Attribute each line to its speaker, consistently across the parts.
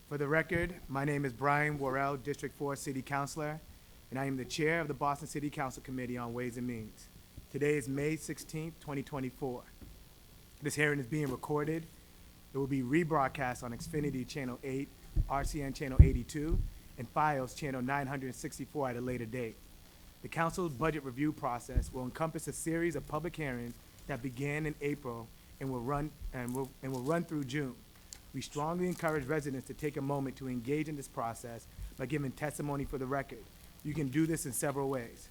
Speaker 1: For the record, my name is Brian Worrell, District 4 City Councilor, and I am the Chair of the Boston City Council Committee on Ways and Means. Today is May 16th, 2024. This hearing is being recorded. It will be rebroadcast on Xfinity Channel 8, RCN Channel 82, and FiOS Channel 964 at a later date. The Council's budget review process will encompass a series of public hearings that began in April and will run through June. We strongly encourage residents to take a moment to engage in this process by giving testimony for the record. You can do this in several ways.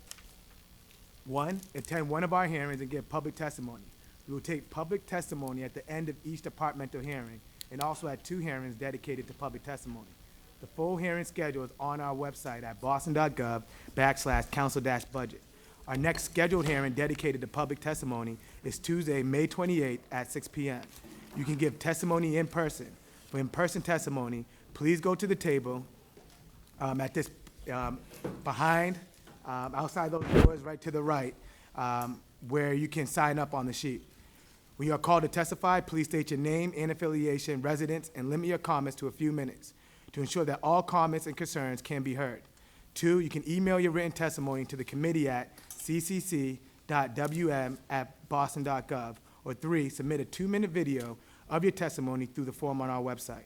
Speaker 1: One, attend one of our hearings and give public testimony. We will take public testimony at the end of each departmental hearing and also at 2 hearings dedicated to public testimony. The full hearing schedule is on our website at boston.gov/council-budget. Our next scheduled hearing dedicated to public testimony is Tuesday, May 28th at 6 p.m. You can give testimony in person. For in-person testimony, please go to the table at this behind, outside those doors, right to the right, where you can sign up on the sheet. When you are called to testify, please state your name and affiliation, residence, and limit your comments to a few minutes to ensure that all comments and concerns can be heard. 2, you can email your written testimony to the committee at ccc.wm@boston.gov. Or 3, submit a 2-minute video of your testimony through the form on our website.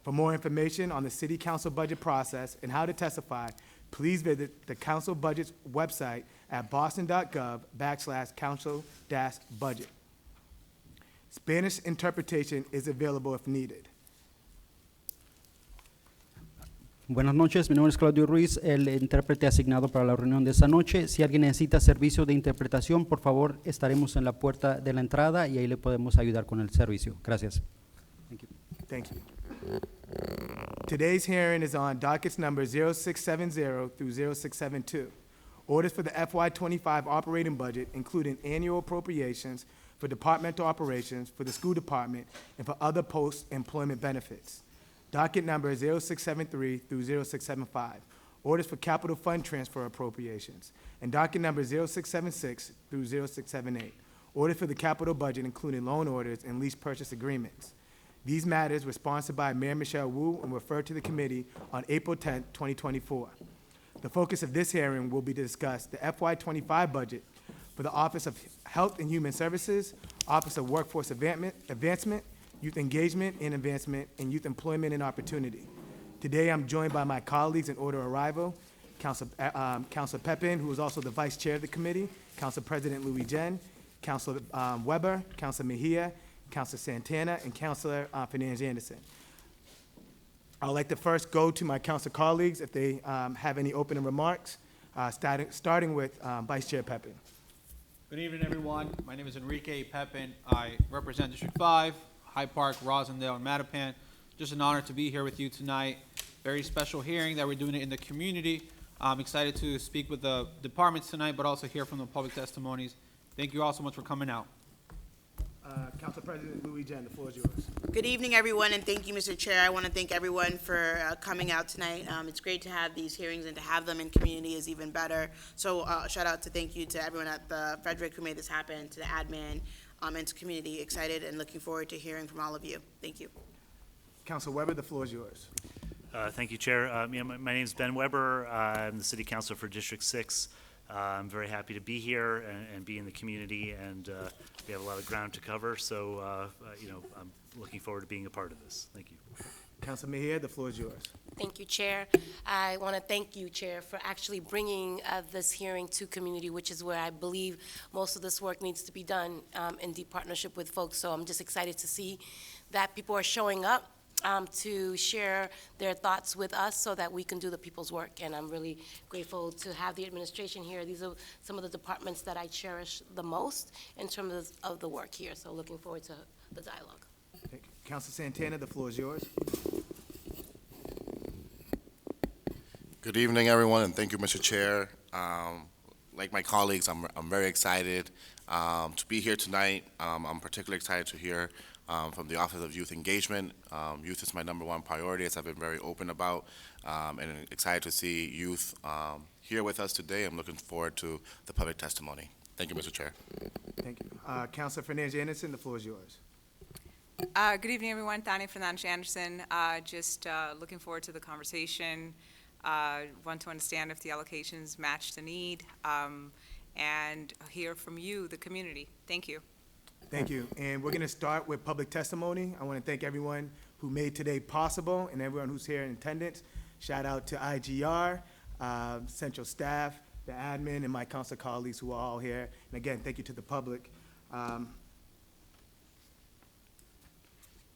Speaker 1: For more information on the City Council budget process and how to testify, please visit the Council Budget's website at boston.gov/council-budget. Spanish interpretation is available if needed.
Speaker 2: Buenas noches, mi nombre es Claudio Ruiz, el intérprete asignado para la reunión de esta noche. Si alguien necesita servicio de interpretación, por favor, estaremos en la puerta de la entrada y ahí le podemos ayudar con el servicio. Gracias. Thank you.
Speaker 1: Thank you. Today's hearing is on dockets number 0670 through 0672. Orders for the FY25 operating budget, including annual appropriations for departmental operations, for the school department, and for other post-employment benefits. Docket number 0673 through 0675, orders for capital fund transfer appropriations. And docket number 0676 through 0678, orders for the capital budget, including loan orders and lease purchase agreements. These matters were sponsored by Mayor Michelle Wu and referred to the committee on April 10, 2024. The focus of this hearing will be to discuss the FY25 budget for the Office of Health and Human Services, Office of Workforce Advancement, Youth Engagement and Advancement, and Youth Employment and Opportunity. Today, I'm joined by my colleagues in order of arrival, Councilor Pepin, who is also the Vice Chair of the committee, Council President Louis Jen, Councilor Weber, Councilor Mejia, Councilor Santana, and Councilor Fernandez Anderson. I'd like to first go to my council colleagues if they have any opening remarks, starting with Vice Chair Pepin.
Speaker 3: Good evening, everyone. My name is Enrique Pepin. I represent District 5, Hyde Park, Rosendale, and Mattapan. Just an honor to be here with you tonight. Very special hearing that we're doing it in the community. I'm excited to speak with the departments tonight, but also hear from the public testimonies. Thank you all so much for coming out.
Speaker 1: Council President Louis Jen, the floor is yours.
Speaker 4: Good evening, everyone, and thank you, Mr. Chair. I want to thank everyone for coming out tonight. It's great to have these hearings, and to have them in community is even better. So shout out to thank you to everyone at the Frederick who made this happen, to the admin, and to community. Excited and looking forward to hearing from all of you. Thank you.
Speaker 1: Councilor Weber, the floor is yours.
Speaker 5: Thank you, Chair. My name is Ben Weber. I'm the City Councilor for District 6. I'm very happy to be here and be in the community, and we have a lot of ground to cover, so I'm looking forward to being a part of this. Thank you.
Speaker 1: Councilor Mejia, the floor is yours.
Speaker 6: Thank you, Chair. I want to thank you, Chair, for actually bringing this hearing to community, which is where I believe most of this work needs to be done in deep partnership with folks. So I'm just excited to see that people are showing up to share their thoughts with us so that we can do the people's work. And I'm really grateful to have the administration here. These are some of the departments that I cherish the most in terms of the work here. So looking forward to the dialogue.
Speaker 1: Okay. Councilor Santana, the floor is yours.
Speaker 7: Good evening, everyone, and thank you, Mr. Chair. Like my colleagues, I'm very excited to be here tonight. I'm particularly excited to hear from the Office of Youth Engagement. Youth is my #1 priority, as I've been very open about, and excited to see youth here with us today. I'm looking forward to the public testimony. Thank you, Mr. Chair.
Speaker 1: Thank you. Councilor Fernandez Anderson, the floor is yours.
Speaker 8: Good evening, everyone. Tanya Fernandez-Anderson. Just looking forward to the conversation. Want to understand if the allocations match the need, and hear from you, the community. Thank you.
Speaker 1: Thank you. And we're going to start with public testimony. I want to thank everyone who made today possible and everyone who's here in attendance. Shout out to IGR, central staff, the admin, and my council colleagues who are all here. And again, thank you to the public.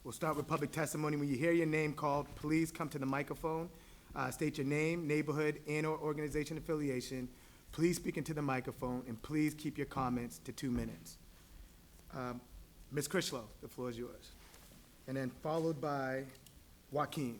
Speaker 1: We'll start with public testimony. When you hear your name called, please come to the microphone. State your name, neighborhood, and/or organization affiliation. Please speak into the microphone, and please keep your comments to 2 minutes. Ms. Critchlow, the floor is yours. And then followed by Joaquin.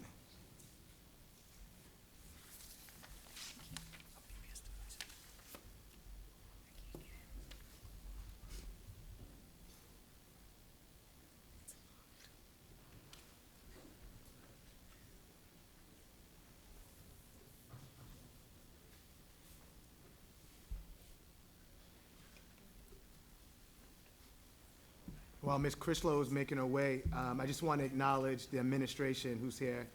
Speaker 1: While Ms. Critchlow is making her way, I just want to acknowledge the administration who's here.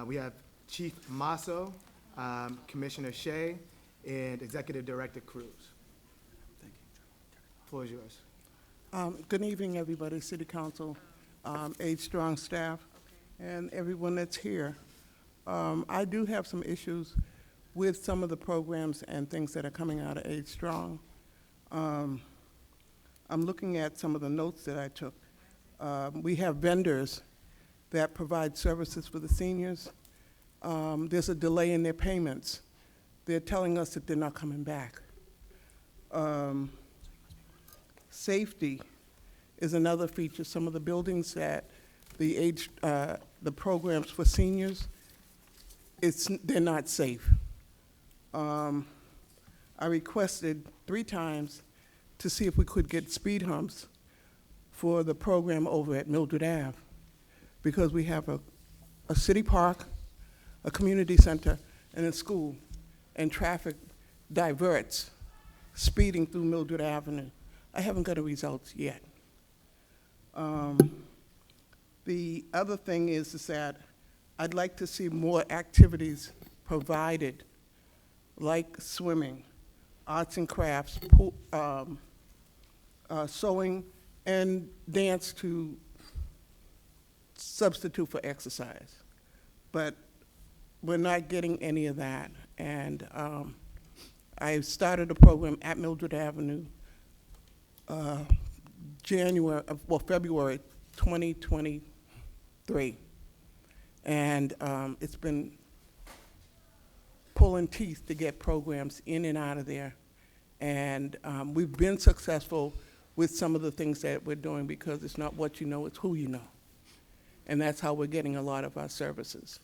Speaker 1: We have Chief Masso, Commissioner Shea, and Executive Director Cruz. Thank you. Floor is yours.
Speaker 9: Good evening, everybody, City Council, Age Strong staff, and everyone that's here. I do have some issues with some of the programs and things that are coming out of Age Strong. I'm looking at some of the notes that I took. We have vendors that provide services for the seniors. There's a delay in their payments. They're telling us that they're not coming back. Safety is another feature. Some of the buildings that the programs for seniors, they're not safe. I requested 3 times to see if we could get speed humps for the program over at Mildred Ave, because we have a city park, a community center, and a school, and traffic diverts speeding through Mildred Avenue. I haven't got the results yet. The other thing is that I'd like to see more activities provided, like swimming, arts and crafts, sewing, and dance to substitute for exercise. But we're not getting any of that. And I started a program at Mildred Avenue February 2023. And it's been pulling teeth to get programs in and out of there. And we've been successful with some of the things that we're doing, because it's not what you know, it's who you know. And that's how we're getting a lot of our services.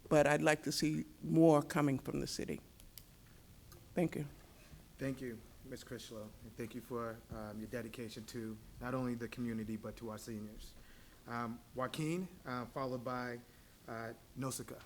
Speaker 9: But I'd like to see more coming from the city. Thank you.
Speaker 1: Thank you, Ms. Critchlow, and thank you for your dedication to not only the community, but to our seniors. Joaquin, followed by Nosika.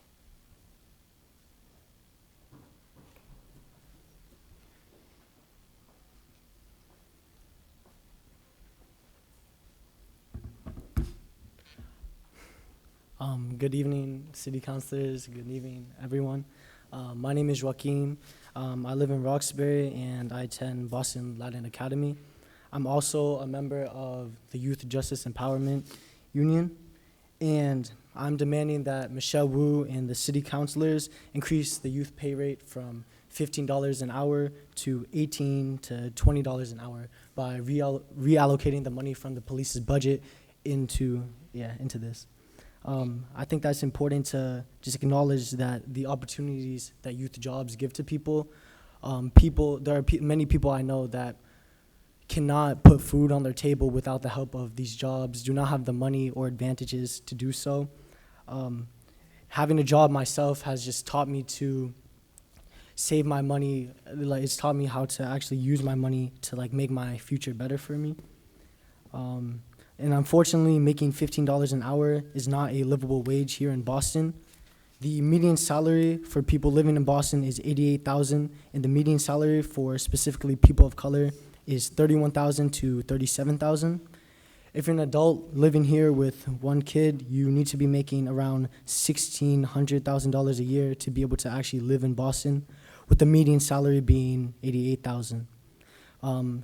Speaker 10: Good evening, city councilors. Good evening, everyone. My name is Joaquin. I live in Roxbury, and I attend Boston Latin Academy. I'm also a member of the Youth Justice Empowerment Union, and I'm demanding that Michelle Wu and the city councilors increase the youth pay rate from $15 an hour to $18 to $20 an hour by reallocating the money from the police's budget into this. I think that's important to just acknowledge that the opportunities that youth jobs give to people. There are many people I know that cannot put food on their table without the help of these jobs, do not have the money or advantages to do so. Having a job myself has just taught me to save my money. Like, it's taught me how to actually use my money to make my future better for me. And unfortunately, making $15 an hour is not a livable wage here in Boston. The median salary for people living in Boston is $88,000, and the median salary for specifically people of color is $31,000 to $37,000. If you're an adult living here with one kid, you need to be making around $1,600,000 a year to be able to actually live in Boston, with the median salary being $88,000.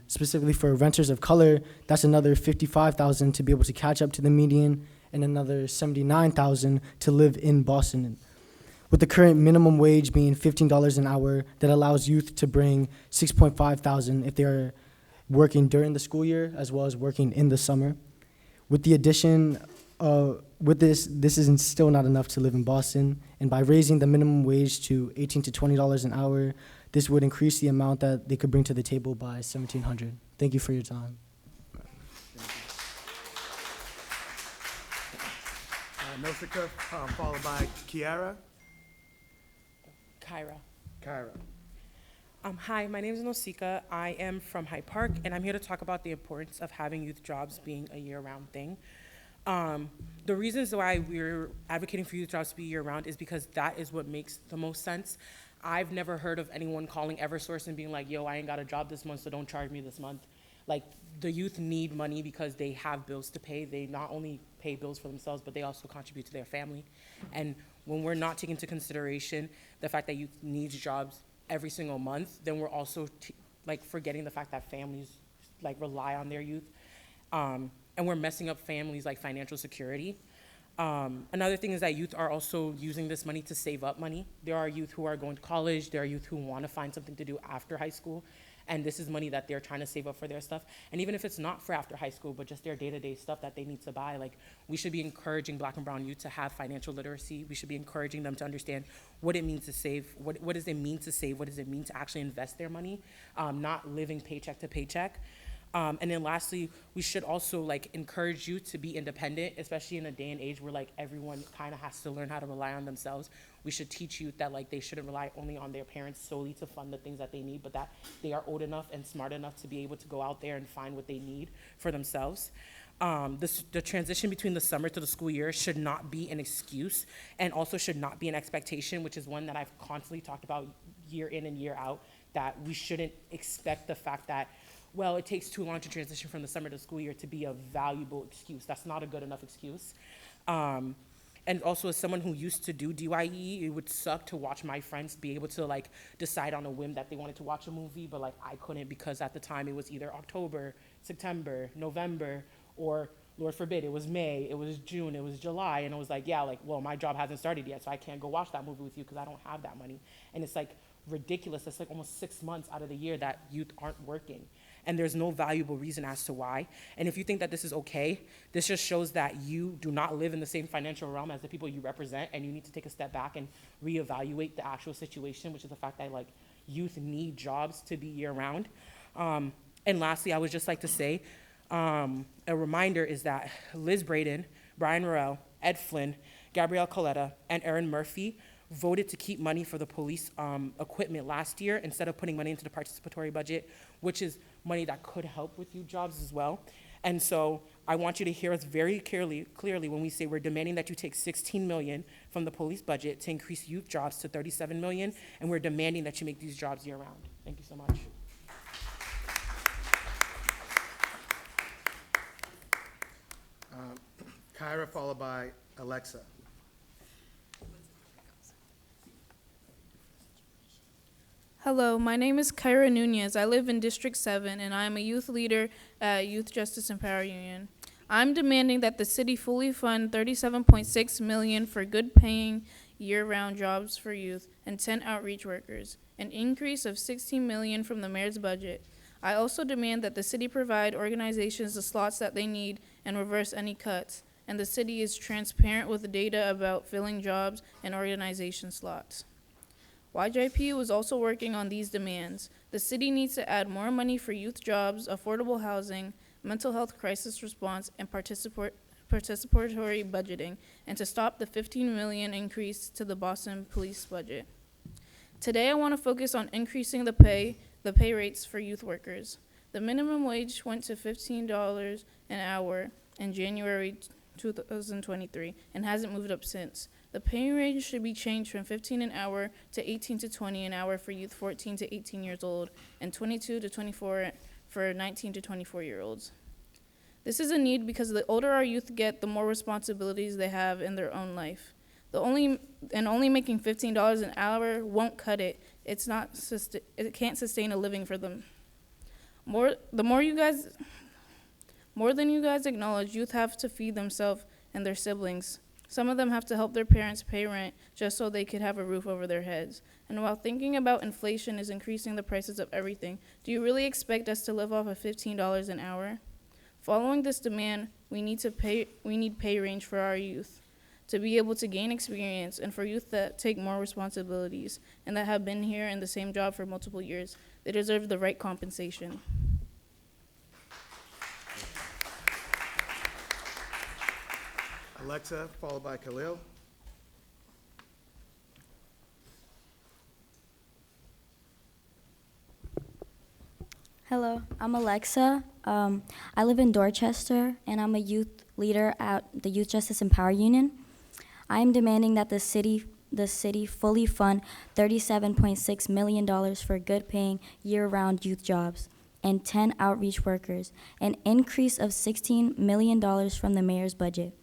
Speaker 10: Specifically for renters of color, that's another $55,000 to be able to catch up to the median, and another $79,000 to live in Boston. With the current minimum wage being $15 an hour, that allows youth to bring $6,500 if they are working during the school year as well as working in the summer. With the addition, with this isn't still not enough to live in Boston, and by raising the minimum wage to $18 to $20 an hour, this would increase the amount that they could bring to the table by $1,700. Thank you for your time.
Speaker 1: Nausicaa, followed by Kiara.
Speaker 11: Kyra. Hi, my name is Nausicaa. I am from Hyde Park, and I'm here to talk about the importance of having youth jobs being a year-round thing. The reasons why we're advocating for youth jobs to be year-round is because that is what makes the most sense. I've never heard of anyone calling Eversource and being like, yo, I ain't got a job this month, so don't charge me this month. Like, the youth need money because they have bills to pay. They not only pay bills for themselves, but they also contribute to their family. And when we're not taking into consideration the fact that youth needs jobs every single month, then we're also forgetting the fact that families rely on their youth. And we're messing up families' financial security. Another thing is that youth are also using this money to save up money. There are youth who are going to college. There are youth who want to find something to do after high school. And this is money that they're trying to save up for their stuff. And even if it's not for after high school, but just their day-to-day stuff that they need to buy, we should be encouraging Black and brown youth to have financial literacy. We should be encouraging them to understand what it means to save, what does it mean to save, what does it mean to actually invest their money, not living paycheck to paycheck. And then lastly, we should also encourage youth to be independent, especially in a day and age where everyone kind of has to learn how to rely on themselves. We should teach youth that they shouldn't rely only on their parents solely to fund the things that they need, but that they are old enough and smart enough to be able to go out there and find what they need for themselves. The transition between the summer to the school year should not be an excuse, and also should not be an expectation, which is one that I've constantly talked about year in and year out, that we shouldn't expect the fact that, well, it takes too long to transition from the summer to the school year to be a valuable excuse. That's not a good enough excuse. And also, as someone who used to do DYE, it would suck to watch my friends be able to decide on a whim that they wanted to watch a movie, but I couldn't, because at the time it was either October, September, November, or Lord forbid, it was May, it was June, it was July, and I was well, my job hasn't started yet, so I can't go watch that movie with you because I don't have that money. And it's ridiculous. It's almost 6 months out of the year that youth aren't working. And there's no valuable reason as to why. And if you think that this is okay, this just shows that you do not live in the same financial realm as the people you represent, and you need to take a step back and reevaluate the actual situation, which is the fact that youth need jobs to be year-round. And lastly, I would just like to say, a reminder is that Liz Braden, Brian Morrell, Ed Flynn, Gabrielle Coletta, and Erin Murphy voted to keep money for the police equipment last year instead of putting money into the participatory budget, which is money that could help with youth jobs as well. And so I want you to hear us very clearly when we say we're demanding that you take $16 million from the police budget to increase youth jobs to $37 million, and we're demanding that you make these jobs year-round. Thank you so much.
Speaker 1: Kyra, followed by Alexa.
Speaker 12: Hello, my name is Kyra Nunez. I live in District 7, and I am a youth leader at Youth Justice and Power Union. I'm demanding that the city fully fund $37.6 million for good-paying year-round jobs for youth and 10 outreach workers, an increase of $16 million from the mayor's budget. I also demand that the city provide organizations the slots that they need and reverse any cuts, and the city is transparent with the data about filling jobs and organization slots. YJP was also working on these demands. The city needs to add more money for youth jobs, affordable housing, mental health crisis response, and participatory budgeting, and to stop the $15 million increase to the Boston police budget. Today, I want to focus on increasing the pay rates for youth workers. The minimum wage went to $15 an hour in January 2023 and hasn't moved up since. The pay range should be changed from $15 an hour to $18 to $20 an hour for youth 14 to 18 years old and $22 to $24 for 19 to 24-year-olds. This is a need because the older our youth get, the more responsibilities they have in their own life. Only making $15 an hour won't cut it. It can't sustain a living for them. More than you guys acknowledge, youth have to feed themselves and their siblings. Some of them have to help their parents pay rent just so they could have a roof over their heads. And while thinking about inflation is increasing the prices of everything, do you really expect us to live off of $15 an hour? Following this demand, we need pay range for our youth to be able to gain experience, and for youth that take more responsibilities and that have been here in the same job for multiple years. They deserve the right compensation.
Speaker 1: Alexa, followed by Khalil.
Speaker 13: Hello, I'm Alexa. I live in Dorchester, and I'm a youth leader at the Youth Justice and Power Union. I am demanding that the city fully fund $37.6 million for good-paying, year-round youth jobs and 10 outreach workers, an increase of $16 million from the mayor's budget.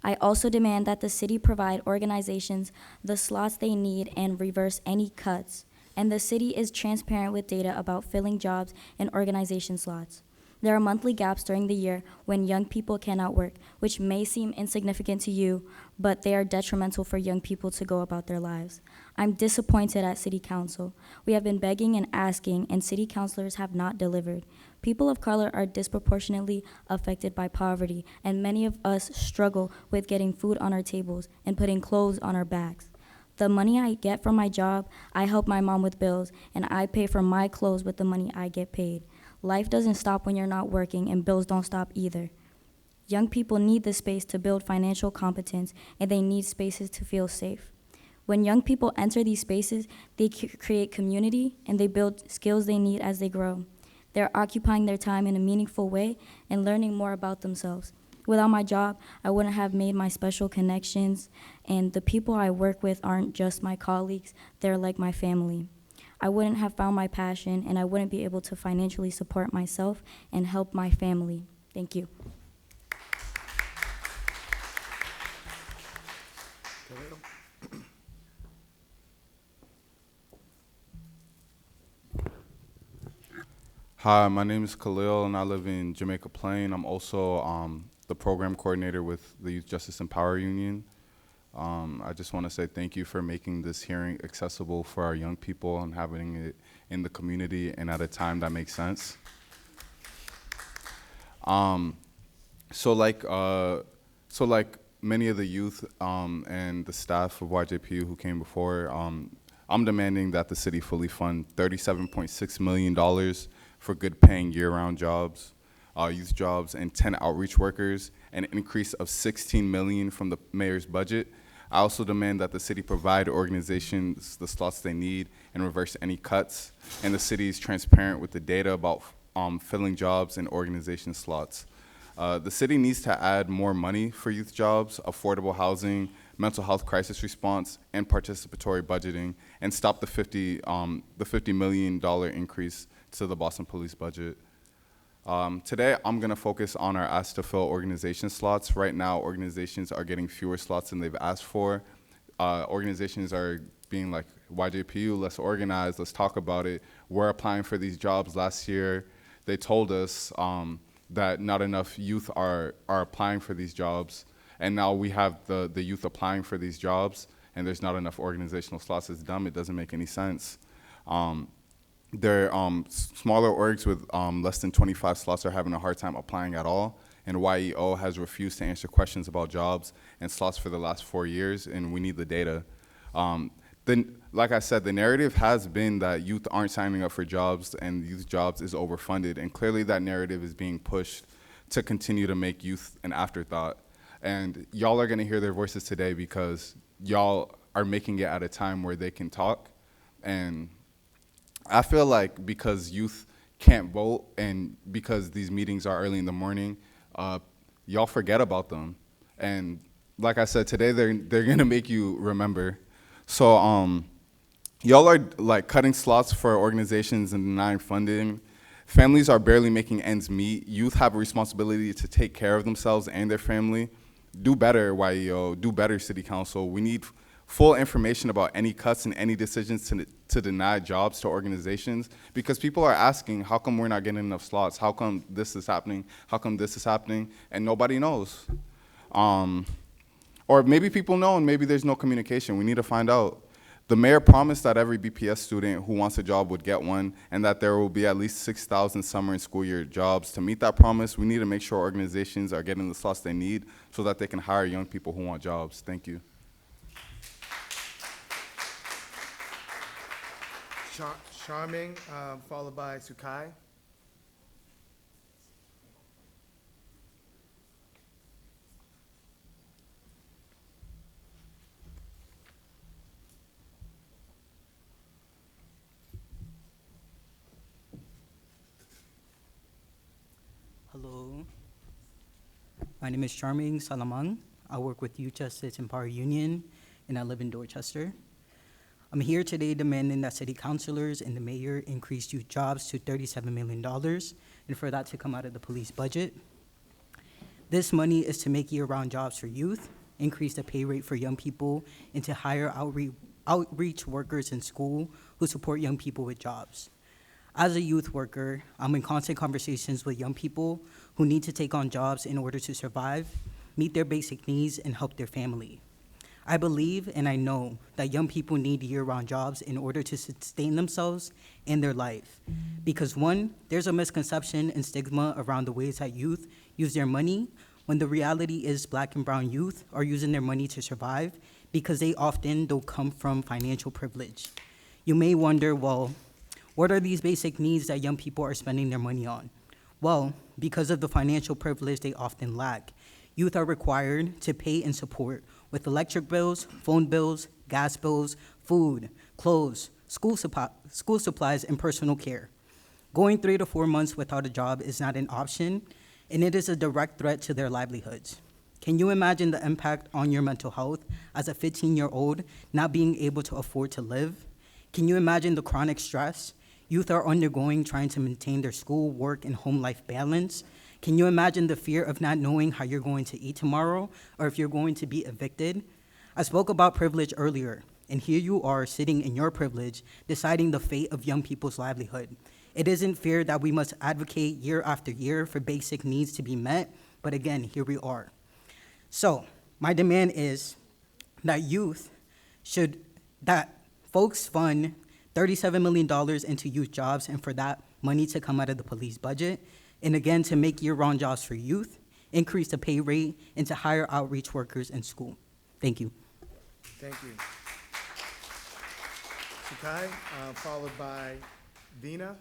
Speaker 13: I also demand that the city provide organizations the slots they need and reverse any cuts, and the city is transparent with data about filling jobs and organization slots. There are monthly gaps during the year when young people cannot work, which may seem insignificant to you, but they are detrimental for young people to go about their lives. I'm disappointed at City Council. We have been begging and asking, and city councilors have not delivered. People of color are disproportionately affected by poverty, and many of us struggle with getting food on our tables and putting clothes on our backs. The money I get from my job, I help my mom with bills, and I pay for my clothes with the money I get paid. Life doesn't stop when you're not working, and bills don't stop either. Young people need this space to build financial competence, and they need spaces to feel safe. When young people enter these spaces, they create community, and they build skills they need as they grow. They're occupying their time in a meaningful way and learning more about themselves. Without my job, I wouldn't have made my special connections, and the people I work with aren't just my colleagues, they're like my family. I wouldn't have found my passion, and I wouldn't be able to financially support myself and help my family. Thank you.
Speaker 1: Khalil.
Speaker 14: Hi, my name is Khalil, and I live in Jamaica Plain. I'm also the program coordinator with the Youth Justice and Power Union. I just want to say thank you for making this hearing accessible for our young people and having it in the community and at a time that makes sense. So like many of the youth and the staff of YJPU who came before, I'm demanding that the city fully fund $37.6 million for good-paying year-round jobs, youth jobs, and 10 outreach workers, an increase of $16 million from the mayor's budget. I also demand that the city provide organizations the slots they need and reverse any cuts, and the city is transparent with the data about filling jobs and organization slots. The city needs to add more money for youth jobs, affordable housing, mental health crisis response, and participatory budgeting, and stop the $50 million increase to the Boston Police budget. Today, I'm going to focus on our ask to fill organization slots. Right now, organizations are getting fewer slots than they've asked for. Organizations are being like, YJPU, let's organize, let's talk about it. We're applying for these jobs last year. They told us that not enough youth are applying for these jobs. And now we have the youth applying for these jobs, and there's not enough organizational slots. It's dumb. It doesn't make any sense. Smaller orgs with less than 25 slots are having a hard time applying at all, and YEO has refused to answer questions about jobs and slots for the last 4 years, and we need the data. Like I said, the narrative has been that youth aren't signing up for jobs and youth jobs is overfunded, and clearly that narrative is being pushed to continue to make youth an afterthought. And y'all are gonna hear their voices today because y'all are making it at a time where they can talk. And I feel like because youth can't vote and because these meetings are early in the morning, y'all forget about them. And like I said, today they're gonna make you remember. So y'all are like cutting slots for organizations and denying funding, Families are barely making ends meet. Youth have a responsibility to take care of themselves and their family. Do better, YEO. Do better, City Council. We need full information about any cuts and any decisions to deny jobs to organizations, because people are asking, how come we're not getting enough slots? How come this is happening? How come this is happening? And nobody knows. Or maybe people know and maybe there's no communication. We need to find out. The mayor promised that every BPS student who wants a job would get one, and that there will be at least 6,000 summer and school year jobs. To meet that promise, we need to make sure organizations are getting the slots they need so that they can hire young people who want jobs. Thank you.
Speaker 1: Charming, followed by Sukai.
Speaker 15: Hello. My name is Charming Salamang. I work with Youth Justice Empower Union, and I live in Dorchester. I'm here today demanding that city councilors and the mayor increase youth jobs to $37 million, and for that to come out of the police budget. This money is to make year-round jobs for youth, increase the pay rate for young people, and to hire outreach workers in school who support young people with jobs. As a youth worker, I'm in constant conversations with young people who need to take on jobs in order to survive, meet their basic needs, and help their family. I believe and I know that young people need year-round jobs in order to sustain themselves and their life. Because one, there's a misconception and stigma around the ways that youth use their money, when the reality is Black and brown youth are using their money to survive because they often don't come from financial privilege. You may wonder, well, what are these basic needs that young people are spending their money on? Well, because of the financial privilege they often lack, youth are required to pay and support with electric bills, phone bills, gas bills, food, clothes, school supplies, and personal care. Going 3 to 4 months without a job is not an option, and it is a direct threat to their livelihoods. Can you imagine the impact on your mental health as a 15-year-old not being able to afford to live? Can you imagine the chronic stress youth are undergoing trying to maintain their school, work, and home life balance? Can you imagine the fear of not knowing how you're going to eat tomorrow or if you're going to be evicted? I spoke about privilege earlier, and here you are sitting in your privilege, deciding the fate of young people's livelihood. It isn't fair that we must advocate year after year for basic needs to be met, but again, here we are. So, my demand is that that folks fund $37 million into youth jobs, and for that money to come out of the police budget, and again, to make year-round jobs for youth, increase the pay rate, and to hire outreach workers in school. Thank you.
Speaker 1: Thank you. Sukai, followed by Vina.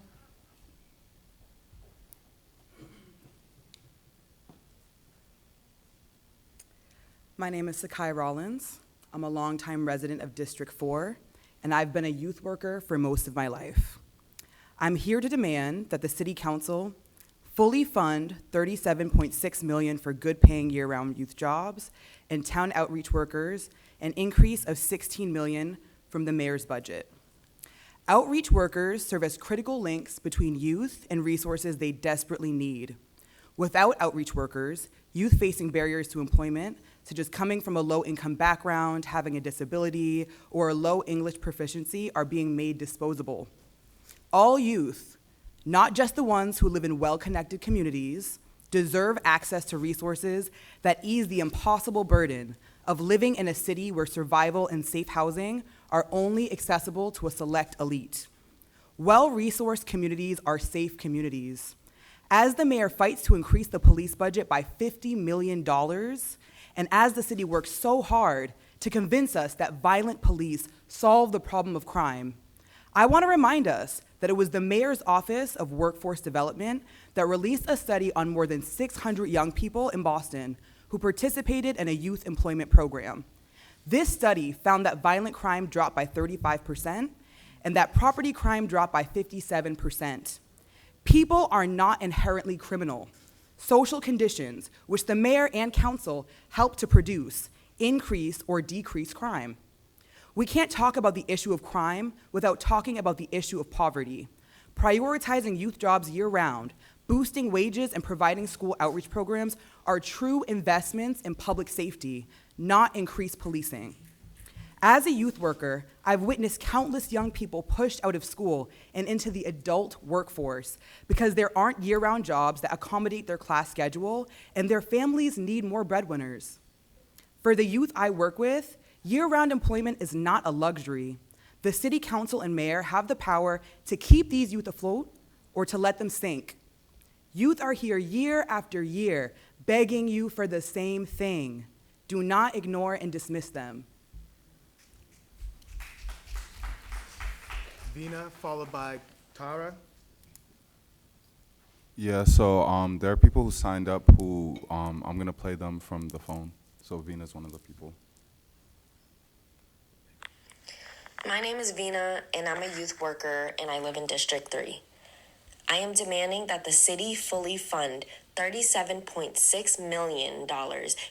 Speaker 16: My name is Sakai Rollins. I'm a longtime resident of District 4, and I've been a youth worker for most of my life. I'm here to demand that the City Council fully fund $37.6 million for good-paying year-round youth jobs and town outreach workers, an increase of $16 million from the mayor's budget. Outreach workers serve as critical links between youth and resources they desperately need. Without outreach workers, youth facing barriers to employment, such as coming from a low-income background, having a disability, or a low English proficiency, are being made disposable. All youth, not just the ones who live in well-connected communities, deserve access to resources that ease the impossible burden of living in a city where survival and safe housing are only accessible to a select elite. Well-resourced communities are safe communities. As the mayor fights to increase the police budget by $50 million, and as the city works so hard to convince us that violent police solve the problem of crime, I want to remind us that it was the Mayor's Office of Workforce Development that released a study on more than 600 young people in Boston who participated in a youth employment program. This study found that violent crime dropped by 35% and that property crime dropped by 57%. People are not inherently criminal. Social conditions, which the mayor and council help to produce, increase or decrease crime. We can't talk about the issue of crime without talking about the issue of poverty. prioritizing youth jobs year-round, boosting wages, and providing school outreach programs are true investments in public safety, not increased policing. As a youth worker, I've witnessed countless young people pushed out of school and into the adult workforce because there aren't year-round jobs that accommodate their class schedule, and their families need more breadwinners. For the youth I work with, year-round employment is not a luxury. The city council and mayor have the power to keep these youth afloat or to let them sink. Youth are here year after year, begging you for the same thing. Do not ignore and dismiss them.
Speaker 1: Vina, followed by Tara.
Speaker 14: Yeah, so there are people who signed up who I'm going to play them from the phone. So Vina's one of the people.
Speaker 17: My name is Vina, and I'm a youth worker, and I live in District 3. I am demanding that the city fully fund $37.6 million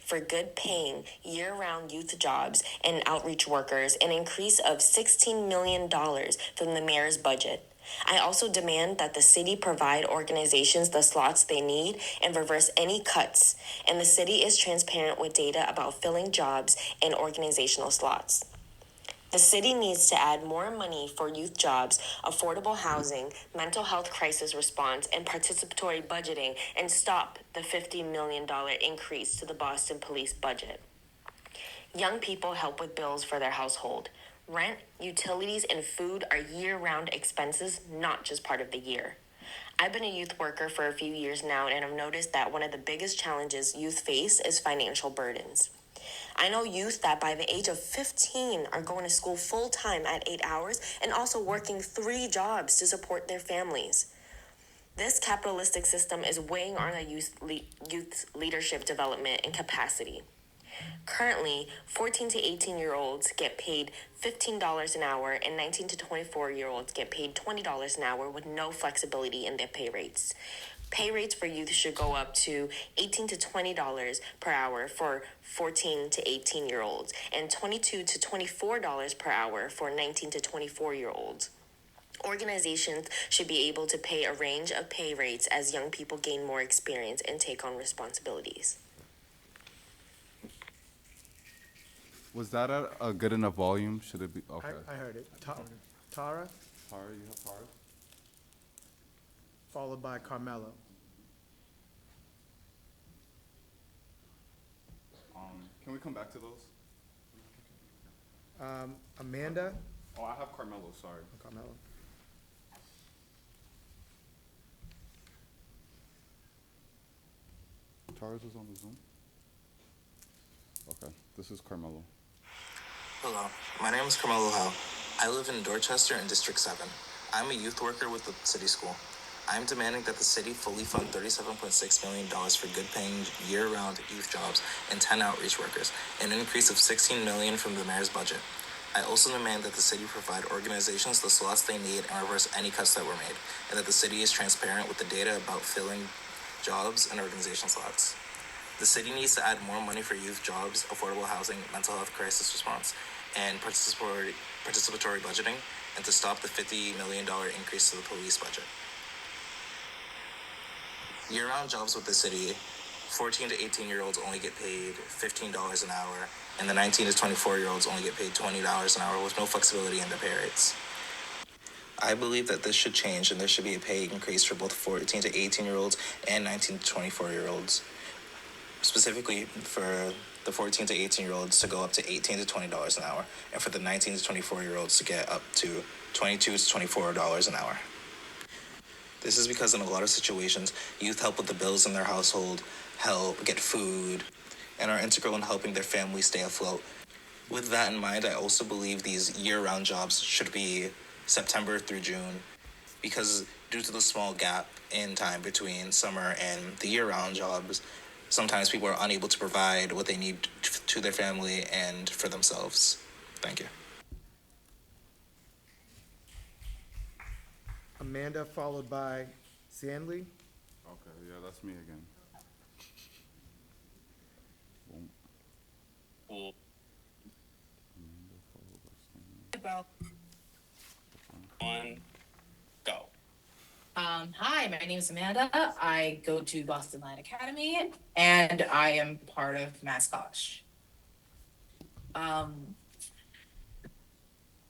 Speaker 17: for good-paying, year-round youth jobs and outreach workers, an increase of $16 million from the mayor's budget. I also demand that the city provide organizations the slots they need and reverse any cuts, and the city is transparent with data about filling jobs and organizational slots. The city needs to add more money for youth jobs, affordable housing, mental health crisis response, and participatory budgeting, and stop the $50 million increase to the Boston Police budget. Young people help with bills for their household. Rent, utilities, and food are year-round expenses, not just part of the year. I've been a youth worker for a few years now, and I've noticed that one of the biggest challenges youth face is financial burdens. I know youth that by the age of 15 are going to school full-time at 8 hours and also working 3 jobs to support their families. This capitalistic system is weighing on our youth's leadership development and capacity. Currently, 14 to 18-year-olds get paid $15 an hour, and 19 to 24-year-olds get paid $20 an hour with no flexibility in their pay rates. Pay rates for youth should go up to $18 to $20 per hour for 14 to 18-year-olds and $22 to $24 per hour for 19 to 24-year-olds. Organizations should be able to pay a range of pay rates as young people gain more experience and take on responsibilities.
Speaker 14: Was that at a good enough volume? Should it be? Okay.
Speaker 1: I heard it. Tara,
Speaker 14: Tara, you have Tara?
Speaker 1: followed by Carmelo.
Speaker 14: Can we come back to those?
Speaker 1: Amanda.
Speaker 14: Oh, I have Carmelo, sorry.
Speaker 1: Carmelo.
Speaker 14: Tara's is on the Zoom? Okay, this is Carmelo.
Speaker 18: Hello, my name is Carmelo Howe. I live in Dorchester in District 7. I'm a youth worker with the city school. I'm demanding that the city fully fund $37.6 million for good-paying, year-round youth jobs and 10 outreach workers, an increase of $16 million from the mayor's budget. I also demand that the city provide organizations the slots they need and reverse any cuts that were made, and that the city is transparent with the data about filling jobs and organization slots. The city needs to add more money for youth jobs, affordable housing, mental health crisis response, and participatory budgeting, and to stop the $50 million increase to the police budget. Year-round jobs with the city, 14 to 18-year-olds only get paid $15 an hour, and the 19 to 24-year-olds only get paid $20 an hour with no flexibility in their pay rates. I believe that this should change, and there should be a pay increase for both 14 to 18-year-olds and 19 to 24-year-olds. Specifically for the 14 to 18-year-olds to go up to $18 to $20 an hour, and for the 19 to 24-year-olds to get up to $22 to $24 an hour. This is because in a lot of situations, youth help with the bills in their household, help get food, and are integral in helping their families stay afloat. With that in mind, I also believe these year-round jobs should be September through June, because due to the small gap in time between summer and the year-round jobs, sometimes people are unable to provide what they need to their family and for themselves. Thank you.
Speaker 1: Amanda, followed by Sandley.
Speaker 14: Okay, yeah, that's me again. Boom.
Speaker 19: Cool.
Speaker 14: Amanda, followed by Stanley.
Speaker 19: One, go.
Speaker 20: Hi, my name is Amanda. I go to Boston Latin Academy, and I am part of Mascosh. The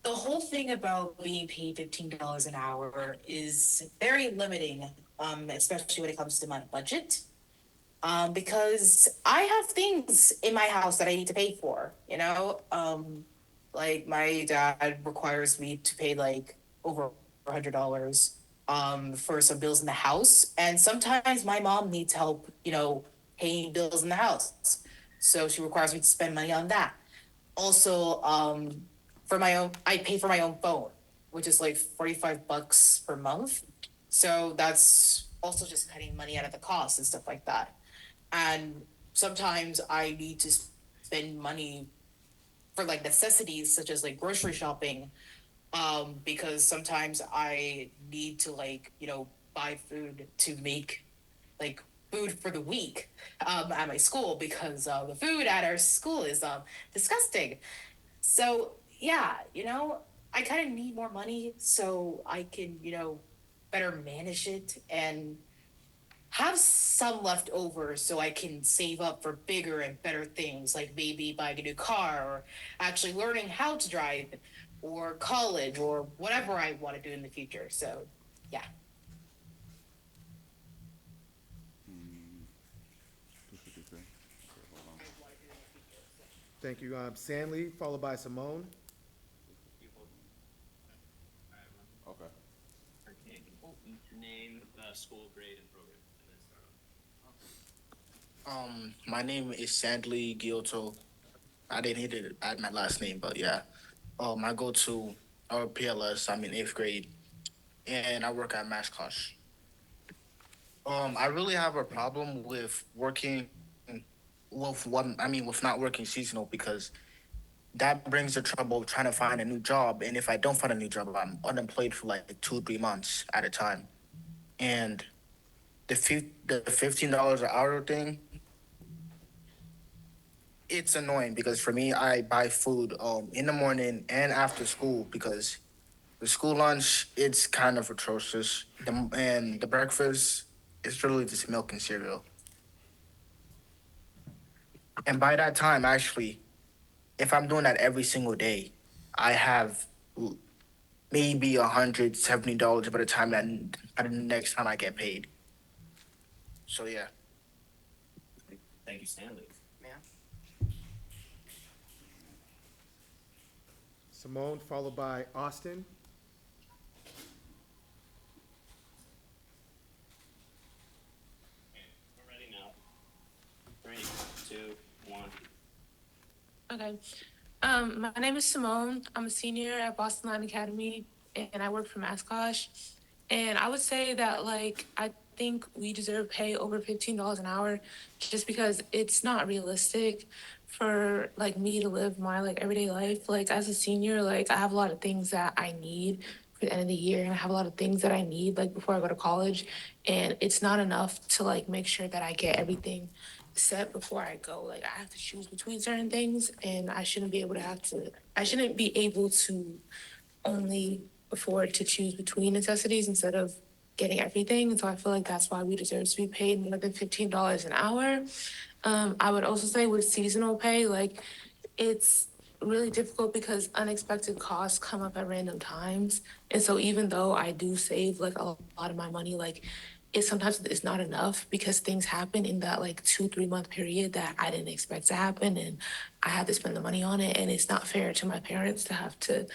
Speaker 20: whole thing about being paid $15 an hour is very limiting, especially when it comes to my budget. Because I have things in my house that I need to pay for, you know? Like my dad requires me to pay like over $100 for some bills in the house. And sometimes my mom needs help, paying bills in the house. So she requires me to spend money on that. Also, I pay for my own phone, which is like $45 per month. So that's also just cutting money out of the cost and stuff like that. And sometimes I need to spend money for like necessities such as like grocery shopping, because sometimes I need to buy food to make like food for the week at my school because the food at our school is disgusting. So yeah, I kind of need more money so I can better manage it and have some left over so I can save up for bigger and better things, like maybe buying a new car or actually learning how to drive or college or whatever I want to do in the future. So, yeah.
Speaker 1: Thank you. Stanley, followed by Simone.
Speaker 14: Okay.
Speaker 18: Your name, school, grade, and program, and then start off.
Speaker 21: My name is Sandley Giotto. I didn't hit it at my last name, but yeah. I go to our PLS. I'm in 8th grade, and I work at Mascosh. I really have a problem with working with not working seasonal because that brings the trouble of trying to find a new job. And if I don't find a new job, I'm unemployed for like 2 or 3 months at a time. And the $15 an hour thing, it's annoying because for me, I buy food in the morning and after school because the school lunch it's kind of atrocious. And the breakfast is really just milk and cereal. And by that time, actually, if I'm doing that every single day, I have maybe $170 by the time by the next time I get paid. So yeah.
Speaker 18: Thank you, Stanley.
Speaker 1: Simone, followed by Austin.
Speaker 18: We're ready now. 3, 2, 1.
Speaker 22: Okay. My name is Simone. I'm a senior at Boston Latin Academy, and I work for Mascosh. And I would say that, I think we deserve pay over $15 an hour just because it's not realistic for, me to live my, everyday life. As a senior, I have a lot of things that I need for the end of the year, and I have a lot of things that I need, before I go to college. And it's not enough to, make sure that I get everything set before I go. I have to choose between certain things, and I shouldn't be able to only afford to choose between necessities instead of getting everything. And so I feel like that's why we deserve to be paid more than $15 an hour. I would also say with seasonal pay, it's really difficult because unexpected costs come up at random times. And so even though I do save a lot of my money, it sometimes is not enough because things happen in that 2-3 month period that I didn't expect to happen, and I had to spend the money on it. And it's not fair to my parents to have to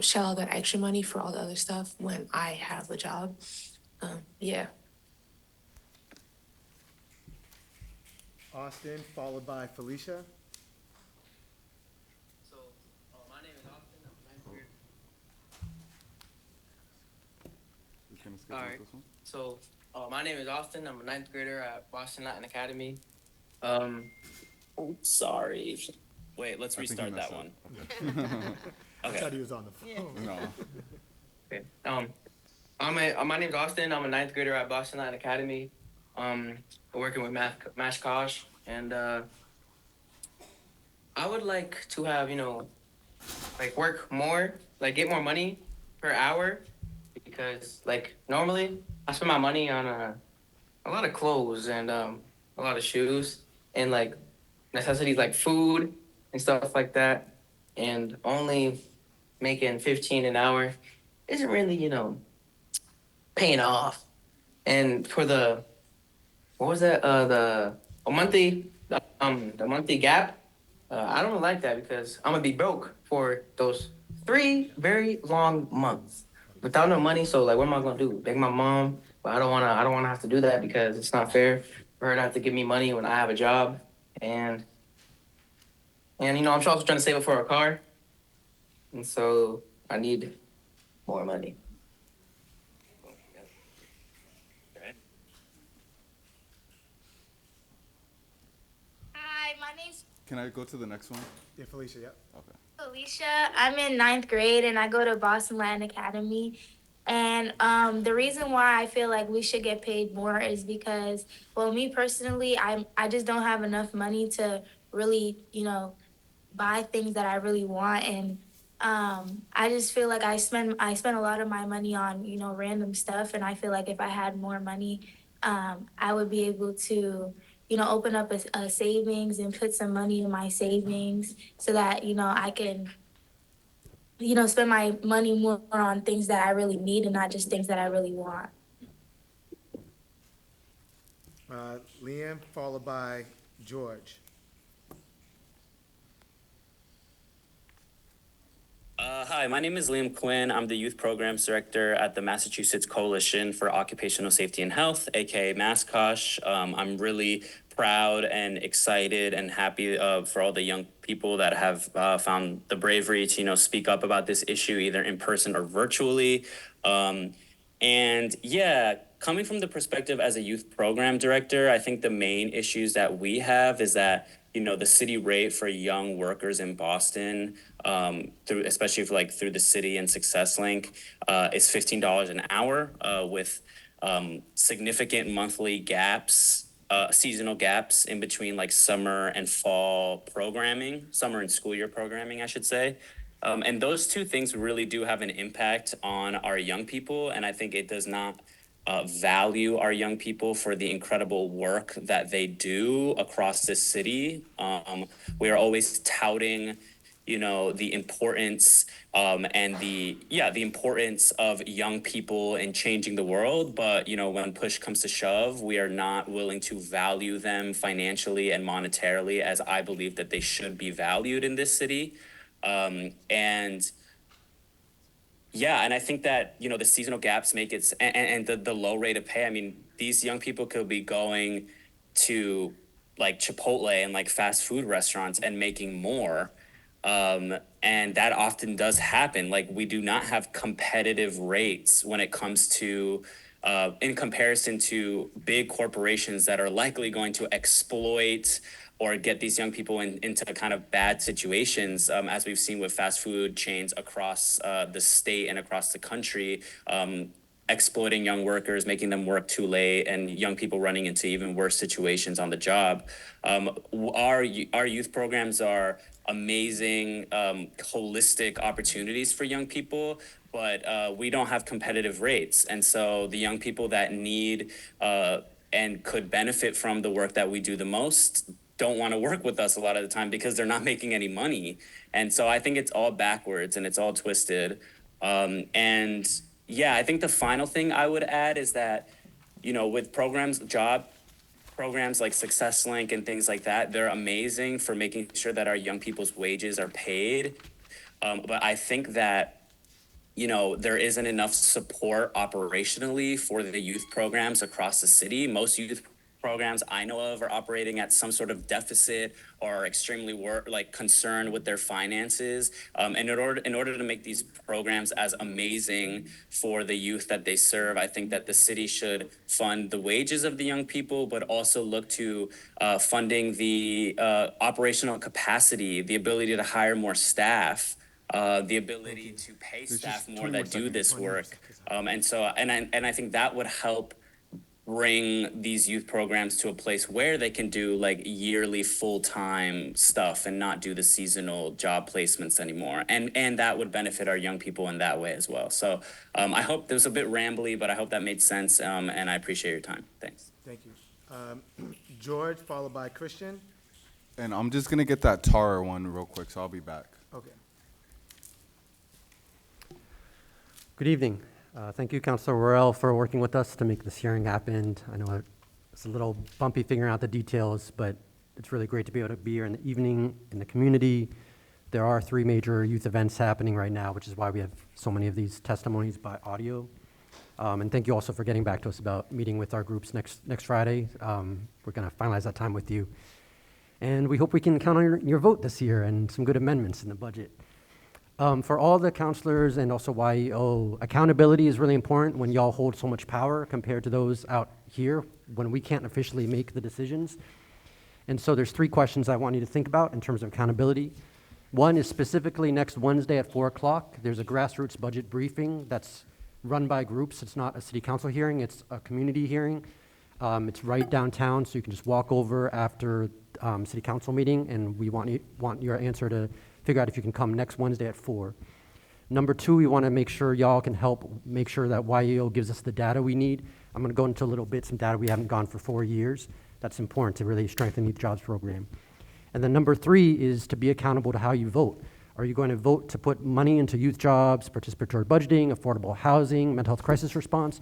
Speaker 22: shell out that extra money for all the other stuff when I have a job. Yeah.
Speaker 1: Austin, followed by Felicia.
Speaker 23: So, my name is Austin. I'm a 9th grader. All right. So, my name is Austin. I'm a 9th grader at Boston Latin Academy.
Speaker 18: Sorry. Wait, let's restart that one.
Speaker 1: I thought he was on the phone.
Speaker 14: No.
Speaker 23: Okay. My name's Austin. I'm a 9th grader at Boston Latin Academy. Working with Mascosh, and I would like to have work more, get more money per hour, because like normally I spend my money on a lot of clothes and a lot of shoes and like necessities like food and stuff like that, and only making 15 an hour isn't really, paying off. And for the what was that? The monthly gap. I don't like that because I'm gonna be broke for those 3 very long months without no money. So like, what am I gonna do? Beg my mom? But I don't wanna. I don't wanna have to do that because it's not fair for her to have to give me money when I have a job. And I'm also trying to save up for a car, and so I need more money.
Speaker 2: Hi, my name's
Speaker 14: Can I go to the next one?
Speaker 1: Yeah, Felicia, yep.
Speaker 14: Okay.
Speaker 2: Felicia. I'm in ninth grade and I go to Boston Latin Academy. And the reason why I feel like we should get paid more is because, well, me personally, I just don't have enough money to really, buy things that I really want. And I just feel like I spend a lot of my money on, random stuff. And I feel like if I had more money, I would be able to, open up a savings and put some money in my savings so that, I can, spend my money more on things that I really need and not just things that I really want.
Speaker 1: Liam, followed by George.
Speaker 3: Hi, my name is Liam Quinn. I'm the Youth Programs Director at the Massachusetts Coalition for Occupational Safety and Health, aka MASCOSH. I'm really proud and excited and happy for all the young people that have found the bravery to, speak up about this issue either in person or virtually. And yeah, coming from the perspective as a youth program director, I think the main issues that we have is that, the city rate for young workers in Boston, especially through the city and Success Link, is $15 an hour with significant monthly gaps, seasonal gaps in between like summer and fall programming, summer and school year programming, I should say. And those two things really do have an impact on our young people. And I think it does not value our young people for the incredible work that they do across this city. We are always touting, the importance and the importance of young people in changing the world. But, when push comes to shove, we are not willing to value them financially and monetarily as I believe that they should be valued in this city. And I think that, the seasonal gaps make it, and the low rate of pay, I mean, these young people could be going to like Chipotle and like fast food restaurants and making more. And that often does happen. Like we do not have competitive rates when it comes to, in comparison to big corporations that are likely going to exploit or get these young people into kind of bad situations, as we've seen with fast food chains across the state and across the country, exploiting young workers, making them work too late, and young people running into even worse situations on the job. Our youth programs are amazing, holistic opportunities for young people, but we don't have competitive rates. And so the young people that need and could benefit from the work that we do the most don't want to work with us a lot of the time because they're not making any money. And so I think it's all backwards and it's all twisted. I think the final thing I would add is that, with job programs like Success Link and things like that, they're amazing for making sure that our young people's wages are paid. But I think that, there isn't enough support operationally for the youth programs across the city. Most youth programs I know of are operating at some sort of deficit or are extremely concerned with their finances. And in order to make these programs as amazing for the youth that they serve, I think that the city should fund the wages of the young people, but also look to funding the operational capacity, the ability to hire more staff, the ability to pay staff more that do this work. And I think that would help bring these youth programs to a place where they can do like yearly full-time stuff and not do the seasonal job placements anymore. And that would benefit our young people in that way as well. So I hope this was a bit rambly, but I hope that made sense. And I appreciate your time. Thanks.
Speaker 1: Thank you. George, followed by Christian.
Speaker 14: And I'm just gonna get that Tara one real quick, so I'll be back.
Speaker 1: Okay.
Speaker 4: Good evening. Thank you, Councilor Worrell, for working with us to make this hearing happen. I know it's a little bumpy figuring out the details, but it's really great to be able to be here in the evening in the community. There are 3 major youth events happening right now, which is why we have so many of these testimonies by audio. And thank you also for getting back to us about meeting with our groups next Friday. We're going to finalize that time with you. And we hope we can count on your vote this year and some good amendments in the budget. For all the counselors and also YEO, accountability is really important when y'all hold so much power compared to those out here when we can't officially make the decisions. And so there's 3 questions I want you to think about in terms of accountability. One is specifically next Wednesday at 4 o'clock. There's a grassroots budget briefing that's run by groups. It's not a city council hearing, it's a community hearing. It's right downtown, so you can just walk over after city council meeting, and we want your answer to figure out if you can come next Wednesday at 4. Number 2, we want to make sure y'all can help make sure that YEO gives us the data we need. I'm going to go into a little bit some data we haven't gone for 4 years. That's important to really strengthen the Youth Jobs Program. And then number 3 is to be accountable to how you vote. Are you going to vote to put money into youth jobs, participatory budgeting, affordable housing, mental health crisis response,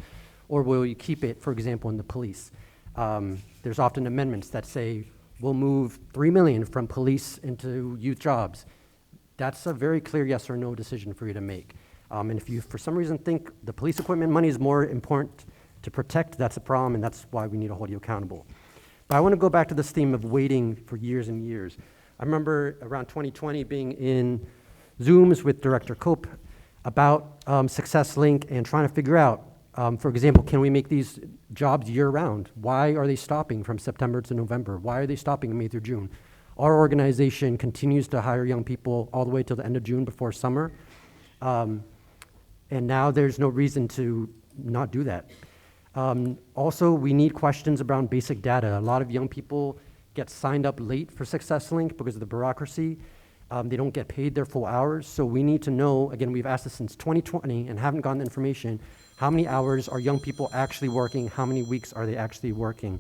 Speaker 4: or will you keep it, for example, in the police? There's often amendments that say, we'll move $3 million from police into youth jobs. That's a very clear yes or no decision for you to make. And if you, for some reason, think the police equipment money is more important to protect, that's a problem, and that's why we need to hold you accountable. But I want to go back to this theme of waiting for years and years. I remember around 2020 being in Zooms with Director Cope about Success Link and trying to figure out, for example, can we make these jobs year-round? Why are they stopping from September to November? Why are they stopping in May through June? Our organization continues to hire young people all the way till the end of June before summer. And now there's no reason to not do that. Also, we need questions around basic data. A lot of young people get signed up late for Success Link because of the bureaucracy. They don't get paid their full hours. So we need to know, again, we've asked this since 2020 and haven't gotten the information, how many hours are young people actually working? How many weeks are they actually working?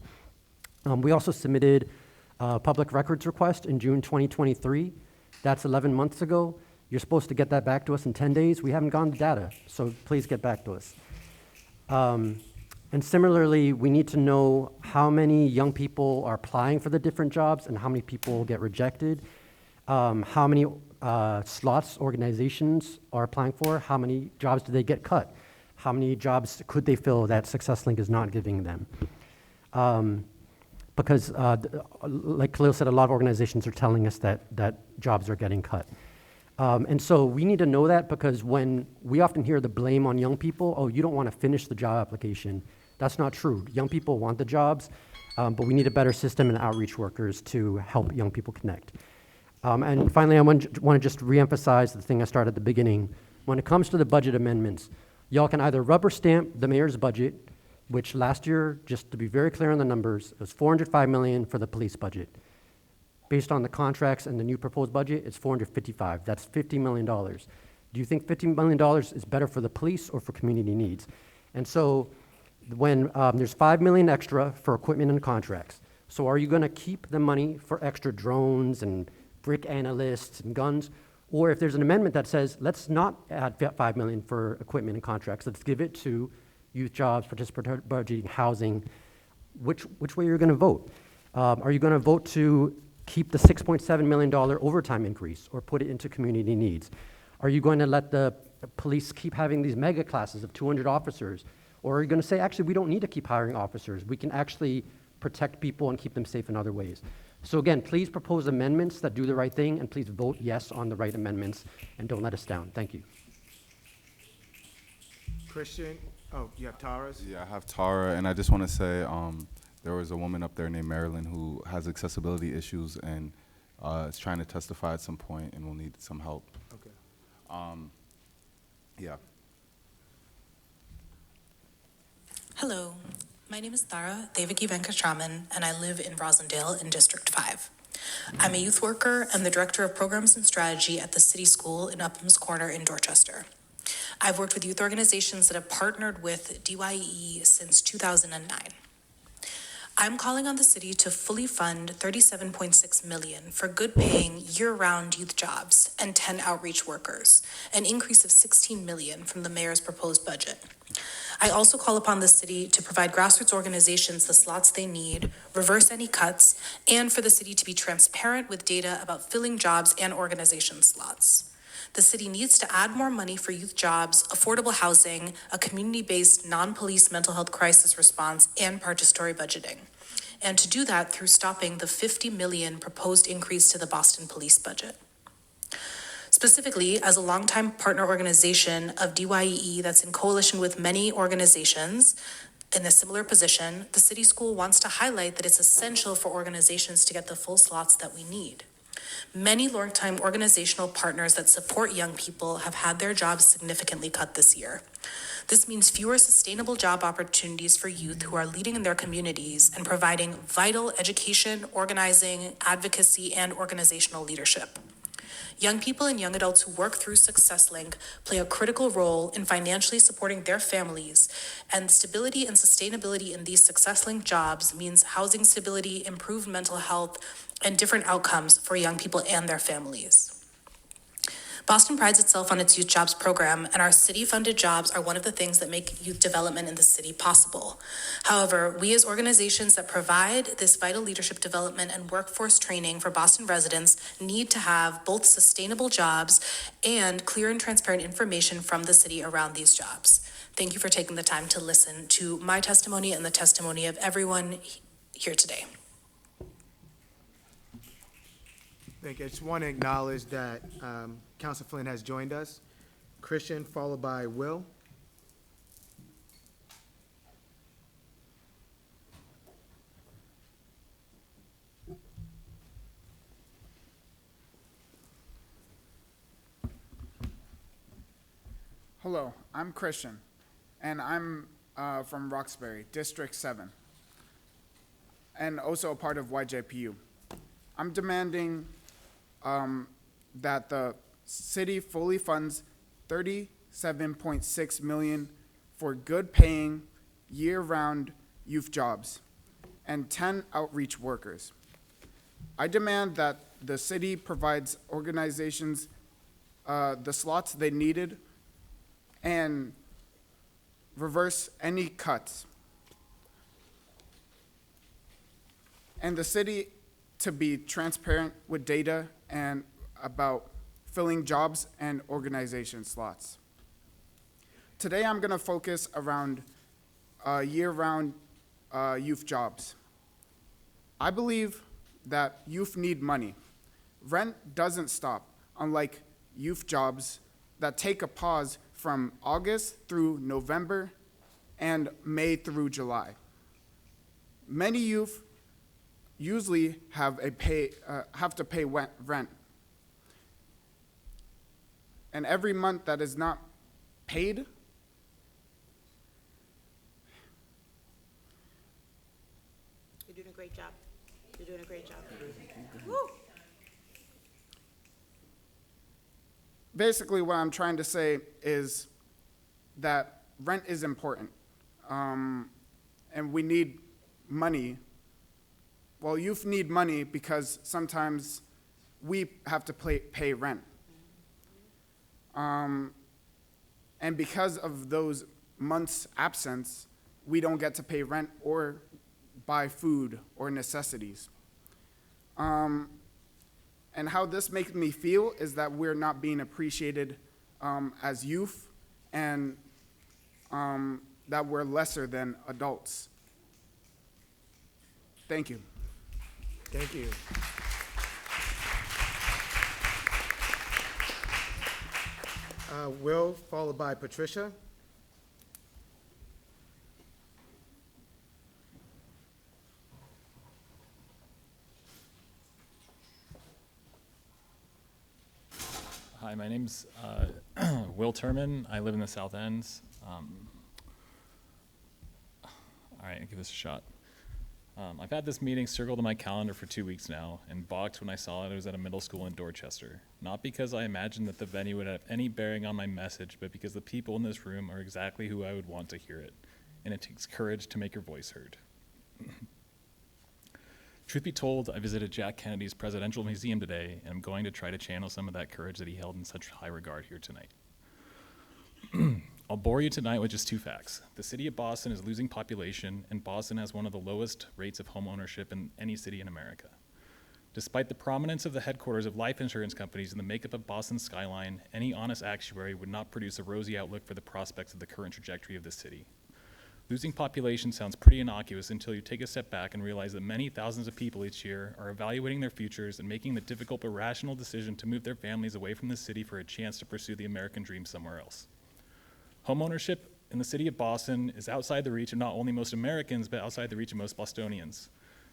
Speaker 4: We also submitted a public records request in June 2023. That's 11 months ago. You're supposed to get that back to us in 10 days. We haven't gotten the data, so please get back to us. And similarly, we need to know how many young people are applying for the different jobs and how many people get rejected, how many slots organizations are applying for, how many jobs do they get cut, how many jobs could they fill that Success Link is not giving them. Because like Khalil said, a lot of organizations are telling us that jobs are getting cut. And so we need to know that because when we often hear the blame on young people, oh, you don't want to finish the job application. That's not true. Young people want the jobs, but we need a better system and outreach workers to help young people connect. And finally, I want to just reemphasize the thing I started at the beginning. When it comes to the budget amendments, y'all can either rubber stamp the mayor's budget, which last year, just to be very clear on the numbers, it was $405 million for the police budget. Based on the contracts and the new proposed budget, it's $455. That's $50 million. Do you think $50 million is better for the police or for community needs? And so when there's $5 million extra for equipment and contracts, so are you going to keep the money for extra drones and brick analysts and guns? Or if there's an amendment that says, let's not add $5 million for equipment and contracts, let's give it to youth jobs, participatory budgeting, housing, which way are you going to vote? Are you going to vote to keep the $6.7 million overtime increase or put it into community needs? Are you going to let the police keep having these mega classes of 200 officers? Or are you going to say, actually, we don't need to keep hiring officers. We can actually protect people and keep them safe in other ways. So again, please propose amendments that do the right thing, and please vote yes on the right amendments, and don't let us down. Thank you.
Speaker 1: Christian, oh, you have Tara's?
Speaker 14: Yeah, I have Tara, and I just want to say there was a woman up there named Marilyn who has accessibility issues and is trying to testify at some point and will need some help.
Speaker 1: Okay.
Speaker 5: Hello, My name is Thara Devaki Venkatraman, and I live in Rosendale in District 5. I'm a youth worker and the Director of Programs and Strategy at the City School in Upham's Corner in Dorchester. I've worked with youth organizations that have partnered with DYEE since 2009. I'm calling on the city to fully fund $37.6 million for good-paying, year-round youth jobs and 10 outreach workers, an increase of $16 million from the mayor's proposed budget. I also call upon the city to provide grassroots organizations the slots they need, reverse any cuts, and for the city to be transparent with data about filling jobs and organization slots. The city needs to add more money for youth jobs, affordable housing, a community-based, non-police mental health crisis response, and participatory budgeting. And to do that through stopping the $50 million proposed increase to the Boston police budget. Specifically, as a longtime partner organization of DYEE that's in coalition with many organizations in a similar position, the city school wants to highlight that it's essential for organizations to get the full slots that we need. Many longtime organizational partners that support young people have had their jobs significantly cut this year. This means fewer sustainable job opportunities for youth who are leading in their communities and providing vital education, organizing, advocacy, and organizational leadership. Young people and young adults who work through SuccessLink play a critical role in financially supporting their families, and stability and sustainability in these SuccessLink jobs means housing stability, improved mental health, and different outcomes for young people and their families. Boston prides itself on its youth jobs program, and our city-funded jobs are one of the things that make youth development in the city possible. However, we as organizations that provide this vital leadership development and workforce training for Boston residents need to have both sustainable jobs and clear and transparent information from the city around these jobs. Thank you for taking the time to listen to my testimony and the testimony of everyone here today.
Speaker 1: Thank you. I just want to acknowledge that Council Flynn has joined us. Christian, followed by Will.
Speaker 6: Hello, I'm Christian, and I'm from Roxbury, District 7, and also a part of YJPU. I'm demanding that the city fully funds $37.6 million for good-paying, year-round youth jobs and 10 outreach workers. I demand that the city provides organizations the slots they needed and reverse any cuts. And the city to be transparent with data and about filling jobs and organization slots. Today I'm going to focus around year-round youth jobs. I believe that youth need money. Rent doesn't stop, unlike youth jobs that take a pause from August through November and May through July. Many youth usually have to pay rent. And every month that is not paid,
Speaker 7: You're doing a great job. You're doing a great job. Woo!
Speaker 6: Basically, what I'm trying to say is that rent is important, and we need money. Well, youth need money because sometimes we have to pay rent. And because of those months' absence, we don't get to pay rent or buy food or necessities. And how this makes me feel is that we're not being appreciated as youth, and that we're lesser than adults. Thank you.
Speaker 1: Thank you. Will, followed by Patricia.
Speaker 24: Hi, my name's Will Turman. I live in the South End. All right, I'll give this a shot. I've had this meeting circled on my calendar for 2 weeks now, and balked when I saw it was at a middle school in Dorchester. Not because I imagined that the venue would have any bearing on my message, but because the people in this room are exactly who I would want to hear it, and it takes courage to make your voice heard. Truth be told, I visited Jack Kennedy's Presidential Museum today, and I'm going to try to channel some of that courage that he held in such high regard here tonight. I'll bore you tonight with just 2 facts. The city of Boston is losing population, and Boston has one of the lowest rates of home ownership in any city in America. Despite the prominence of the headquarters of life insurance companies in the makeup of Boston's skyline, any honest actuary would not produce a rosy outlook for the prospects of the current trajectory of the city. Losing population sounds pretty innocuous until you take a step back and realize that many thousands of people each year are evaluating their futures and making the difficult but rational decision to move their families away from the city for a chance to pursue the American dream somewhere else. Homeownership in the city of Boston is outside the reach of not only most Americans, but outside the reach of most Bostonians.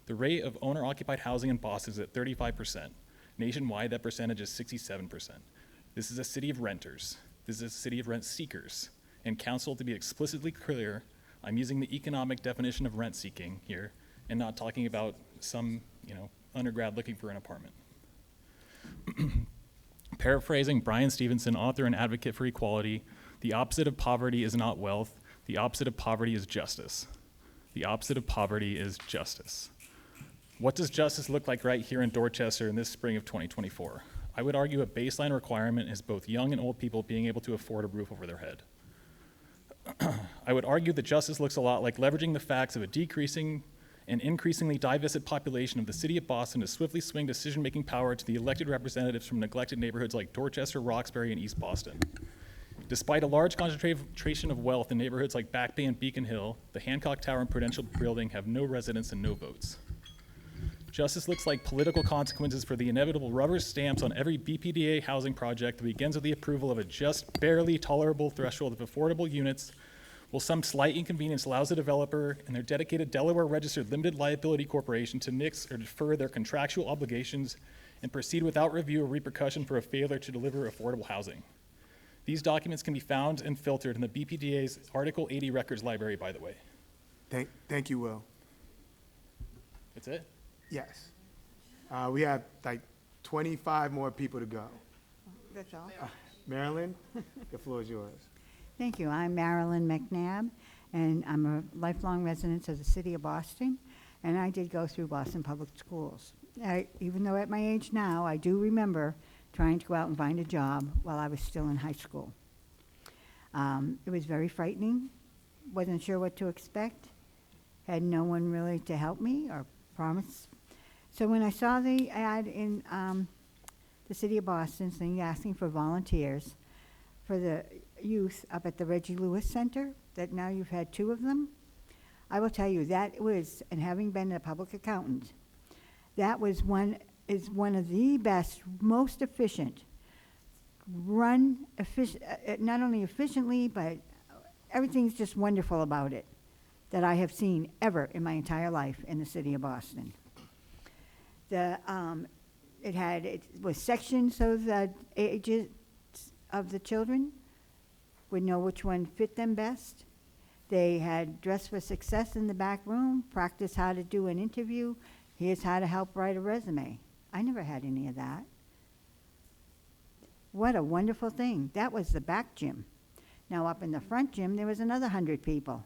Speaker 24: The rate of owner-occupied housing in Boston is at 35%. Nationwide, that percentage is 67%. This is a city of renters. This is a city of rent seekers. And council, to be explicitly clear, I'm using the economic definition of rent seeking here and not talking about some, undergrad looking for an apartment. Paraphrasing Brian Stevenson, author and advocate for equality, the opposite of poverty is not wealth. The opposite of poverty is justice. The opposite of poverty is justice. What does justice look like right here in Dorchester in this spring of 2024? I would argue a baseline requirement is both young and old people being able to afford a roof over their head. I would argue that justice looks a lot like leveraging the facts of a decreasing and increasingly divested population of the city of Boston to swiftly swing decision-making power to the elected representatives from neglected neighborhoods like Dorchester, Roxbury, and East Boston. Despite a large concentration of wealth in neighborhoods like Back Bay and Beacon Hill, the Hancock Tower and Prudential Building have no residents and no votes. Justice looks like political consequences for the inevitable rubber stamps on every BPDA housing project that begins with the approval of a just barely tolerable threshold of affordable units, while some slight inconvenience allows the developer and their dedicated Delaware-registered limited liability corporation to nix or defer their contractual obligations and proceed without review or repercussion for a failure to deliver affordable housing. These documents can be found and filtered in the BPDA's Article 80 records library, by the way.
Speaker 1: Thank you, Will.
Speaker 24: That's it?
Speaker 1: Yes. We have like 25 more people to go.
Speaker 8: That's all.
Speaker 1: Marilyn, the floor is yours.
Speaker 8: Thank you. I'm Marilyn McNabb, and I'm a lifelong resident of the city of Boston, and I did go through Boston Public Schools. Even though at my age now, I do remember trying to go out and find a job while I was still in high school. It was very frightening. Wasn't sure what to expect. Had no one really to help me or promise. So when I saw the ad in the city of Boston saying asking for volunteers for the youth up at the Reggie Lewis Center, that now you've had 2 of them, I will tell you that was, and having been a public accountant, that was one of the best, most efficient, not only efficiently, but everything's just wonderful about it that I have seen ever in my entire life in the city of Boston. It was sectioned so that ages of the children would know which one fit them best. They had Dress for Success in the back room, practice how to do an interview. Here's how to help write a resume. I never had any of that. What a wonderful thing. That was the back gym. Now up in the front gym, there was another 100 people.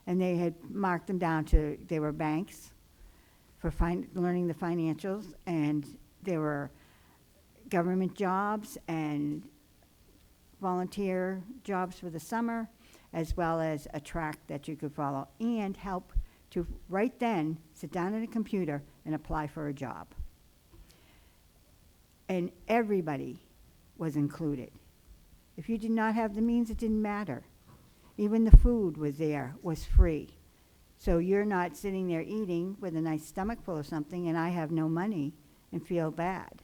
Speaker 8: And they had marked them down to, they were banks for learning the financials, and there were government jobs and volunteer jobs for the summer, as well as a track that you could follow, and help to right then sit down at a computer and apply for a job. And everybody was included. If you did not have the means, it didn't matter. Even the food was free. So you're not sitting there eating with a nice stomach full of something and I have no money and feel bad.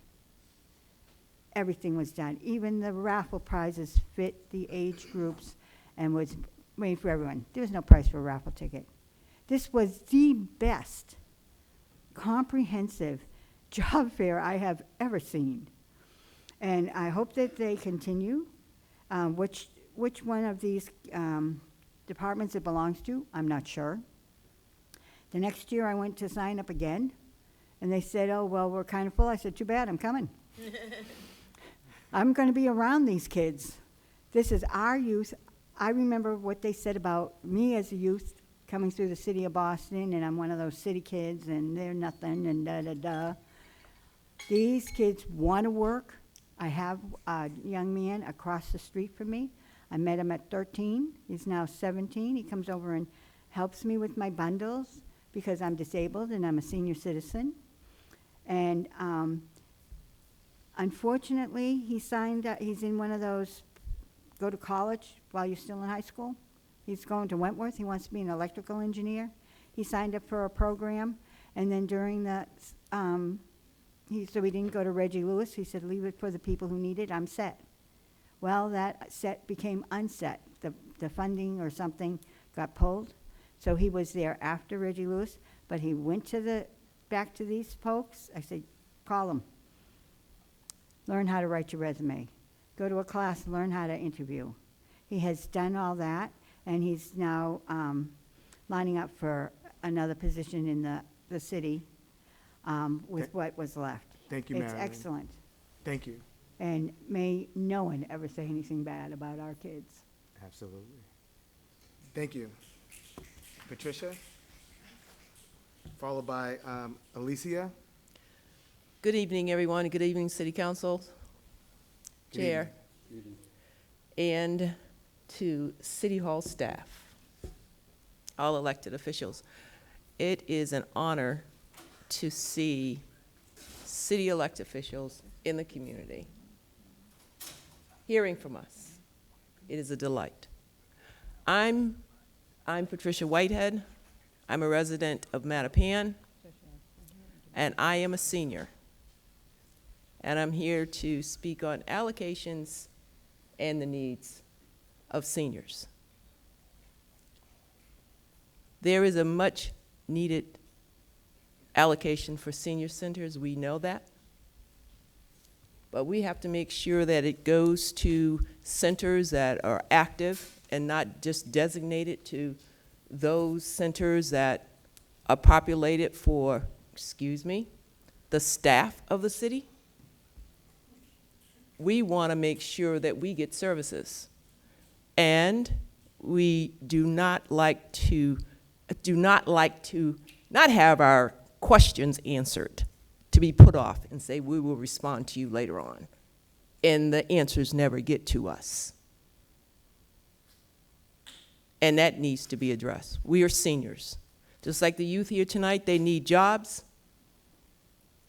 Speaker 8: Everything was done. Even the raffle prizes fit the age groups and was made for everyone. There was no price for a raffle ticket. This was the best comprehensive job fair I have ever seen. And I hope that they continue. Which one of these departments it belongs to, I'm not sure. The next year, I went to sign up again, and they said, oh, well, we're kind of full. I said, too bad, I'm coming. I'm going to be around these kids. This is our youth. I remember what they said about me as a youth coming through the city of Boston, and I'm one of those city kids, and they're nothing, and da-da-da. These kids want to work. I have a young man across the street from me. I met him at 13. He's now 17. He comes over and helps me with my bundles because I'm disabled and I'm a senior citizen. And unfortunately, he signed, he's in one of those go to college while you're still in high school. He's going to Wentworth. He wants to be an electrical engineer. He signed up for a program, and then during that, so he didn't go to Reggie Lewis. He said, leave it for the people who need it. I'm set. Well, that set became unset. The funding or something got pulled. So he was there after Reggie Lewis, but he went to back to these folks. I said, call them. Learn how to write your resume. Go to a class, learn how to interview. He has done all that, and he's now lining up for another position in the city with what was left.
Speaker 1: Thank you,
Speaker 8: It's
Speaker 1: Marilyn.
Speaker 8: excellent.
Speaker 1: Thank you.
Speaker 8: And may no one ever say anything bad about our kids.
Speaker 1: Absolutely. Thank you. Patricia, followed by Alicia.
Speaker 9: Good evening, everyone. Good evening, City Council,
Speaker 1: Good
Speaker 9: Chair, and to City Hall staff, all elected officials. It is an honor to see city elected officials in the community hearing from us. It is a delight. I'm Patricia Whitehead. I'm a resident of Mattapan, and I am a senior. And I'm here to speak on allocations and the needs of seniors. There is a much needed allocation for senior centers, we know that. But we have to make sure that it goes to centers that are active and not just designated to those centers that are populated for, the staff of the city. We want to make sure that we get services. And we do not like to not have our questions answered, to be put off and say, we will respond to you later on. And the answers never get to us. And that needs to be addressed. We are seniors. Just like the youth here tonight, they need jobs.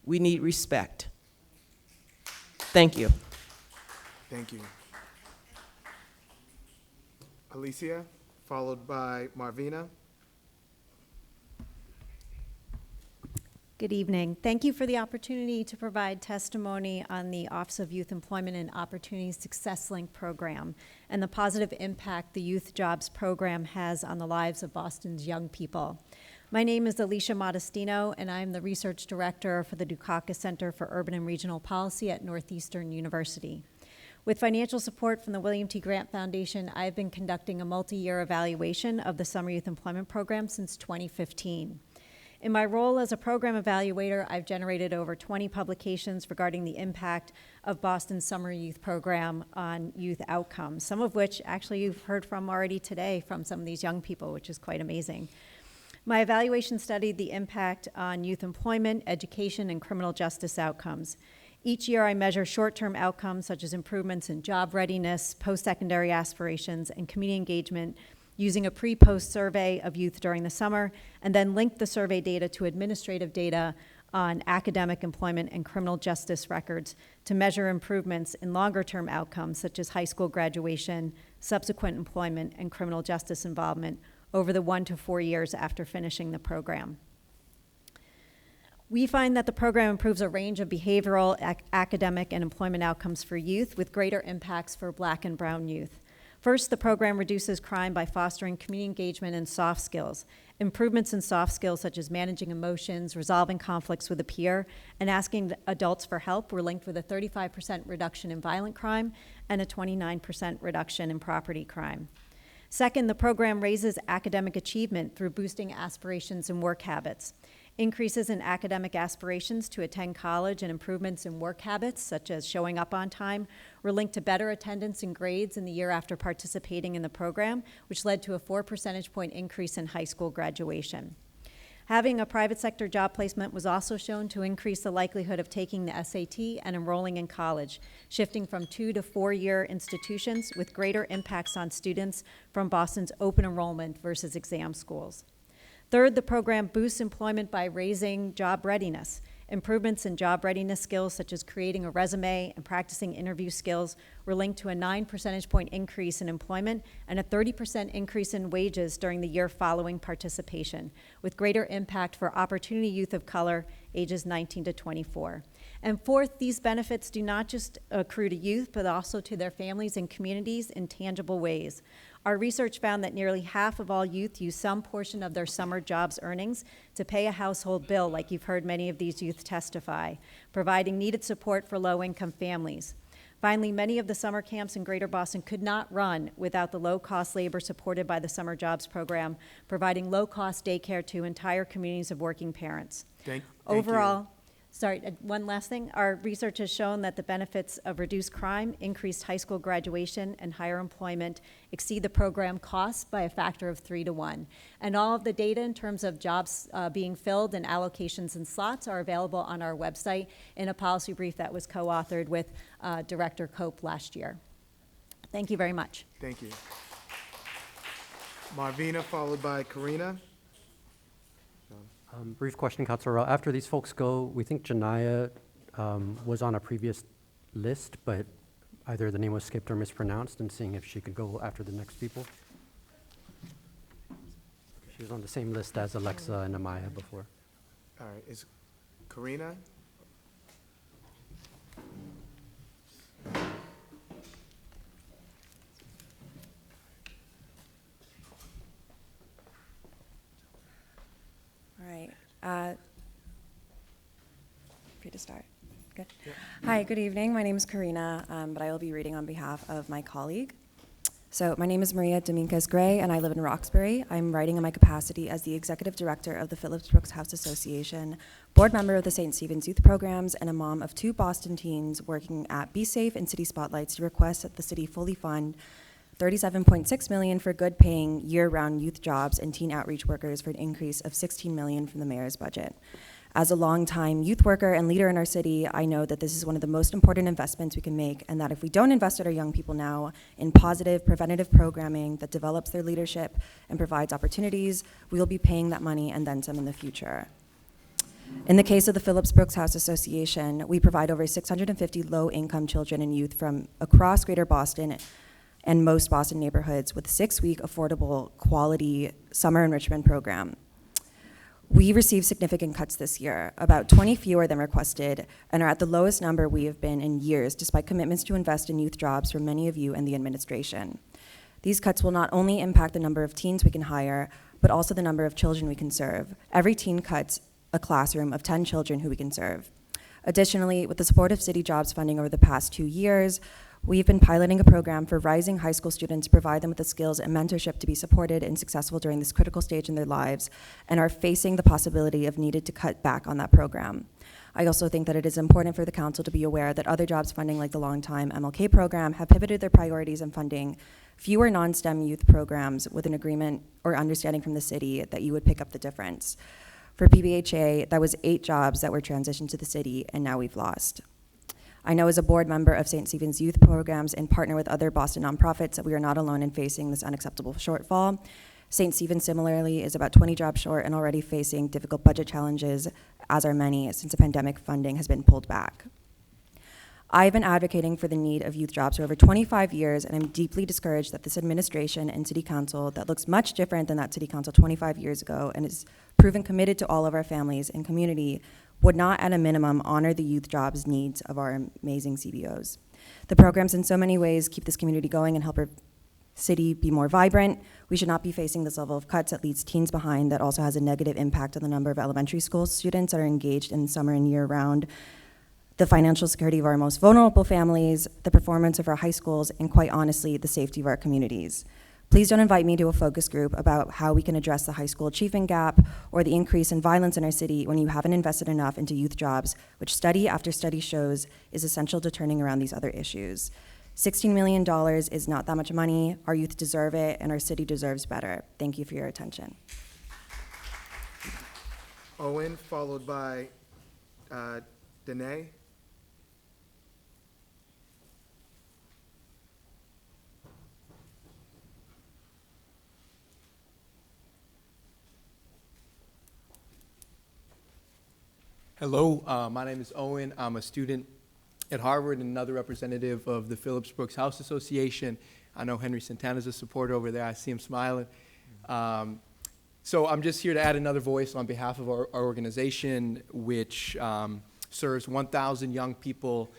Speaker 9: We need respect. Thank you.
Speaker 1: Thank you. Alicia, followed by Marvina.
Speaker 10: Good evening. Thank you for the opportunity to provide testimony on the Office of Youth Employment and Opportunity Success Link program and the positive impact the Youth Jobs program has on the lives of Boston's young people. My name is Alicia Modestino, and I'm the Research Director for the Dukakis Center for Urban and Regional Policy at Northeastern University. With financial support from the William T. Grant Foundation, I've been conducting a multi-year evaluation of the Summer Youth Employment Program since 2015. In my role as a program evaluator, I've generated over 20 publications regarding the impact of Boston's Summer Youth Program on youth outcomes, some of which actually you've heard from already today from some of these young people, which is quite amazing. My evaluation studied the impact on youth employment, education, and criminal justice outcomes. Each year I measure short-term outcomes such as improvements in job readiness, post-secondary aspirations, and community engagement using a pre-post survey of youth during the summer, and then link the survey data to administrative data on academic, employment, and criminal justice records to measure improvements in longer-term outcomes such as high school graduation, subsequent employment, and criminal justice involvement over the 1 to 4 years after finishing the program. We find that the program improves a range of behavioral, academic, and employment outcomes for youth with greater impacts for Black and brown youth. First, the program reduces crime by fostering community engagement and soft skills. Improvements in soft skills such as managing emotions, resolving conflicts with a peer, and asking adults for help were linked with a 35% reduction in violent crime and a 29% reduction in property crime. Second, the program raises academic achievement through boosting aspirations and work habits. Increases in academic aspirations to attend college and improvements in work habits, such as showing up on time, were linked to better attendance and grades in the year after participating in the program, which led to a 4 percentage point increase in high school graduation. Having a private sector job placement was also shown to increase the likelihood of taking the SAT and enrolling in college, shifting from 2 to 4 year institutions with greater impacts on students from Boston's open enrollment versus exam schools. Third, the program boosts employment by raising job readiness. Improvements in job readiness skills, such as creating a resume and practicing interview skills, were linked to a 9 percentage point increase in employment and a 30% increase in wages during the year following participation, with greater impact for opportunity youth of color ages 19 to 24. And fourth, these benefits do not just accrue to youth, but also to their families and communities in tangible ways. Our research found that nearly half of all youth use some portion of their summer jobs earnings to pay a household bill, like you've heard many of these youth testify, providing needed support for low-income families. Finally, many of the summer camps in Greater Boston could not run without the low-cost labor supported by the Summer Jobs Program, providing low-cost daycare to entire communities of working parents.
Speaker 1: Thank
Speaker 10: Overall, sorry, one last thing. Our research has shown that the benefits of reduced crime, increased high school graduation, and higher employment exceed the program costs by a factor of 3 to 1. And all of the data in terms of jobs being filled and allocations and slots are available on our website in a policy brief that was co-authored with Director Cope last year. Thank you very much.
Speaker 1: Thank you. Marvina, followed by Karina.
Speaker 4: Brief question, Councilor Rowe. After these folks go, we think Janaya was on a previous list, but either the name was skipped or mispronounced, and seeing if she could go after the next people. She was on the same list as Alexa and Amaya before.
Speaker 1: All right, is Karina?
Speaker 11: All right. Free to start. Good. Yeah. Hi, good evening. My name is Karina, but I will be reading on behalf of my colleague. So my name is Maria Dominguez Gray, and I live in Roxbury. I'm writing in my capacity as the Executive Director of the Phillips Brooks House Association, board member of the St. Stephen's Youth Programs, and a mom of 2 Boston teens working at Be Safe and City Spotlights to request that the city fully fund $37.6 million for good-paying, year-round youth jobs and teen outreach workers for an increase of $16 million from the mayor's budget. As a longtime youth worker and leader in our city, I know that this is one of the most important investments we can make, and that if we don't invest in our young people now in positive, preventative programming that develops their leadership and provides opportunities, we will be paying that money and then some in the future. In the case of the Phillips Brooks House Association, we provide over 650 low-income children and youth from across Greater Boston and most Boston neighborhoods with a 6-week affordable quality summer enrichment program. We received significant cuts this year, about 20 fewer than requested, and are at the lowest number we have been in years, despite commitments to invest in youth jobs from many of you and the administration. These cuts will not only impact the number of teens we can hire, but also the number of children we can serve. Every teen cuts a classroom of 10 children who we can serve. Additionally, with the support of city jobs funding over the past 2 years, we've been piloting a program for rising high school students to provide them with the skills and mentorship to be supported and successful during this critical stage in their lives, and are facing the possibility of needed to cut back on that program. I also think that it is important for the council to be aware that other jobs funding like the longtime MLK program have pivoted their priorities in funding fewer non-STEM youth programs with an agreement or understanding from the city that you would pick up the difference. For PBHA, that was 8 jobs that were transitioned to the city, and now we've lost. I know as a board member of St. Stephen's Youth Programs and partner with other Boston nonprofits that we are not alone in facing this unacceptable shortfall. St. Stephen's similarly is about 20 jobs short and already facing difficult budget challenges, as are many, since the pandemic funding has been pulled back. I've been advocating for the need of youth jobs for over 25 years, and I'm deeply discouraged that this administration and city council that looks much different than that city council 25 years ago and is proven committed to all of our families and community would not, at a minimum, honor the youth jobs needs of our amazing CBOs. The programs in so many ways keep this community going and help our city be more vibrant. We should not be facing this level of cuts that leaves teens behind, that also has a negative impact on the number of elementary school students that are engaged in summer and year-round, the financial security of our most vulnerable families, the performance of our high schools, and quite honestly, the safety of our communities. Please don't invite me to a focus group about how we can address the high school achievement gap or the increase in violence in our city when you haven't invested enough into youth jobs, which study after study shows is essential to turning around these other issues. $16 million is not that much money. Our youth deserve it, and our city deserves better. Thank you for your attention.
Speaker 1: Owen, followed by Danae.
Speaker 12: Hello, my name is Owen. I'm a student at Harvard and another representative of the Phillips Brooks House Association. I know Henry Santana's a supporter over there. I see him smiling. So I'm just here to add another voice on behalf of our organization, which serves 1,000 young people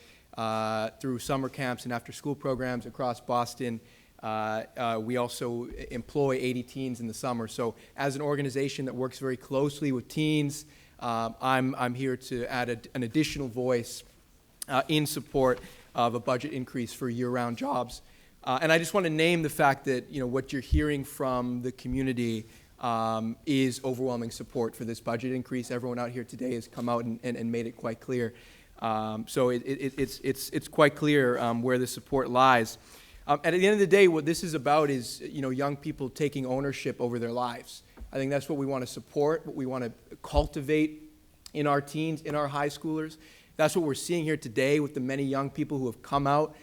Speaker 12: through summer camps and after-school programs across Boston. We also employ 80 teens in the summer. So as an organization that works very closely with teens, I'm here to add an additional voice in support of a budget increase for year-round jobs. And I just want to name the fact that what you're hearing from the community is overwhelming support for this budget increase. Everyone out here today has come out and made it quite clear. So it's quite clear where the support lies. And at the end of the day, what this is about is young people taking ownership over their lives. I think that's what we want to support, what we want to cultivate in our teens, in our high schoolers. That's what we're seeing here today with the many young people who have come out.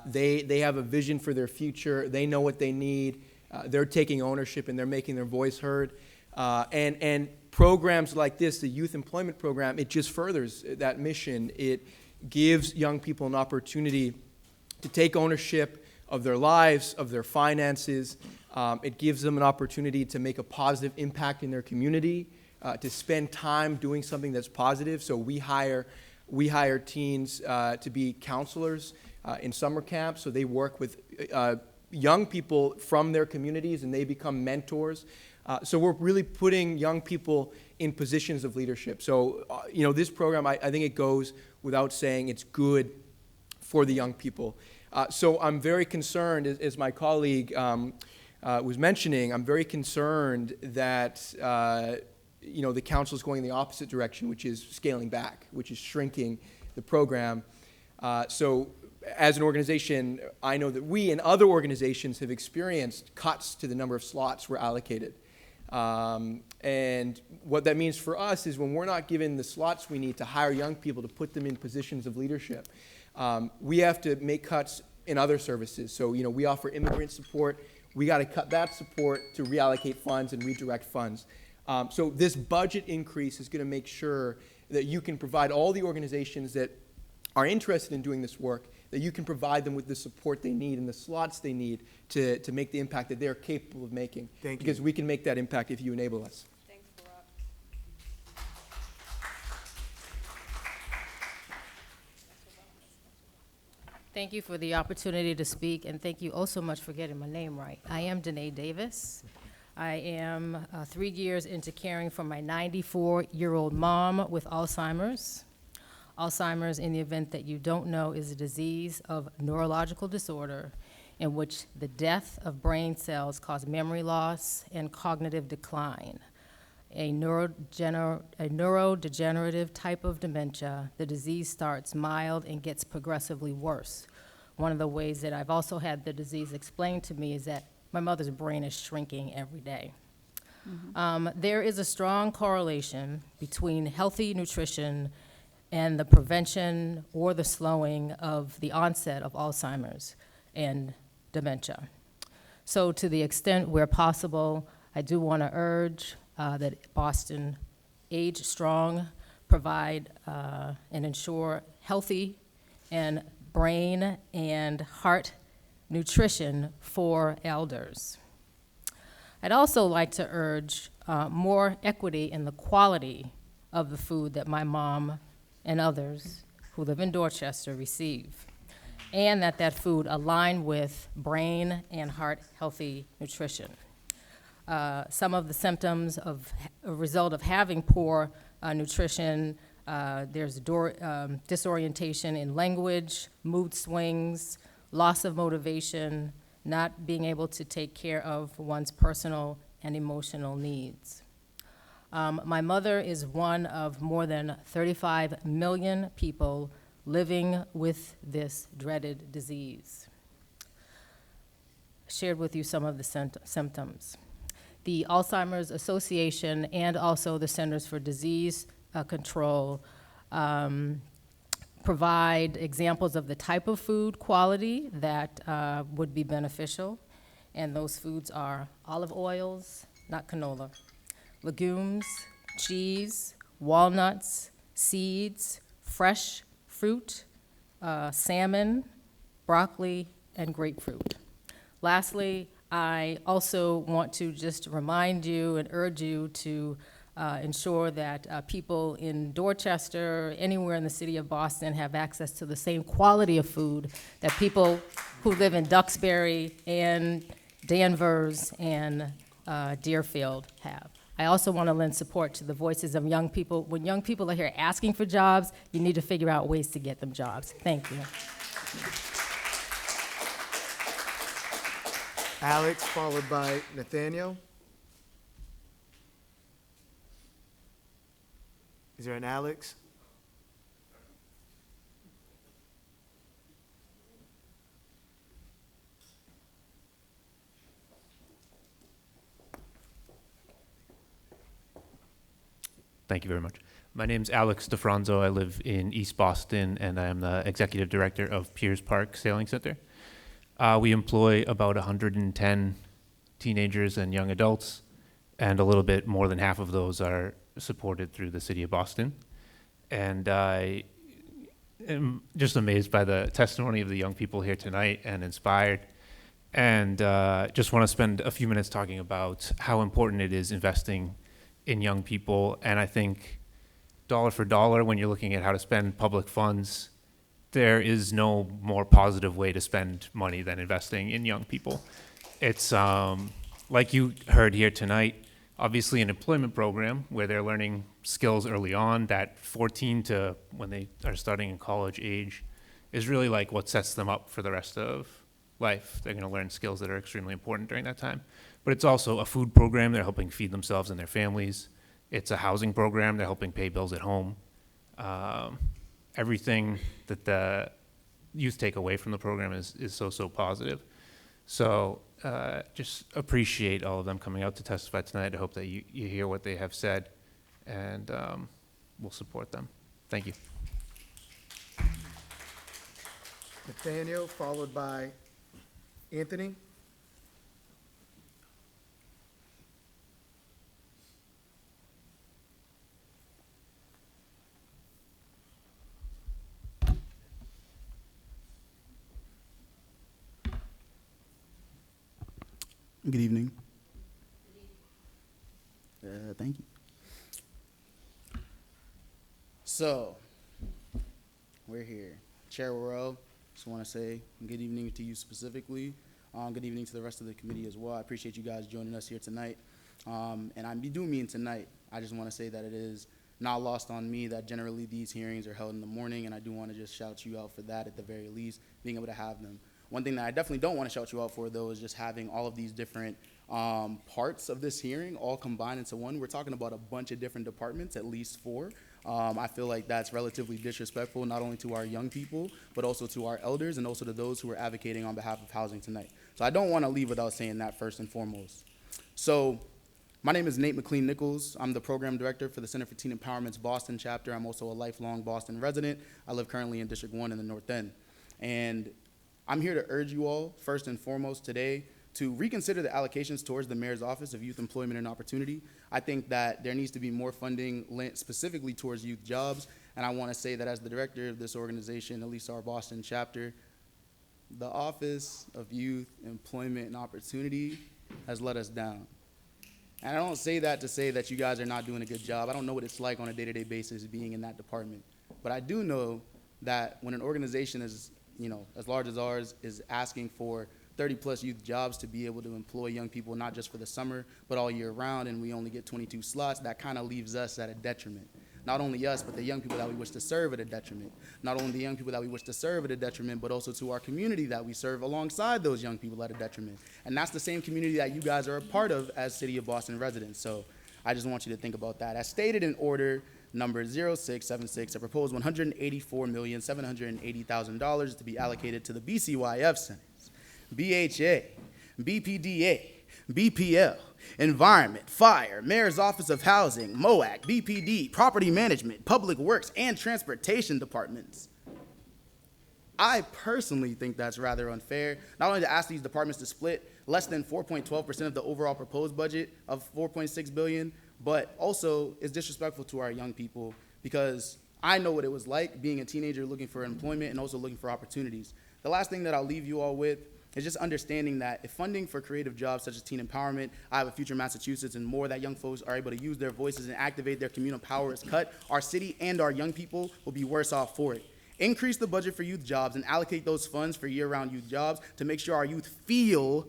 Speaker 12: They have a vision for their future. They know what they need. They're taking ownership and they're making their voice heard. And programs like this, the Youth Employment Program, it just furthers that mission. It gives young people an opportunity to take ownership of their lives, of their finances. It gives them an opportunity to make a positive impact in their community, to spend time doing something that's positive. So we hire teens to be counselors in summer camps. So they work with young people from their communities and they become mentors. So we're really putting young people in positions of leadership. So, this program, I think it goes without saying, it's good for the young people. So I'm very concerned, as my colleague was mentioning, I'm very concerned that the council is going in the opposite direction, which is scaling back, which is shrinking the program. So as an organization, I know that we and other organizations have experienced cuts to the number of slots we're allocated. And what that means for us is when we're not given the slots we need to hire young people to put them in positions of leadership, we have to make cuts in other services. So, we offer immigrant support. We got to cut that support to reallocate funds and redirect funds. So this budget increase is going to make sure that you can provide all the organizations that are interested in doing this work, that you can provide them with the support they need and the slots they need to make the impact that they're capable of making.
Speaker 1: Thank you.
Speaker 12: Because we can make that impact if you enable us.
Speaker 9: Thanks, Barack.
Speaker 13: Thank you for the opportunity to speak, and thank you also much for getting my name right. I am Danae Davis. I am 3 years into caring for my 94-year-old mom with Alzheimer's. Alzheimer's, in the event that you don't know, is a disease of neurological disorder in which the death of brain cells cause memory loss and cognitive decline. A neurodegenerative type of dementia. The disease starts mild and gets progressively worse. One of the ways that I've also had the disease explained to me is that my mother's brain is shrinking every day. There is a strong correlation between healthy nutrition and the prevention or the slowing of the onset of Alzheimer's and dementia. So to the extent where possible, I do want to urge that Boston age strong, provide and ensure healthy and brain and heart nutrition for elders. I'd also like to urge more equity in the quality of the food that my mom and others who live in Dorchester receive, and that food align with brain and heart healthy nutrition. Some of the symptoms of a result of having poor nutrition, there's disorientation in language, mood swings, loss of motivation, not being able to take care of one's personal and emotional needs. My mother is one of more than 35 million people living with this dreaded disease. Shared with you some of the symptoms. The Alzheimer's Association and also the Centers for Disease Control provide examples of the type of food quality that would be beneficial, and those foods are olive oils, not canola, legumes, cheese, walnuts, seeds, fresh fruit, salmon, broccoli, and grapefruit. Lastly, I also want to just remind you and urge you to ensure that people in Dorchester, anywhere in the city of Boston, have access to the same quality of food that people who live in Duxbury and Danvers and Deerfield have. I also want to lend support to the voices of young people. When young people are here asking for jobs, you need to figure out ways to get them jobs. Thank you.
Speaker 1: Alex, followed by Nathaniel. Is there an Alex?
Speaker 15: Thank you very much. My name's Alex DeFranzo. I live in East Boston, and I am the executive director of Piers Park Sailing Center. We employ about 110 teenagers and young adults, and a little bit more than half of those are supported through the city of Boston. And I am just amazed by the testimony of the young people here tonight and inspired. And just want to spend a few minutes talking about how important it is investing in young people. And I think dollar for dollar, when you're looking at how to spend public funds, there is no more positive way to spend money than investing in young people. It's like you heard here tonight, obviously an employment program where they're learning skills early on. That 14 to when they are starting in college age is really like what sets them up for the rest of life. They're going to learn skills that are extremely important during that time. But it's also a food program. They're helping feed themselves and their families. It's a housing program. They're helping pay bills at home. Everything that the youth take away from the program is so positive. So just appreciate all of them coming out to testify tonight. I hope that you hear what they have said, and we'll support them. Thank you.
Speaker 1: Nathaniel, followed by Anthony.
Speaker 16: Good evening. Thank you. So, we're here. Chair Worrell, just want to say good evening to you specifically. Good evening to the rest of the committee as well. I appreciate you guys joining us here tonight. And I do mean tonight. I just want to say that it is not lost on me that generally these hearings are held in the morning, and I do want to just shout you out for that at the very least, being able to have them. One thing that I definitely don't want to shout you out for, though, is just having all of these different parts of this hearing all combined into one. We're talking about a bunch of different departments, at least 4. I feel like that's relatively disrespectful, not only to our young people, but also to our elders and also to those who are advocating on behalf of housing tonight. So I don't want to leave without saying that first and foremost. So my name is Nate McLean-Nichols. I'm the program director for the Center for Teen Empowerment's Boston chapter. I'm also a lifelong Boston resident. I live currently in District 1 in the North End. And I'm here to urge you all, first and foremost today, to reconsider the allocations towards the Mayor's Office of Youth Employment and Opportunity. I think that there needs to be more funding lent specifically towards youth jobs, and I want to say that as the director of this organization, at least our Boston chapter, the Office of Youth Employment and Opportunity has let us down. And I don't say that to say that you guys are not doing a good job. I don't know what it's like on a day-to-day basis being in that department. But I do know that when an organization is, as large as ours, is asking for 30-plus youth jobs to be able to employ young people, not just for the summer, but all year round, and we only get 22 slots, that kind of leaves us at a detriment. not only us, but the young people that we wish to serve at a detriment. Not only the young people that we wish to serve at a detriment, but also to our community that we serve alongside those young people at a detriment. And that's the same community that you guys are a part of as City of Boston residents. So I just want you to think about that. As stated in order number 0676, I propose $184,780,000 to be allocated to the BCYF centers, BHA, BPDA, BPL, Environment, Fire, Mayor's Office of Housing, MOAC, BPD, Property Management, Public Works, and Transportation Departments. I personally think that's rather unfair, not only to ask these departments to split less than 4.12% of the overall proposed budget of $4.6 billion, but also is disrespectful to our young people, because I know what it was like being a teenager looking for employment and also looking for opportunities. The last thing that I'll leave you all with is just understanding that if funding for creative jobs such as teen empowerment, I Have a Future Massachusetts, and more that young folks are able to use their voices and activate their communal power is cut, our city and our young people will be worse off for it. Increase the budget for youth jobs and allocate those funds for year-round youth jobs to make sure our youth feel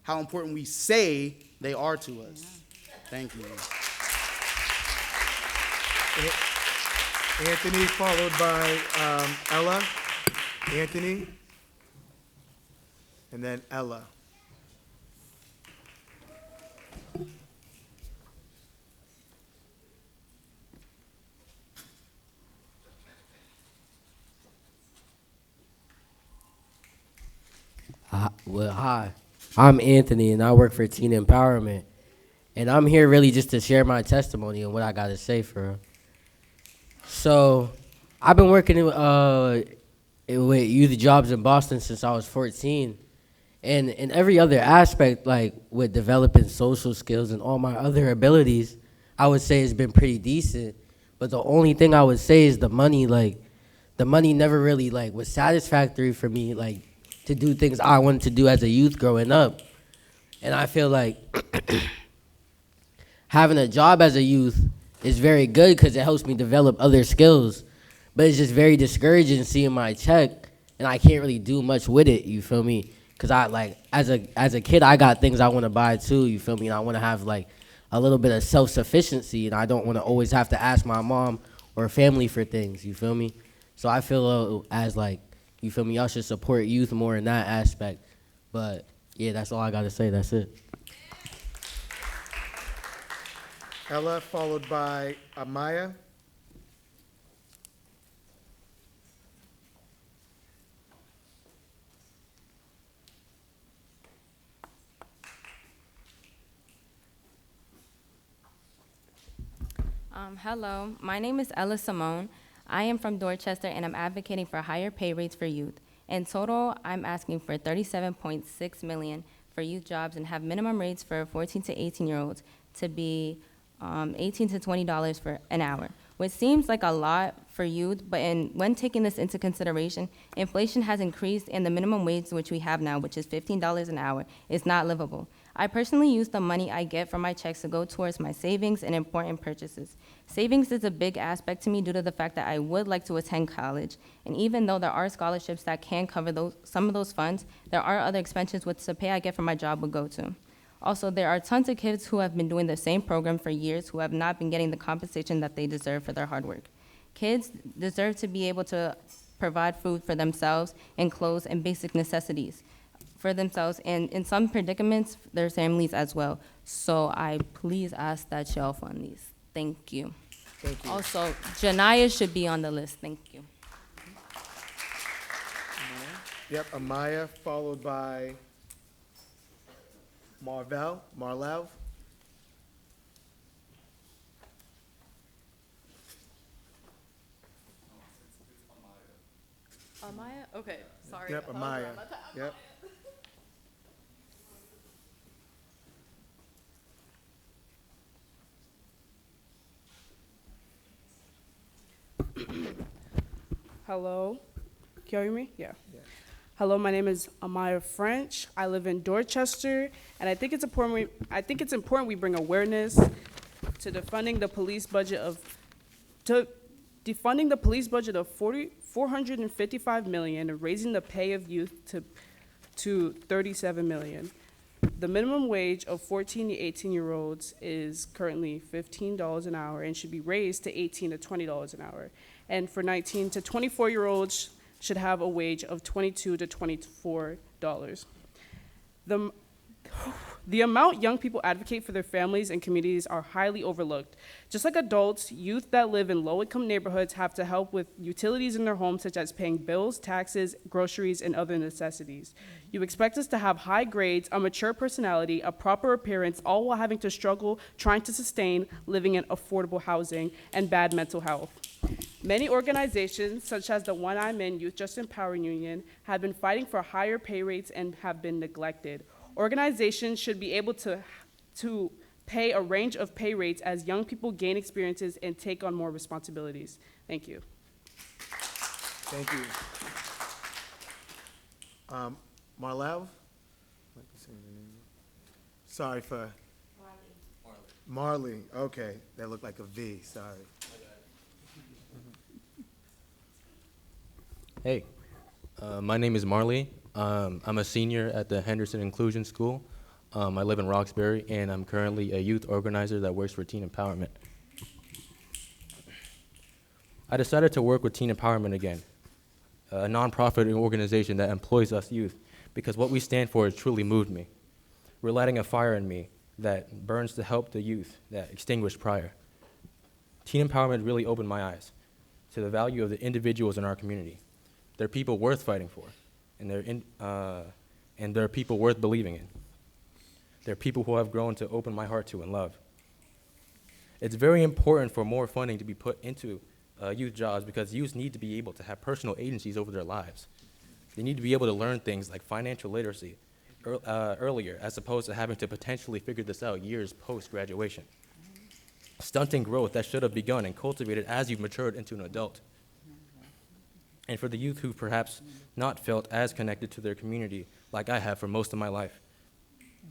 Speaker 16: how important we say they are to us. Thank you.
Speaker 1: Anthony, followed by Ella. Anthony, and then Ella.
Speaker 17: Hi, I'm Anthony, and I work for Teen Empowerment. And I'm here really just to share my testimony and what I got to say for real. So, I've been working with youth jobs in Boston since I was 14. And in every other aspect, like with developing social skills and all my other abilities, I would say it's been pretty decent. But the only thing I would say is the money, the money never really was satisfactory for me, to do things I wanted to do as a youth growing up. And I feel like having a job as a youth is very good because it helps me develop other skills. But it's just very discouraging seeing my check and I can't really do much with it, you feel me? Because as a kid, I got things I want to buy too, you feel me? And I want to have a little bit of self-sufficiency, and I don't want to always have to ask my mom or family for things, you feel me? So I feel as you feel me, y'all should support youth more in that aspect. But yeah, that's all I got to say, that's it.
Speaker 1: Ella, followed by Amaya.
Speaker 19: Hello, my name is Ella Simone. I am from Dorchester, and I'm advocating for higher pay rates for youth. In total, I'm asking for $37.6 million for youth jobs and have minimum rates for 14 to 18-year-olds to be $18 to $20 for an hour, which seems like a lot for youth, but when taking this into consideration, inflation has increased and the minimum wage which we have now, which is $15 an hour, is not livable. I personally use the money I get from my checks to go towards my savings and important purchases. Savings is a big aspect to me due to the fact that I would like to attend college, and even though there are scholarships that can cover some of those funds, there are other expenses which the pay I get from my job would go to. Also, there are tons of kids who have been doing the same program for years who have not been getting the compensation that they deserve for their hard work. Kids deserve to be able to provide food for themselves and clothes and basic necessities for themselves, and in some predicaments, their families as well. So I please ask that y'all fund these. Thank you.
Speaker 1: Thank you.
Speaker 19: Also, Janiyah should be on the list. Thank you.
Speaker 1: Yep, Amaya, followed by Marlev.
Speaker 19: Amaya? Okay, sorry.
Speaker 1: Yep, Amaya. Yep.
Speaker 20: Hello, can you hear me? Yeah. Hello, my name is Amaya French. I live in Dorchester, and I think it's important we bring awareness to defunding the police budget of $455 million and raising the pay of youth to $37 million. The minimum wage of 14 to 18-year-olds is currently $15 an hour and should be raised to $18 to $20 an hour. And for 19 to 24-year-olds should have a wage of $22 to $24. The amount young people advocate for their families and communities are highly overlooked. Just like adults, youth that live in low-income neighborhoods have to help with utilities in their homes, such as paying bills, taxes, groceries, and other necessities. You expect us to have high grades, a mature personality, a proper appearance, all while having to struggle trying to sustain living in affordable housing and bad mental health. Many organizations, such as the one I'm in, Youth Just Empowering Union, have been fighting for higher pay rates and have been neglected. Organizations should be able to pay a range of pay rates as young people gain experiences and take on more responsibilities. Thank you.
Speaker 1: Thank you. Marlev? Sorry for. Marley. Okay, that looked like a V, sorry.
Speaker 18: Hey, my name is Marley. I'm a senior at the Henderson Inclusion School. I live in Roxbury, and I'm currently a youth organizer that works for Teen Empowerment. I decided to work with Teen Empowerment again, a nonprofit organization that employs us youth, because what we stand for has truly moved me. We're lighting a fire in me that burns to help the youth that extinguished prior. Teen Empowerment really opened my eyes to the value of the individuals in our community. They're people worth fighting for, and they're people worth believing in. They're people who I've grown to open my heart to and love. It's very important for more funding to be put into youth jobs, because youth need to be able to have personal agencies over their lives. They need to be able to learn things like financial literacy earlier, as opposed to having to potentially figure this out years post-graduation. Stunting growth that should have begun and cultivated as you've matured into an adult. And for the youth who perhaps not felt as connected to their community like I have for most of my life,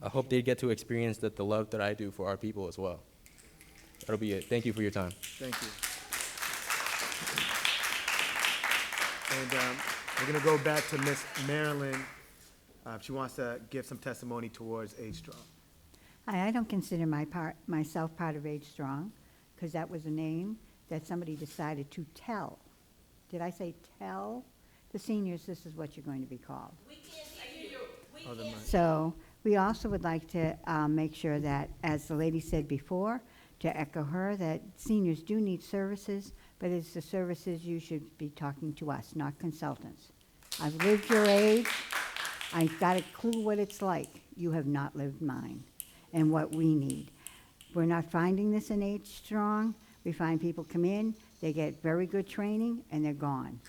Speaker 18: I hope they get to experience the love that I do for our people as well. That'll be it. Thank you for your time.
Speaker 1: Thank you. And we're going to go back to Miss Marilyn. She wants to give some testimony towards Age Strong.
Speaker 8: I don't consider myself part of Age Strong, because that was a name that somebody decided to tell. Did I say tell the seniors this is what you're going to be called? We can't hear you. So we also would like to make sure that, as the lady said before, to echo her, that seniors do need services, but it's the services you should be talking to us, not consultants. I've lived your age. I've got a clue what it's like. You have not lived mine and what we need. We're not finding this in Age Strong. We find people come in, they get very good training, and they're gone.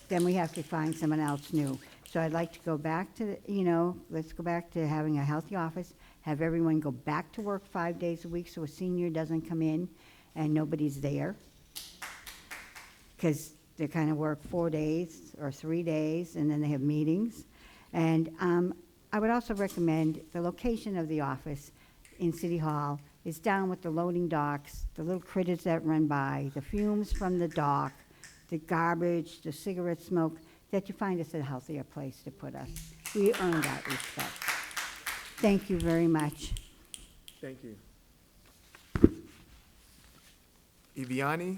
Speaker 8: Then we have to find someone else new. So I'd like to go back to, let's go back to having a healthy office, have everyone go back to work 5 days a week so a senior doesn't come in and nobody's there. Because they kind of work 4 days or 3 days, and then they have meetings. And I would also recommend the location of the office in City Hall is down with the loading docks, the little critters that run by, the fumes from the dock, the garbage, the cigarette smoke, that you find us a healthier place to put us. We earn that respect. Thank you very much.
Speaker 1: Thank you. Iviani?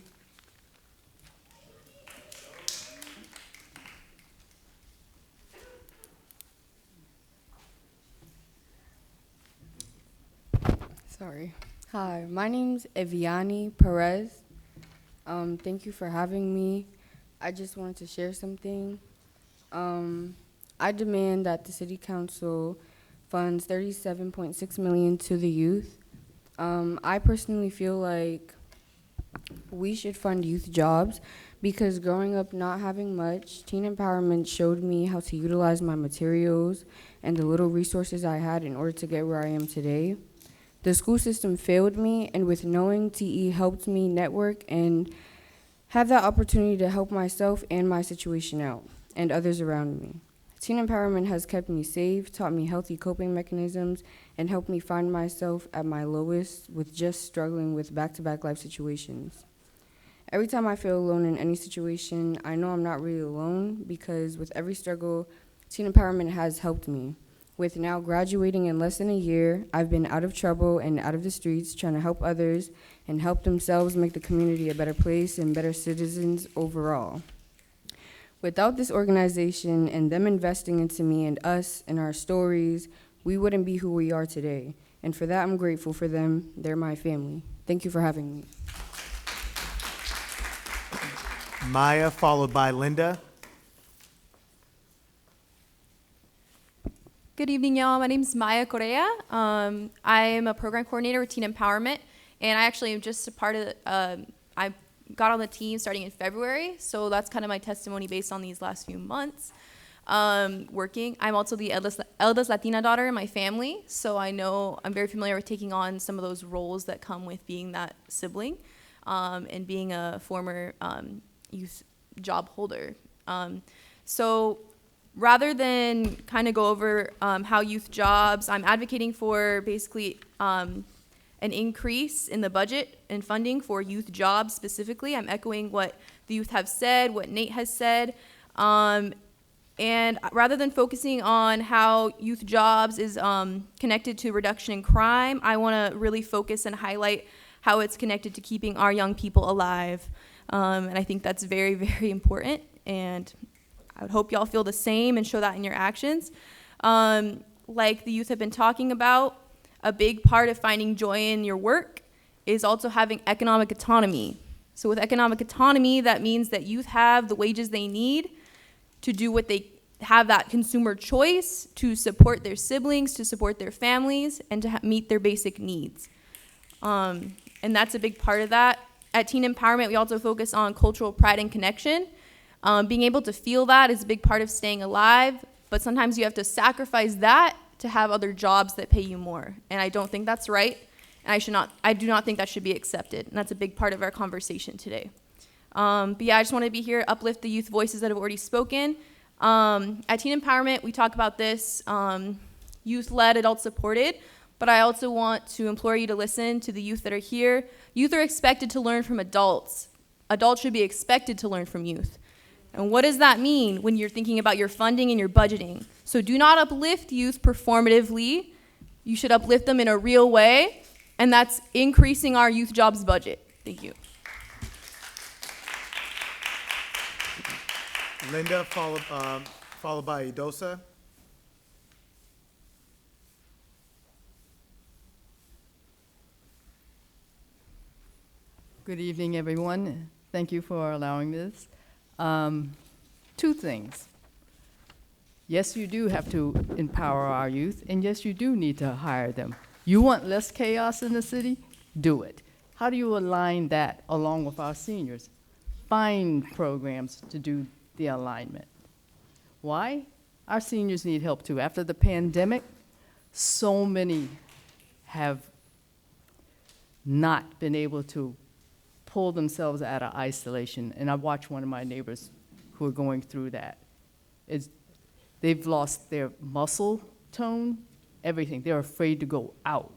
Speaker 21: Sorry. Hi, my name's Eviani Perez. Thank you for having me. I just wanted to share something. I demand that the City Council funds $37.6 million to the youth. I personally feel like we should fund youth jobs, because growing up not having much, Teen Empowerment showed me how to utilize my materials and the little resources I had in order to get where I am today. The school system failed me, and with knowing TE helped me network and have that opportunity to help myself and my situation out, and others around me. Teen Empowerment has kept me safe, taught me healthy coping mechanisms, and helped me find myself at my lowest with just struggling with back-to-back life situations. Every time I feel alone in any situation, I know I'm not really alone, because with every struggle, Teen Empowerment has helped me. With now graduating in less than a year, I've been out of trouble and out of the streets trying to help others and help themselves make the community a better place and better citizens overall. Without this organization and them investing into me and us and our stories, we wouldn't be who we are today. And for that, I'm grateful for them. They're my family. Thank you for having me.
Speaker 1: Maya, followed by Linda.
Speaker 2: Good evening, y'all. My name's Maya Correa. I am a program coordinator with Teen Empowerment, and I actually am just a part of I got on the team starting in February, so that's kind of my testimony based on these last few months working. I'm also the eldest Latina daughter in my family, so I'm very familiar with taking on some of those roles that come with being that sibling and being a former youth job holder. So rather than kind of go over how youth jobs, I'm advocating for basically an increase in the budget and funding for youth jobs specifically. I'm echoing what the youth have said, what Nate has said. And rather than focusing on how youth jobs is connected to reduction in crime, I want to really focus and highlight how it's connected to keeping our young people alive. And I think that's very, very important. And I would hope y'all feel the same and show that in your actions. Like the youth have been talking about, a big part of finding joy in your work is also having economic autonomy. So with economic autonomy, that means that youth have the wages they need to do what they have, that consumer choice to support their siblings, to support their families, and to meet their basic needs. And that's a big part of that. At Teen Empowerment, we also focus on cultural pride and connection. Being able to feel that is a big part of staying alive, but sometimes you have to sacrifice that to have other jobs that pay you more. And I don't think that's right, and I do not think that should be accepted, and that's a big part of our conversation today. But yeah, I just want to be here, uplift the youth voices that have already spoken. At Teen Empowerment, we talk about this youth-led, adult-supported, but I also want to implore you to listen to the youth that are here. Youth are expected to learn from adults. Adults should be expected to learn from youth. And what does that mean when you're thinking about your funding and your budgeting? So do not uplift youth performatively. You should uplift them in a real way, and that's increasing our youth jobs budget. Thank you.
Speaker 1: Linda, followed by Idosa.
Speaker 3: Good evening, everyone. Thank you for allowing this. Two things. Yes, you do have to empower our youth, and yes, you do need to hire them. You want less chaos in the city? Do it. How do you align that along with our seniors? Find programs to do the alignment. Why? Our seniors need help too. After the pandemic, so many have not been able to pull themselves out of isolation. And I watched one of my neighbors who are going through that. They've lost their muscle tone, everything. They're afraid to go out.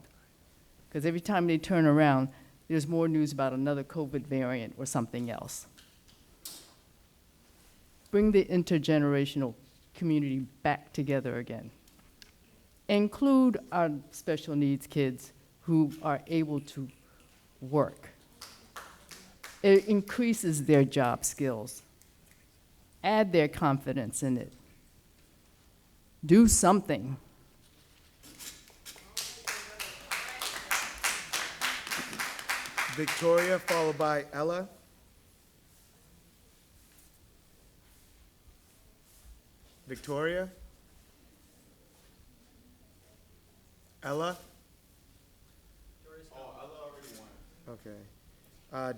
Speaker 3: Because every time they turn around, there's more news about another COVID variant or something else. Bring the intergenerational community back together again. Include our special needs kids who are able to work. It increases their job skills. Add their confidence in it. Do something.
Speaker 1: Victoria, followed by Ella. Victoria? Ella? Oh, Ella already won. Okay.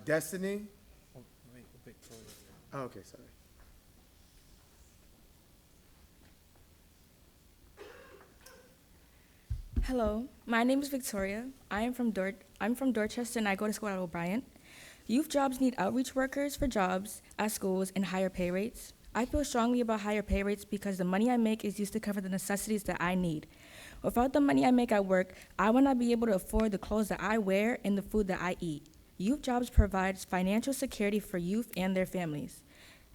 Speaker 1: Destiny?
Speaker 12: Oh, wait, Victoria.
Speaker 1: Oh, okay, sorry.
Speaker 22: Hello, my name is Victoria. I'm from Dorchester and I go to school at O'Brien. Youth jobs need outreach workers for jobs at schools and higher pay rates. I feel strongly about higher pay rates because the money I make is used to cover the necessities that I need. Without the money I make at work, I will not be able to afford the clothes that I wear and the food that I eat. Youth jobs provides financial security for youth and their families.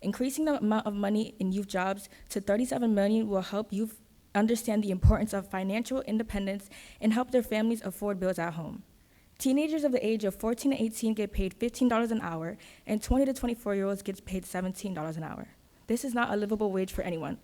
Speaker 22: Increasing the amount of money in youth jobs to $37 million will help youth understand the importance of financial independence and help their families afford bills at home. Teenagers of the age of 14 to 18 get paid $15 an hour, and 20 to 24-year-olds get paid $17 an hour. This is not a livable wage for anyone.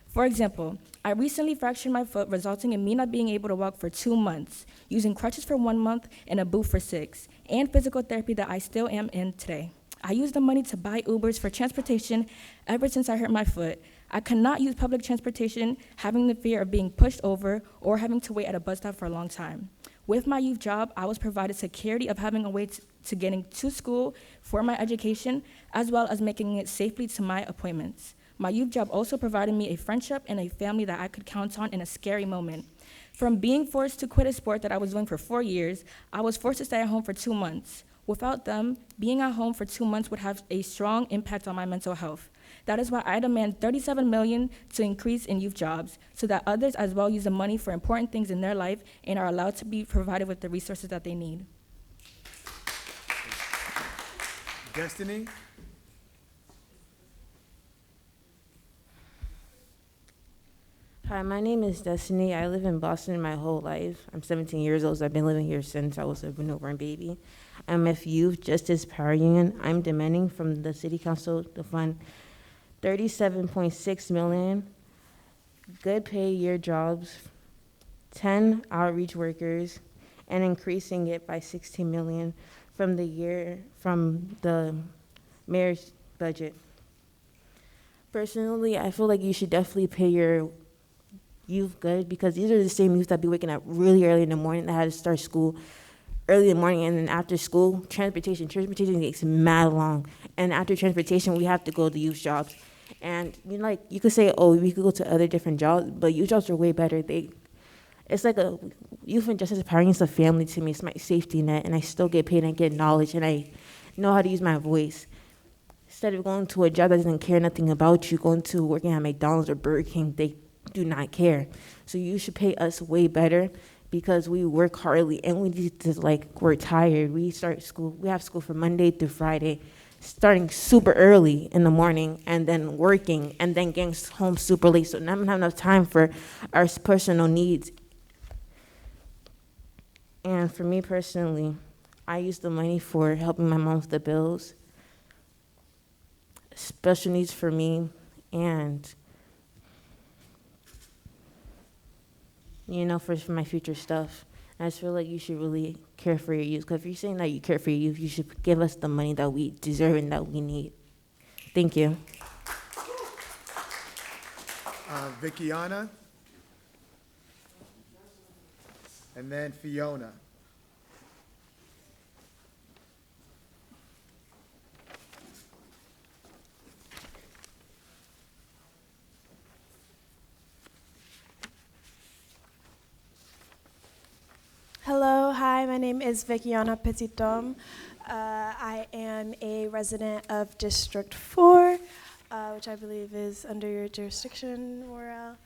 Speaker 22: For example, I recently fractured my foot, resulting in me not being able to walk for 2 months, using crutches for 1 month and a boot for 6, and physical therapy that I still am in today. I used the money to buy Ubers for transportation ever since I hurt my foot. I cannot use public transportation, having the fear of being pushed over or having to wait at a bus stop for a long time. With my youth job, I was provided security of having a way to getting to school for my education, as well as making it safely to my appointments. My youth job also provided me a friendship and a family that I could count on in a scary moment. From being forced to quit a sport that I was doing for 4 years, I was forced to stay at home for 2 months. Without them, being at home for 2 months would have a strong impact on my mental health. That is why I demand $37 million to increase in youth jobs, so that others as well use the money for important things in their life and are allowed to be provided with the resources that they need.
Speaker 1: Destiny?
Speaker 5: Hi, my name is Destiny. I live in Boston my whole life. I'm 17 years old, so I've been living here since I was a newborn baby. I'm with Youth Justice Power Union. I'm demanding from the City Council to fund $37.6 million, good pay year jobs, 10 outreach workers, and increasing it by $16 million from the mayor's budget. Personally, I feel like you should definitely pay your youth good, because these are the same youth that be waking up really early in the morning, that had to start school early in the morning, and then after school, transportation takes mad long, and after transportation, we have to go to youth jobs. And you could say, oh, we could go to other different jobs, but youth jobs are way better. It's like a youth and justice empowering is a family to me. It's my safety net, and I still get paid and I get knowledge, and I know how to use my voice. Instead of going to a job that doesn't care nothing about you, going to working at McDonald's or Burger King, they do not care. So you should pay us way better, because we work hardly and we need to we're tired. We have school from Monday through Friday, starting super early in the morning and then working and then getting home super late. So not have enough time for our personal needs. And for me personally, I use the money for helping my mom with the bills, special needs for me, and for my future stuff. And I just feel like you should really care for your youth, because if you're saying that you care for your youth, you should give us the money that we deserve and that we need. Thank you.
Speaker 1: Vickiana? And then Fiona.
Speaker 7: Hello, hi, my name is Vickiana Petitom. I am a resident of District 4, which I believe is under your jurisdiction, Morel.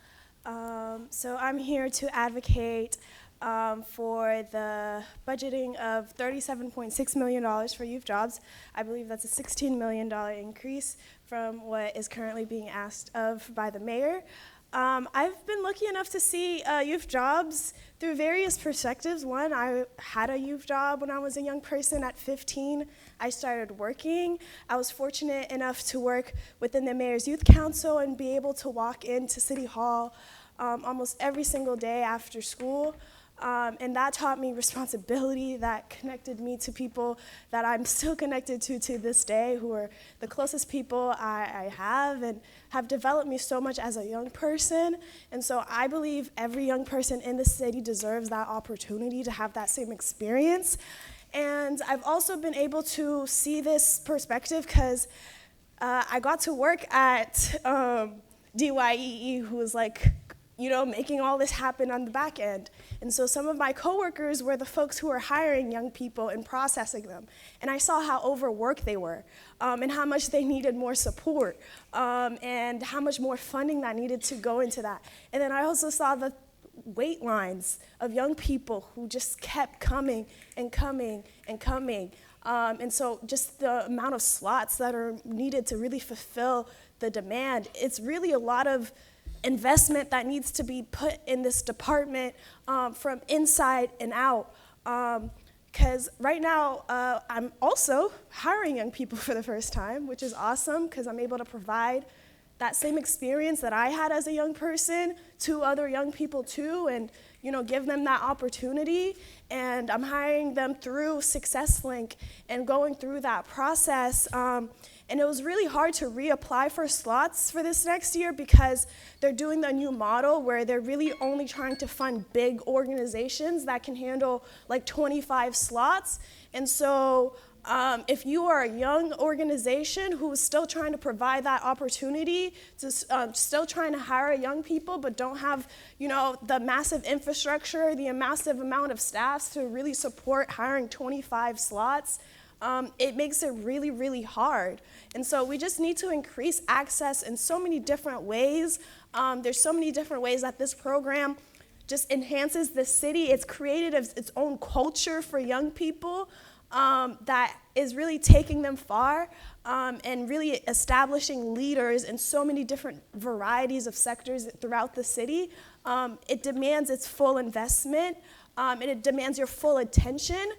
Speaker 7: So I'm here to advocate for the budgeting of $37.6 million for youth jobs. I believe that's a $16 million increase from what is currently being asked of by the mayor. I've been lucky enough to see youth jobs through various perspectives. One, I had a youth job when I was a young person at 15. I started working. I was fortunate enough to work within the Mayor's Youth Council and be able to walk into City Hall almost every single day after school. And that taught me responsibility, that connected me to people that I'm still connected to this day, who are the closest people I have and have developed me so much as a young person. And so I believe every young person in the city deserves that opportunity to have that same experience. And I've also been able to see this perspective because I got to work at YEA, who was making all this happen on the back end. And so some of my coworkers were the folks who were hiring young people and processing them. And I saw how overworked they were, and how much they needed more support, and how much more funding that needed to go into that. And then I also saw the wait lines of young people who just kept coming and coming and coming. And so just the amount of slots that are needed to really fulfill the demand, it's really a lot of investment that needs to be put in this department from inside and out. Because right now, I'm also hiring young people for the first time, which is awesome because I'm able to provide that same experience that I had as a young person to other young people too, and give them that opportunity. And I'm hiring them through SuccessLink and going through that process. And it was really hard to reapply for slots for this next year because they're doing the new model where they're really only trying to fund big organizations that can handle like 25 slots. And so if you are a young organization who is still trying to provide that opportunity, to still trying to hire young people but don't have the massive infrastructure, the massive amount of staffs to really support hiring 25 slots, it makes it really, really hard. And so we just need to increase access in so many different ways. There's so many different ways that this program just enhances the city. It's created its own culture for young people that is really taking them far and really establishing leaders in so many different varieties of sectors throughout the city. It demands its full investment, and it demands your full attention.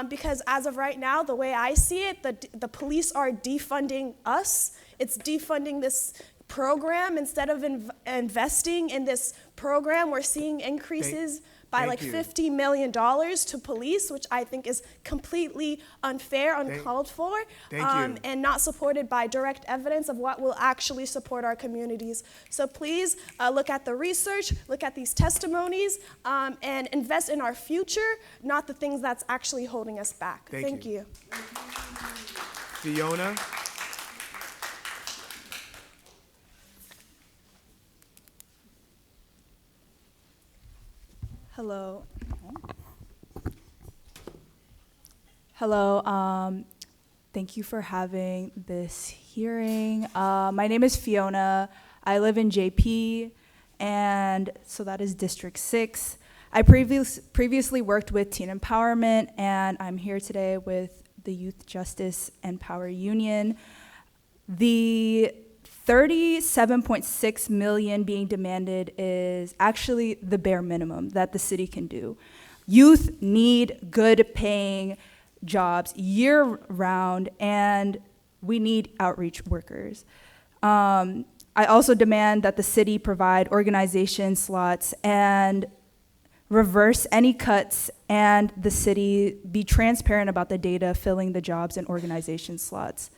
Speaker 7: Because as of right now, the way I see it, the police are defunding us. It's defunding this program. Instead of investing in this program, we're seeing increases by like $50 million to police, which I think is completely unfair, uncalled for, and not supported by direct evidence of what will actually support our communities. So please look at the research, look at these testimonies, and invest in our future, not the things that's actually holding us back. Thank you.
Speaker 1: Fiona?
Speaker 6: Hello. Hello. Thank you for having this hearing. My name is Fiona. I live in JP, and so that is District 6. I previously worked with Teen Empowerment, and I'm here today with the Youth Justice and Power Union. The $37.6 million being demanded is actually the bare minimum that the city can do. Youth need good paying jobs year-round, and we need outreach workers. I also demand that the city provide organization slots and reverse any cuts, and the city be transparent about the data filling the jobs and organization slots.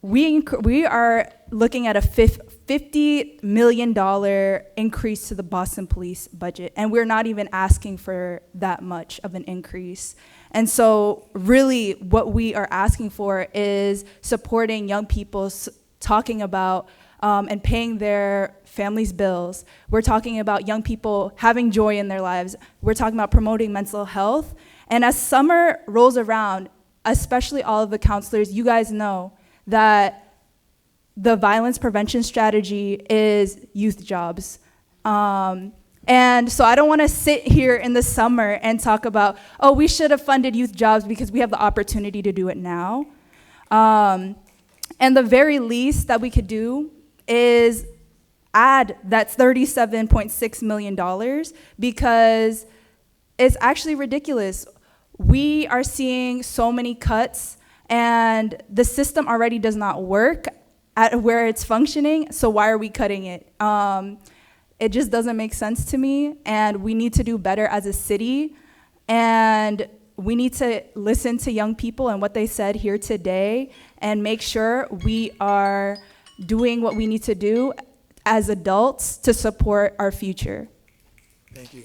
Speaker 6: We are looking at a $50 million increase to the Boston Police budget, and we're not even asking for that much of an increase. And so really what we are asking for is supporting young people, talking about and paying their families' bills. We're talking about young people having joy in their lives. We're talking about promoting mental health. And as summer rolls around, especially all of the counselors, you guys know that the violence prevention strategy is youth jobs. And so I don't want to sit here in the summer and talk about, oh, we should have funded youth jobs because we have the opportunity to do it now. And the very least that we could do is add that $37.6 million because it's actually ridiculous. We are seeing so many cuts, and the system already does not work at where it's functioning, so why are we cutting it? It just doesn't make sense to me, and we need to do better as a city, and we need to listen to young people and what they said here today and make sure we are doing what we need to do as adults to support our future.
Speaker 1: Thank you.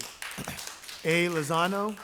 Speaker 1: A. Lozano.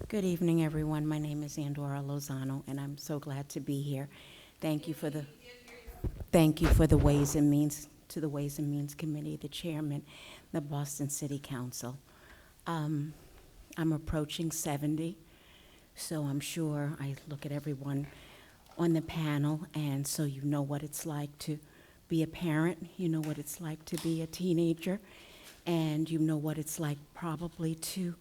Speaker 14: Good evening, everyone. My name is Andora Lozano, and I'm so glad to be here. Thank you for the Ways and Means to the Ways and Means Committee, the chairman, the Boston City Council. I'm approaching 70, so I'm sure I look at everyone on the panel, and so you know what it's like to be a parent, you know what it's like to be a teenager, and you know what it's like probably to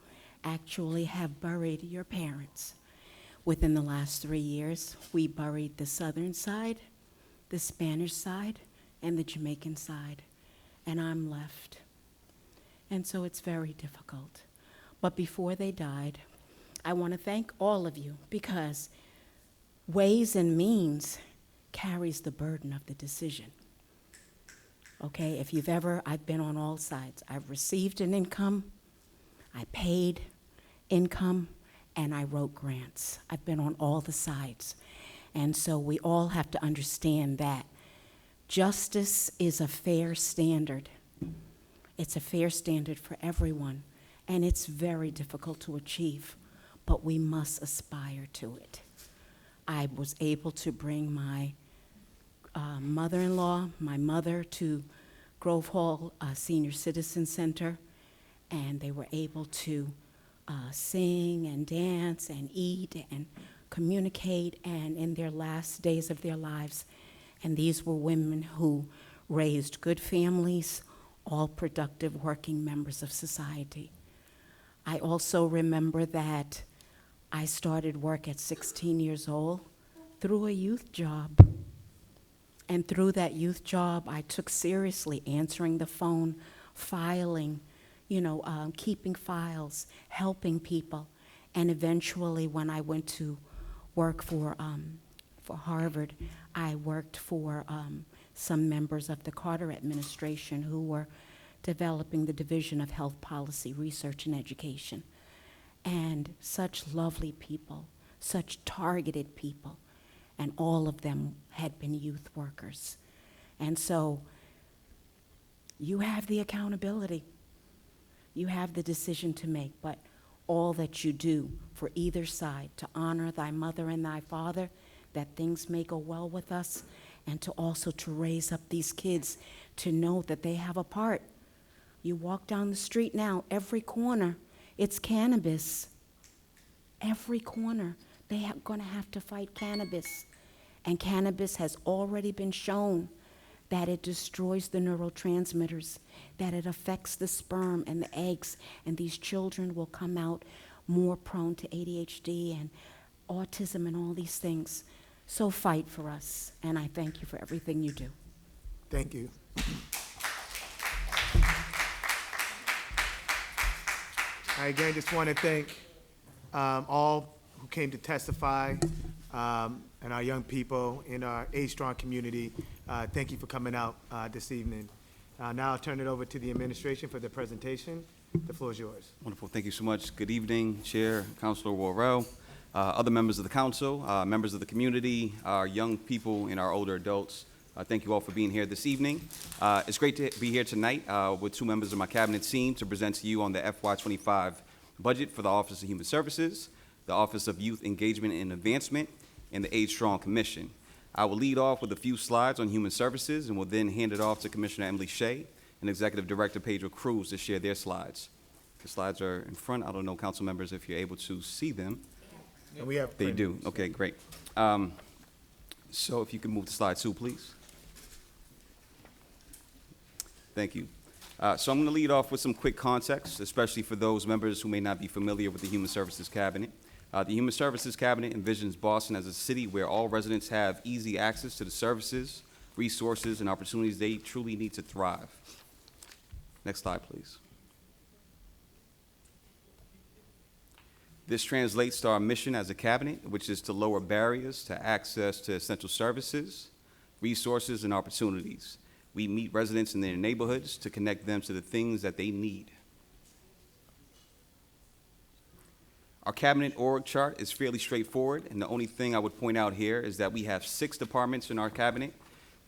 Speaker 14: actually have buried your parents. Within the last 3 years, we buried the southern side, the Spanish side, and the Jamaican side, and I'm left. And so it's very difficult. But before they died, I want to thank all of you, because Ways and Means carries the burden of the decision. Okay, if you've ever, I've been on all sides. I've received an income, I paid income, and I wrote grants. I've been on all the sides. And so we all have to understand that justice is a fair standard. It's a fair standard for everyone, and it's very difficult to achieve, but we must aspire to it. I was able to bring my mother-in-law, my mother, to Grove Hall Senior Citizen Center, and they were able to sing and dance and eat and communicate, and in their last days of their lives. And these were women who raised good families, all productive working members of society. I also remember that I started work at 16 years old through a youth job. And through that youth job, I took seriously answering the phone, filing, keeping files, helping people. And eventually, when I went to work for Harvard, I worked for some members of the Carter administration who were developing the Division of Health Policy, Research, and Education. And such lovely people, such targeted people, and all of them had been youth workers. And so you have the accountability. You have the decision to make, but all that you do for either side, to honor thy mother and thy father, that things may go well with us, and to also to raise up these kids to know that they have a part. You walk down the street now, every corner, it's cannabis. Every corner, they are going to have to fight cannabis. And cannabis has already been shown that it destroys the neurotransmitters, that it affects the sperm and the eggs, and these children will come out more prone to ADHD and autism and all these things. So fight for us, and I thank you for everything you do.
Speaker 1: Thank you. I again just want to thank all who came to testify, and our young people in our A-Strong community. Thank you for coming out this evening. Now I'll turn it over to the administration for the presentation. The floor is yours.
Speaker 4: Wonderful. Thank you so much. Good evening, Chair, Councilor Worrell, other members of the council, members of the community, our young people, and our older adults. Thank you all for being here this evening. It's great to be here tonight with two members of my cabinet team to present to you on the FY25 budget for the Office of Human Services, the Office of Youth Engagement and Advancement, and the Age-Strong Commission. I will lead off with a few slides on human services and will then hand it off to Commissioner Emily Shea and Executive Director Pedro Cruz to share their slides. The slides are in front. I don't know, council members, if you're able to see them.
Speaker 1: And we have
Speaker 4: They do. Okay, great. So if you can move to slide 2, please. Thank you. So I'm going to lead off with some quick context, especially for those members who may not be familiar with the Human Services Cabinet. The Human Services Cabinet envisions Boston as a city where all residents have easy access to the services, resources, and opportunities they truly need to thrive. Next slide, please. This translates to our mission as a cabinet, which is to lower barriers to access to essential services, resources, and opportunities. We meet residents in their neighborhoods to connect them to the things that they need. Our cabinet org chart is fairly straightforward, and the only thing I would point out here is that we have 6 departments in our cabinet.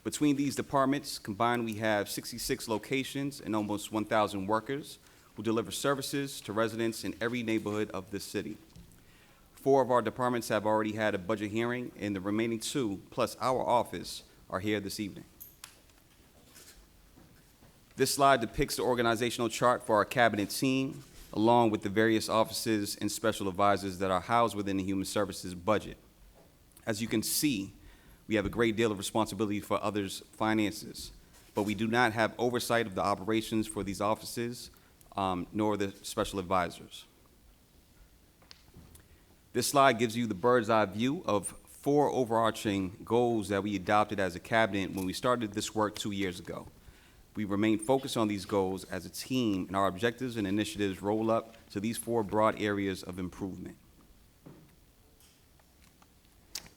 Speaker 4: Between these departments, combined, we have 66 locations and almost 1,000 workers who deliver services to residents in every neighborhood of this city. 4 of our departments have already had a budget hearing, and the remaining 2, plus our office, are here this evening. This slide depicts the organizational chart for our cabinet team, along with the various offices and special advisors that are housed within the Human Services budget. As you can see, we have a great deal of responsibility for others' finances, but we do not have oversight of the operations for these offices, nor the special advisors. This slide gives you the bird's eye view of 4 overarching goals that we adopted as a cabinet when we started this work 2 years ago. We remain focused on these goals as a team, and our objectives and initiatives roll up to these 4 broad areas of improvement.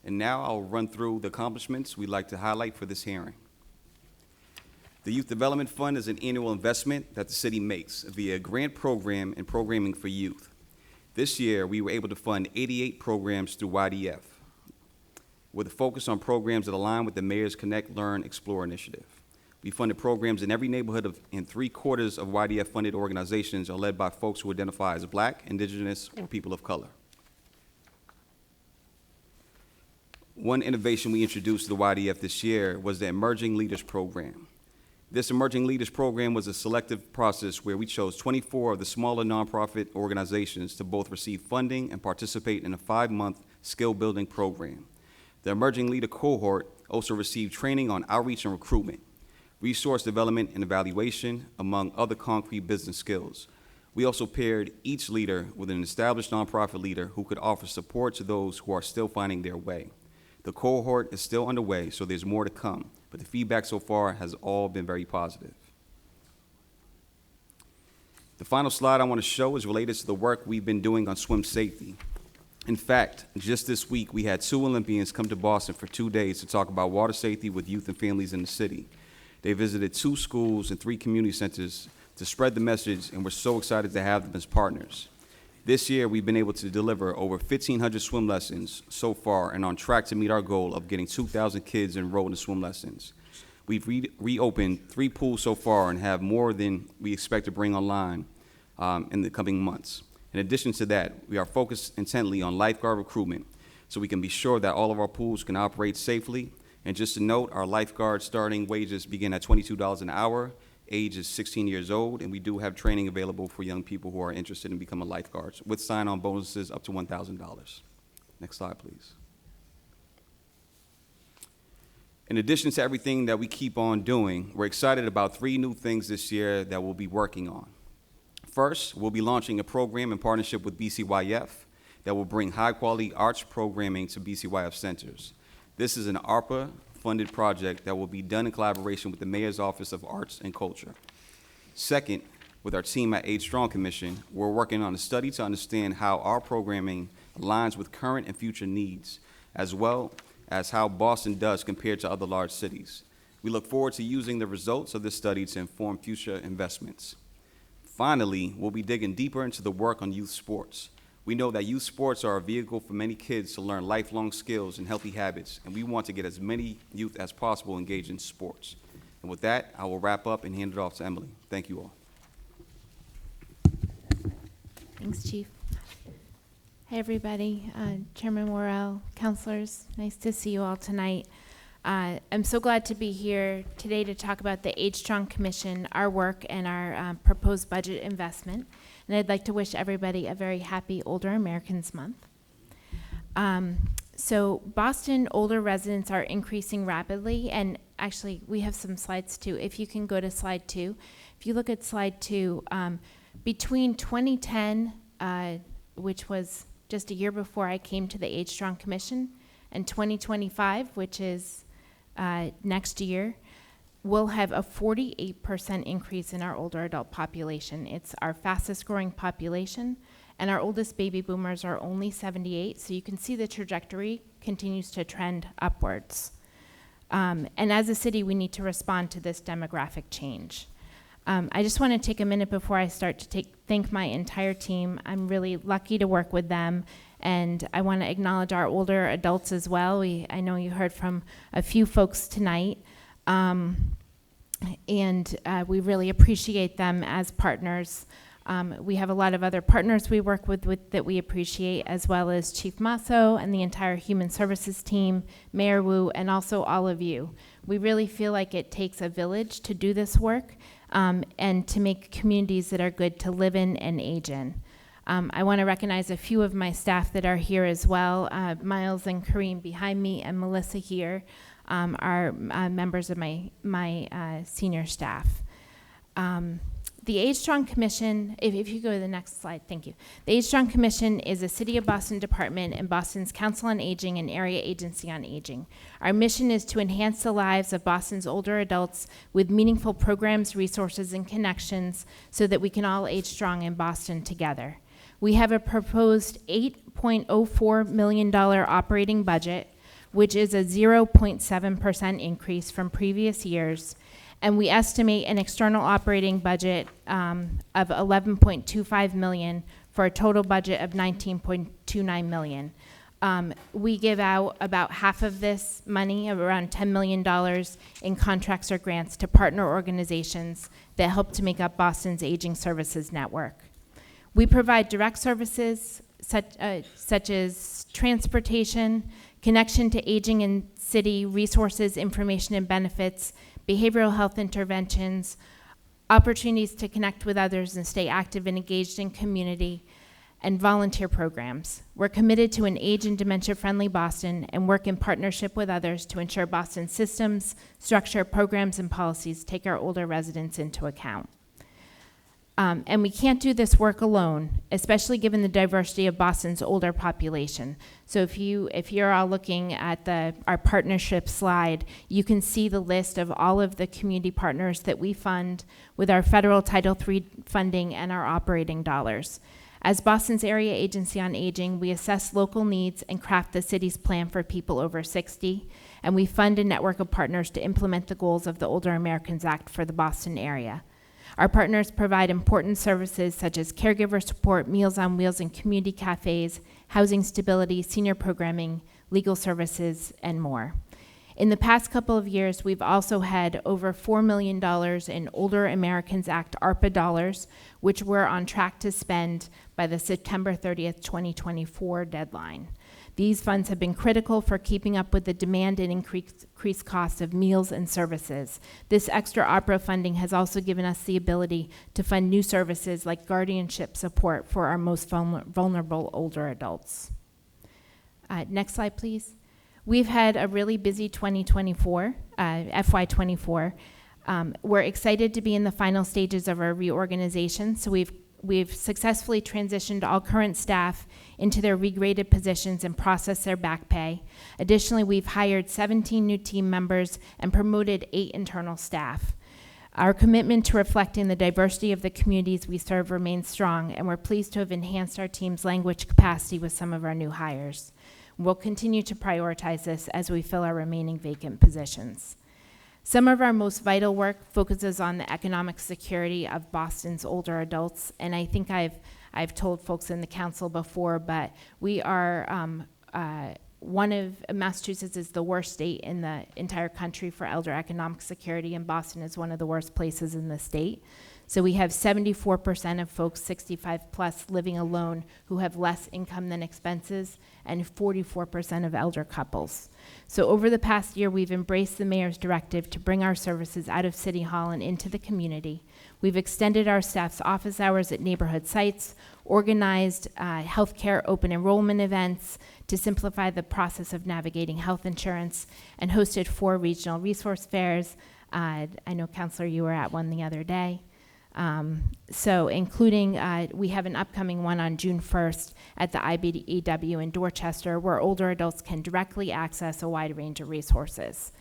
Speaker 4: And now I'll run through the accomplishments we'd like to highlight for this hearing. The Youth Development Fund is an annual investment that the city makes via a grant program and programming for youth. This year, we were able to fund 88 programs through YDF, with a focus on programs that align with the Mayor's Connect, Learn, Explore initiative. We funded programs in every neighborhood, and 3/4 of YDF-funded organizations are led by folks who identify as Black, Indigenous, or people of color. One innovation we introduced to the YDF this year was the Emerging Leaders Program. This Emerging Leaders Program was a selective process where we chose 24 of the smaller nonprofit organizations to both receive funding and participate in a 5-month skill-building program. The Emerging Leader cohort also received training on outreach and recruitment, resource development and evaluation, among other concrete business skills. We also paired each leader with an established nonprofit leader who could offer support to those who are still finding their way. The cohort is still underway, so there's more to come, but the feedback so far has all been very positive. The final slide I want to show is related to the work we've been doing on swim safety. In fact, just this week, we had 2 Olympians come to Boston for 2 days to talk about water safety with youth and families in the city. They visited 2 schools and 3 community centers to spread the message, and we're so excited to have them as partners. This year, we've been able to deliver over 1,500 swim lessons so far and on track to meet our goal of getting 2,000 kids enrolled in swim lessons. We've reopened 3 pools so far and have more than we expect to bring online in the coming months. In addition to that, we are focused intently on lifeguard recruitment so we can be sure that all of our pools can operate safely. And just to note, our lifeguard starting wages begin at $22 an hour. Age is 16 years old, and we do have training available for young people who are interested in becoming lifeguards, with sign-on bonuses up to $1,000. Next slide, please. In addition to everything that we keep on doing, we're excited about 3 new things this year that we'll be working on. First, we'll be launching a program in partnership with BCYF that will bring high-quality arts programming to BCYF centers. This is an ARPA-funded project that will be done in collaboration with the Mayor's Office of Arts and Culture. Second, with our team at Age Strong Commission, we're working on a study to understand how our programming aligns with current and future needs, as well as how Boston does compared to other large cities. We look forward to using the results of this study to inform future investments. Finally, we'll be digging deeper into the work on youth sports. We know that youth sports are a vehicle for many kids to learn lifelong skills and healthy habits, and we want to get as many youth as possible engaged in sports. And with that, I will wrap up and hand it off to Emily. Thank you all.
Speaker 10: Thanks, Chief. Hey, everybody. Chairman Worrell, counselors, nice to see you all tonight. I'm so glad to be here today to talk about the Age Strong Commission, our work, and our proposed budget investment. And I'd like to wish everybody a very happy Older Americans Month. So Boston older residents are increasing rapidly, and actually we have some slides too. If you can go to slide 2. If you look at slide 2, between 2010, which was just a year before I came to the Age Strong Commission, and 2025, which is next year, we'll have a 48% increase in our older adult population. It's our fastest growing population, and our oldest baby boomers are only 78, so you can see the trajectory continues to trend upwards. And as a city, we need to respond to this demographic change. I just want to take a minute before I start to thank my entire team. I'm really lucky to work with them, and I want to acknowledge our older adults as well. I know you heard from a few folks tonight. And we really appreciate them as partners. We have a lot of other partners we work with that we appreciate, as well as Chief Masso and the entire Human Services team, Mayor Wu, and also all of you. We really feel like it takes a village to do this work, and to make communities that are good to live in and age in. I want to recognize a few of my staff that are here as well. Miles and Kareem behind me, and Melissa here are members of my senior staff. The Age Strong Commission, if you go to the next slide, thank you. The Age Strong Commission is a City of Boston department in Boston's Council on Aging and Area Agency on Aging. Our mission is to enhance the lives of Boston's older adults with meaningful programs, resources, and connections so that we can all age strong in Boston together. We have a proposed $8.04 million operating budget, which is a 0.7% increase from previous years. And we estimate an external operating budget of $11.25 million for a total budget of $19.29 million. We give out about half of this money, around $10 million, in contracts or grants to partner organizations that help to make up Boston's Aging Services Network. We provide direct services such as transportation, connection to aging in city, resources, information and benefits, behavioral health interventions, opportunities to connect with others and stay active and engaged in community, and volunteer programs. We're committed to an age and dementia-friendly Boston and work in partnership with others to ensure Boston's systems, structure, programs, and policies take our older residents into account. And we can't do this work alone, especially given the diversity of Boston's older population. So if you're all looking at our partnership slide, you can see the list of all of the community partners that we fund with our federal Title III funding and our operating dollars. As Boston's Area Agency on Aging, we assess local needs and craft the city's plan for people over 60, and we fund a network of partners to implement the goals of the Older Americans Act for the Boston area. Our partners provide important services such as caregiver support, Meals on Wheels and community cafes, housing stability, senior programming, legal services, and more. In the past couple of years, we've also had over $4 million in Older Americans Act ARPA dollars, which we're on track to spend by the September 30th, 2024 deadline. These funds have been critical for keeping up with the demand and increased costs of meals and services. This extra ARPA funding has also given us the ability to fund new services like guardianship support for our most vulnerable older adults. Next slide, please. We've had a really busy 2024, FY24. We're excited to be in the final stages of our reorganization, so we've successfully transitioned all current staff into their regraded positions and processed their back pay. Additionally, we've hired 17 new team members and promoted 8 internal staff. Our commitment to reflecting the diversity of the communities we serve remains strong, and we're pleased to have enhanced our team's language capacity with some of our new hires. We'll continue to prioritize this as we fill our remaining vacant positions. Some of our most vital work focuses on the economic security of Boston's older adults, and I think I've told folks in the council before, but we are Massachusetts is the worst state in the entire country for elder economic security, and Boston is one of the worst places in the state. So we have 74% of folks 65 plus living alone who have less income than expenses, and 44% of elder couples. So over the past year, we've embraced the mayor's directive to bring our services out of City Hall and into the community. We've extended our staff's office hours at neighborhood sites, organized healthcare open enrollment events to simplify the process of navigating health insurance, and hosted 4 regional resource fairs. I know, Counselor, you were at one the other day. So including, we have an upcoming one on June 1st at the IBEW in Dorchester, where older adults can directly access a wide range of resources.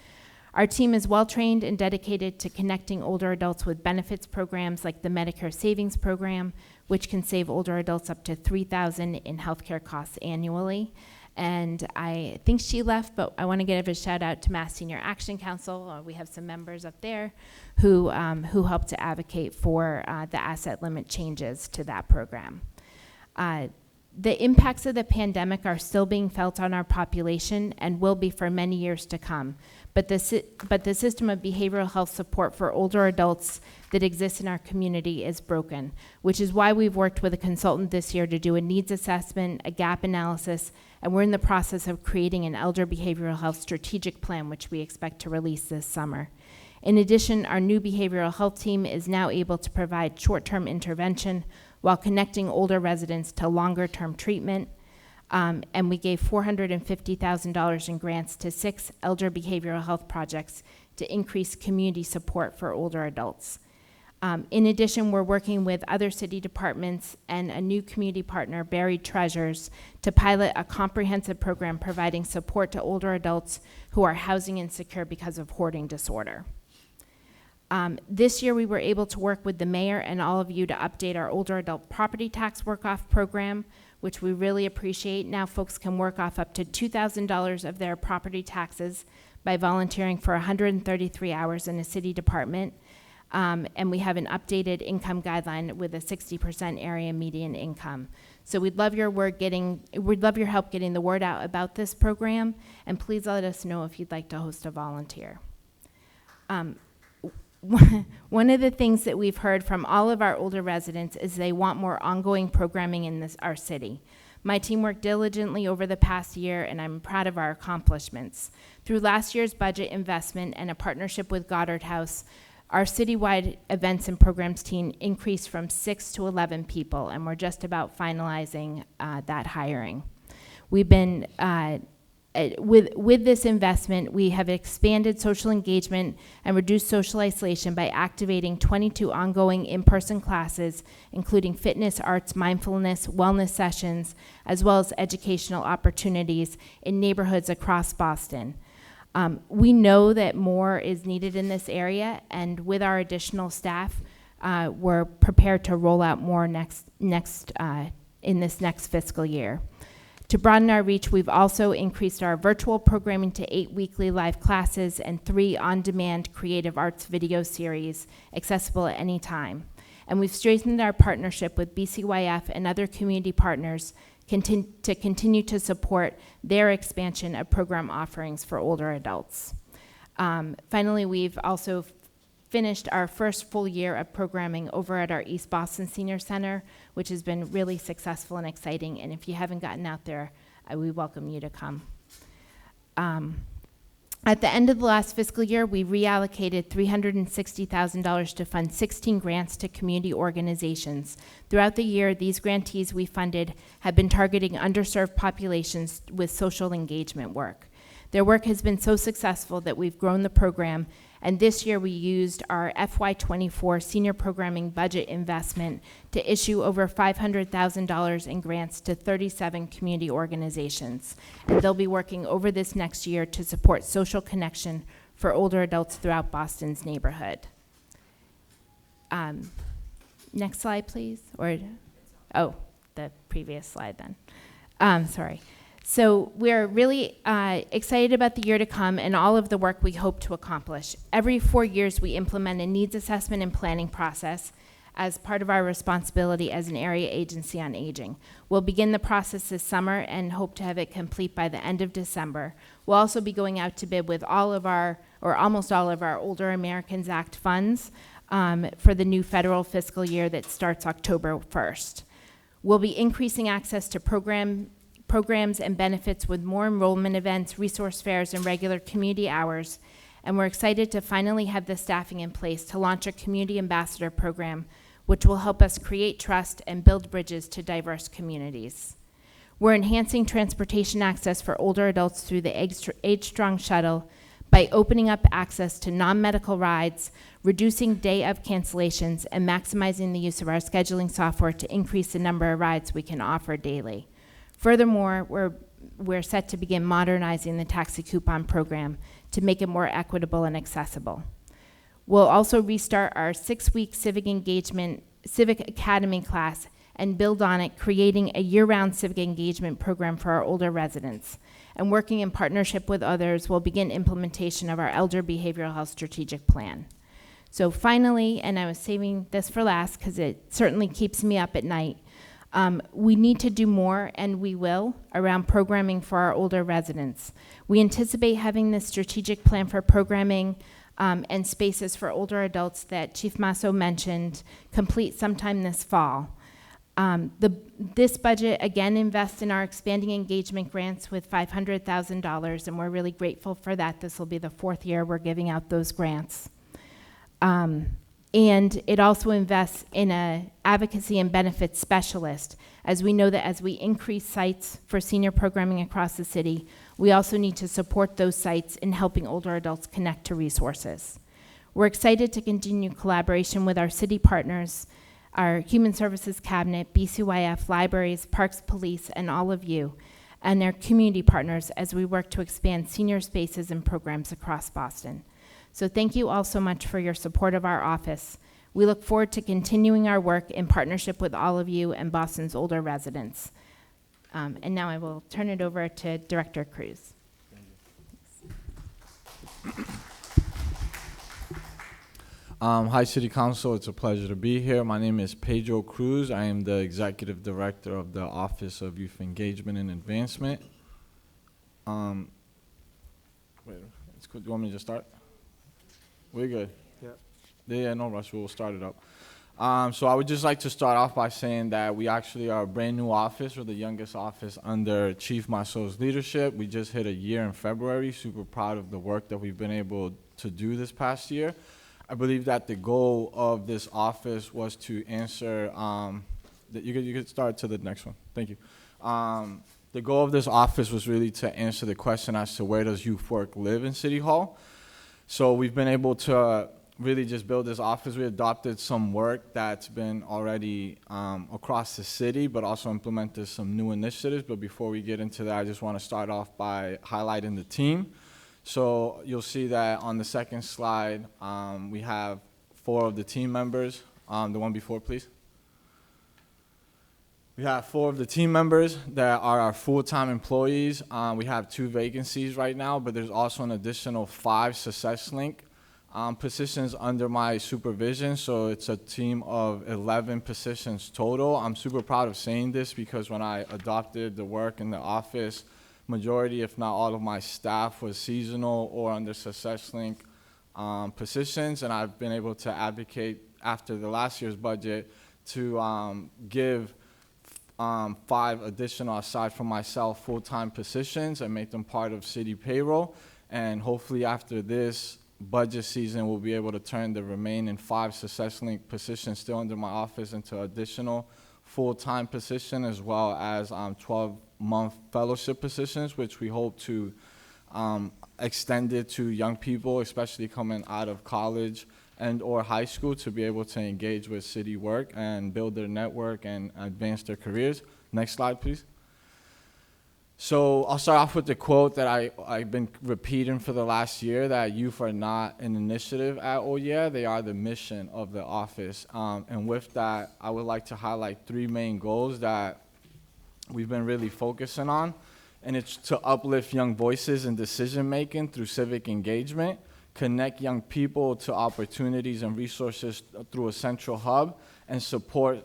Speaker 10: Our team is well-trained and dedicated to connecting older adults with benefits programs like the Medicare Savings Program, which can save older adults up to $3,000 in healthcare costs annually. And I think she left, but I want to give a shout out to Mass Senior Action Council. We have some members up there who helped to advocate for the asset limit changes to that program. The impacts of the pandemic are still being felt on our population and will be for many years to come. But the system of behavioral health support for older adults that exists in our community is broken, which is why we've worked with a consultant this year to do a needs assessment, a gap analysis, and we're in the process of creating an elder behavioral health strategic plan, which we expect to release this summer. In addition, our new behavioral health team is now able to provide short-term intervention while connecting older residents to longer-term treatment. And we gave $450,000 in grants to 6 elder behavioral health projects to increase community support for older adults. In addition, we're working with other city departments and a new community partner, Buried Treasures, to pilot a comprehensive program providing support to older adults who are housing insecure because of hoarding disorder. This year, we were able to work with the mayor and all of you to update our older adult property tax work-off program, which we really appreciate. Now folks can work off up to $2,000 of their property taxes by volunteering for 133 hours in a city department. And we have an updated income guideline with a 60% area median income. So we'd love your help getting the word out about this program, and please let us know if you'd like to host a volunteer. One of the things that we've heard from all of our older residents is they want more ongoing programming in our city. My team worked diligently over the past year, and I'm proud of our accomplishments. Through last year's budget investment and a partnership with Goddard House, our citywide events and programs team increased from 6 to 11 people, and we're just about finalizing that hiring. We've been with this investment, we have expanded social engagement and reduced social isolation by activating 22 ongoing in-person classes, including fitness, arts, mindfulness, wellness sessions, as well as educational opportunities in neighborhoods across Boston. We know that more is needed in this area, and with our additional staff, we're prepared to roll out more in this next fiscal year. To broaden our reach, we've also increased our virtual programming to 8 weekly live classes and 3 on-demand creative arts video series accessible at any time. And we've strengthened our partnership with BCYF and other community partners to continue to support their expansion of program offerings for older adults. Finally, we've also finished our first full year of programming over at our East Boston Senior Center, which has been really successful and exciting. And if you haven't gotten out there, we welcome you to come. At the end of the last fiscal year, we reallocated $360,000 to fund 16 grants to community organizations. Throughout the year, these grantees we funded have been targeting underserved populations with social engagement work. Their work has been so successful that we've grown the program, and this year we used our FY24 senior programming budget investment to issue over $500,000 in grants to 37 community organizations. And they'll be working over this next year to support social connection for older adults throughout Boston's neighborhood. Next slide, please. Oh, the previous slide then. Sorry. So we're really excited about the year to come and all of the work we hope to accomplish. Every 4 years, we implement a needs assessment and planning process as part of our responsibility as an area agency on aging. We'll begin the process this summer and hope to have it complete by the end of December. We'll also be going out to bid with all of our, or almost all of our Older Americans Act funds for the new federal fiscal year that starts October 1st. We'll be increasing access to programs and benefits with more enrollment events, resource fairs, and regular community hours. And we're excited to finally have the staffing in place to launch a community ambassador program, which will help us create trust and build bridges to diverse communities. We're enhancing transportation access for older adults through the Age Strong Shuttle by opening up access to non-medical rides, reducing day of cancellations, and maximizing the use of our scheduling software to increase the number of rides we can offer daily. Furthermore, we're set to begin modernizing the taxi coupon program to make it more equitable and accessible. We'll also restart our 6-week Civic Academy class and build on it, creating a year-round civic engagement program for our older residents. And working in partnership with others, we'll begin implementation of our Elder Behavioral Health Strategic Plan. So finally, and I was saving this for last because it certainly keeps me up at night, we need to do more, and we will, around programming for our older residents. We anticipate having this strategic plan for programming and spaces for older adults that Chief Masso mentioned complete sometime this fall. This budget, again, invests in our expanding engagement grants with $500,000, and we're really grateful for that. This will be the 4th year we're giving out those grants. And it also invests in a advocacy and benefits specialist, as we know that as we increase sites for senior programming across the city, we also need to support those sites in helping older adults connect to resources. We're excited to continue collaboration with our city partners, our Human Services Cabinet, BCYF, libraries, Parks Police, and all of you, and their community partners as we work to expand senior spaces and programs across Boston. So thank you all so much for your support of our office. We look forward to continuing our work in partnership with all of you and Boston's older residents. And now I will turn it over to Director Cruz.
Speaker 9: Hi, City Council. It's a pleasure to be here. My name is Pedro Cruz. I am the Executive Director of the Office of Youth Engagement and Advancement. Wait, it's cool. Do you want me to just start? We're good. Yeah, no rush. We'll start it up. So I would just like to start off by saying that we actually are a brand new office. We're the youngest office under Chief Marceau's leadership. We just hit a year in February. Super proud of the work that we've been able to do this past year. I believe that the goal of this office was to answer, you could start to the next one. Thank you. The goal of this office was really to answer the question as to where does youth work live in City Hall. So we've been able to really just build this office. We adopted some work that's been already across the city, but also implemented some new initiatives. But before we get into that, I just want to start off by highlighting the team. So you'll see that on the second slide, we have 4 of the team members. The one before, please. We have 4 of the team members that are our full-time employees. We have 2 vacancies right now, but there's also an additional 5 Success Link positions under my supervision. So it's a team of 11 positions total. I'm super proud of saying this because when I adopted the work in the office, majority, if not all of my staff was seasonal or under Success Link positions, and I've been able to advocate after the last year's budget to give 5 additional, aside from myself, full-time positions and make them part of city payroll. And hopefully after this budget season, we'll be able to turn the remaining 5 Success Link positions still under my office into additional full-time position, as well as 12-month fellowship positions, which we hope to extend it to young people, especially coming out of college and or high school, to be able to engage with city work and build their network and advance their careers. Next slide, please. So I'll start off with the quote that I've been repeating for the last year, that youth are not an initiative at OYEA, they are the mission of the office. And with that, I would like to highlight 3 main goals that we've been really focusing on. And it's to uplift young voices in decision-making through civic engagement, connect young people to opportunities and resources through a central hub, and support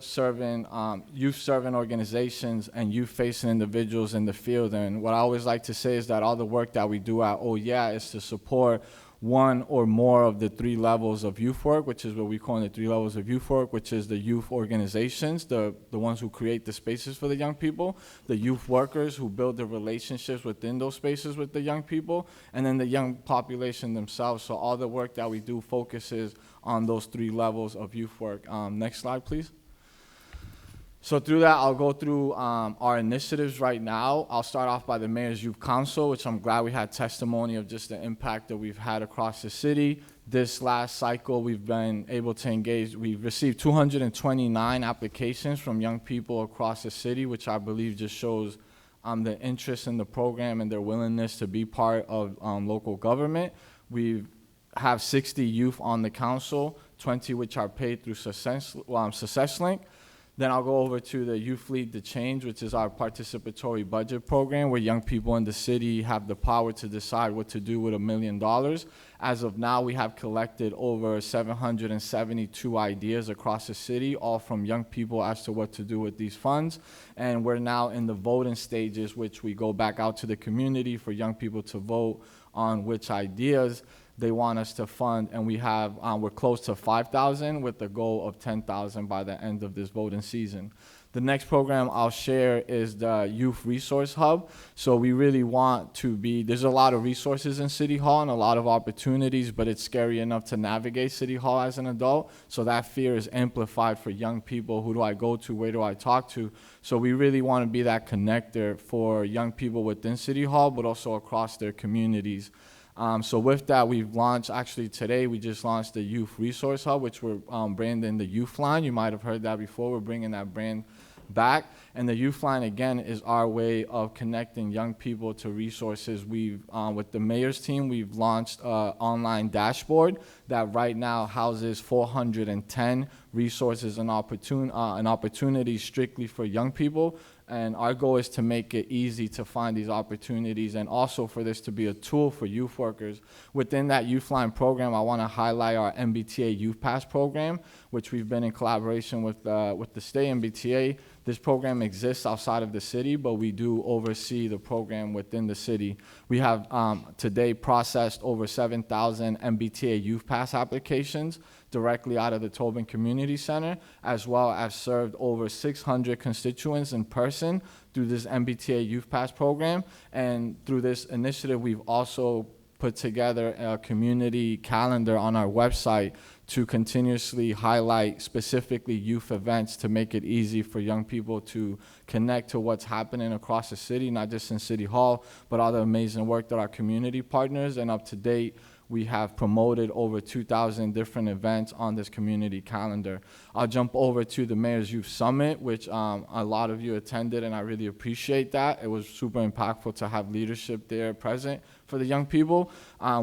Speaker 9: youth-serving organizations and youth-facing individuals in the field. And what I always like to say is that all the work that we do at OYEA is to support 1 or more of the 3 levels of youth work, which is what we call the 3 levels of youth work, which is the youth organizations, the ones who create the spaces for the young people, the youth workers who build the relationships within those spaces with the young people, and then the young population themselves. So all the work that we do focuses on those 3 levels of youth work. Next slide, please. So through that, I'll go through our initiatives right now. I'll start off by the Mayor's Youth Council, which I'm glad we had testimony of just the impact that we've had across the city. This last cycle, we've been able to engage. We've received 229 applications from young people across the city, which I believe just shows the interest in the program and their willingness to be part of local government. We have 60 youth on the council, 20 which are paid through Success Link. Then I'll go over to the Youth Lead the Change, which is our participatory budget program where young people in the city have the power to decide what to do with $1 million. As of now, we have collected over 772 ideas across the city, all from young people as to what to do with these funds. And we're now in the voting stages, which we go back out to the community for young people to vote on which ideas they want us to fund, and we have we're close to 5,000 with the goal of 10,000 by the end of this voting season. The next program I'll share is the Youth Resource Hub. So we really want to be, there's a lot of resources in City Hall and a lot of opportunities, but it's scary enough to navigate City Hall as an adult. So that fear is amplified for young people. Who do I go to? Where do I talk to? So we really want to be that connector for young people within City Hall, but also across their communities. So with that, we've launched, actually today, we just launched the Youth Resource Hub, which we're branding the Youth Line. You might have heard that before. We're bringing that brand back. And the Youth Line, again, is our way of connecting young people to resources. We've, with the mayor's team, we've launched an online dashboard that right now houses 410 resources and opportunities strictly for young people. And our goal is to make it easy to find these opportunities and also for this to be a tool for youth workers. Within that Youth Line program, I want to highlight our MBTA Youth Pass program, which we've been in collaboration with the state MBTA. This program exists outside of the city, but we do oversee the program within the city. We have today processed over 7,000 MBTA Youth Pass applications directly out of the Tobin Community Center, as well as served over 600 constituents in person through this MBTA Youth Pass program. And through this initiative, we've also put together a community calendar on our website to continuously highlight specifically youth events to make it easy for young people to connect to what's happening across the city, not just in City Hall, but all the amazing work that our community partners. And up to date, we have promoted over 2,000 different events on this community calendar. I'll jump over to the Mayor's Youth Summit, which a lot of you attended, and I really appreciate that. It was super impactful to have leadership there present for the young people.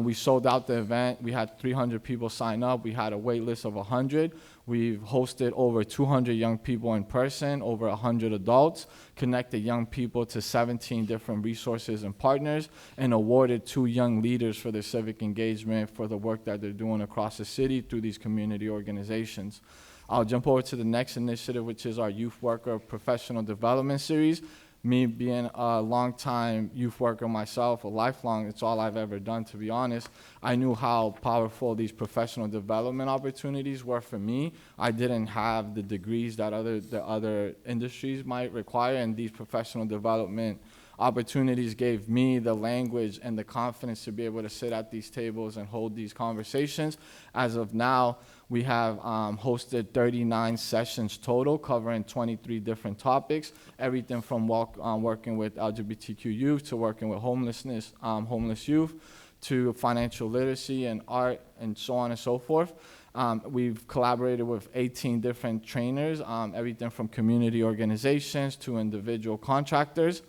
Speaker 9: We sold out the event. We had 300 people sign up. We had a wait list of 100. We've hosted over 200 young people in person, over 100 adults, connected young people to 17 different resources and partners, and awarded 2 young leaders for their civic engagement for the work that they're doing across the city through these community organizations. I'll jump over to the next initiative, which is our Youth Worker Professional Development Series. Me being a longtime youth worker myself, a lifelong, it's all I've ever done, to be honest. I knew how powerful these professional development opportunities were for me. I didn't have the degrees that the other industries might require, and these professional development opportunities gave me the language and the confidence to be able to sit at these tables and hold these conversations. As of now, we have hosted 39 sessions total, covering 23 different topics, everything from working with LGBTQ youth to working with homeless youth to financial literacy and art and so on and so forth. We've collaborated with 18 different trainers, everything from community organizations to individual contractors.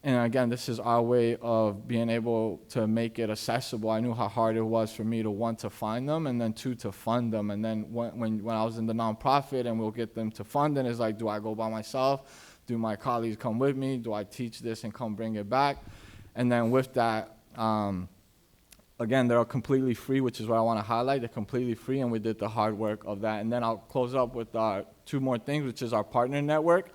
Speaker 9: And again, this is our way of being able to make it accessible. I knew how hard it was for me to, 1, to find them, and then 2, to fund them. And then when I was in the nonprofit and we'll get them to fund, and it's like, do I go by myself? Do my colleagues come with me? Do I teach this and come bring it back? And then with that, again, they're completely free, which is what I want to highlight. They're completely free, and we did the hard work of that. And then I'll close up with 2 more things, which is our partner network.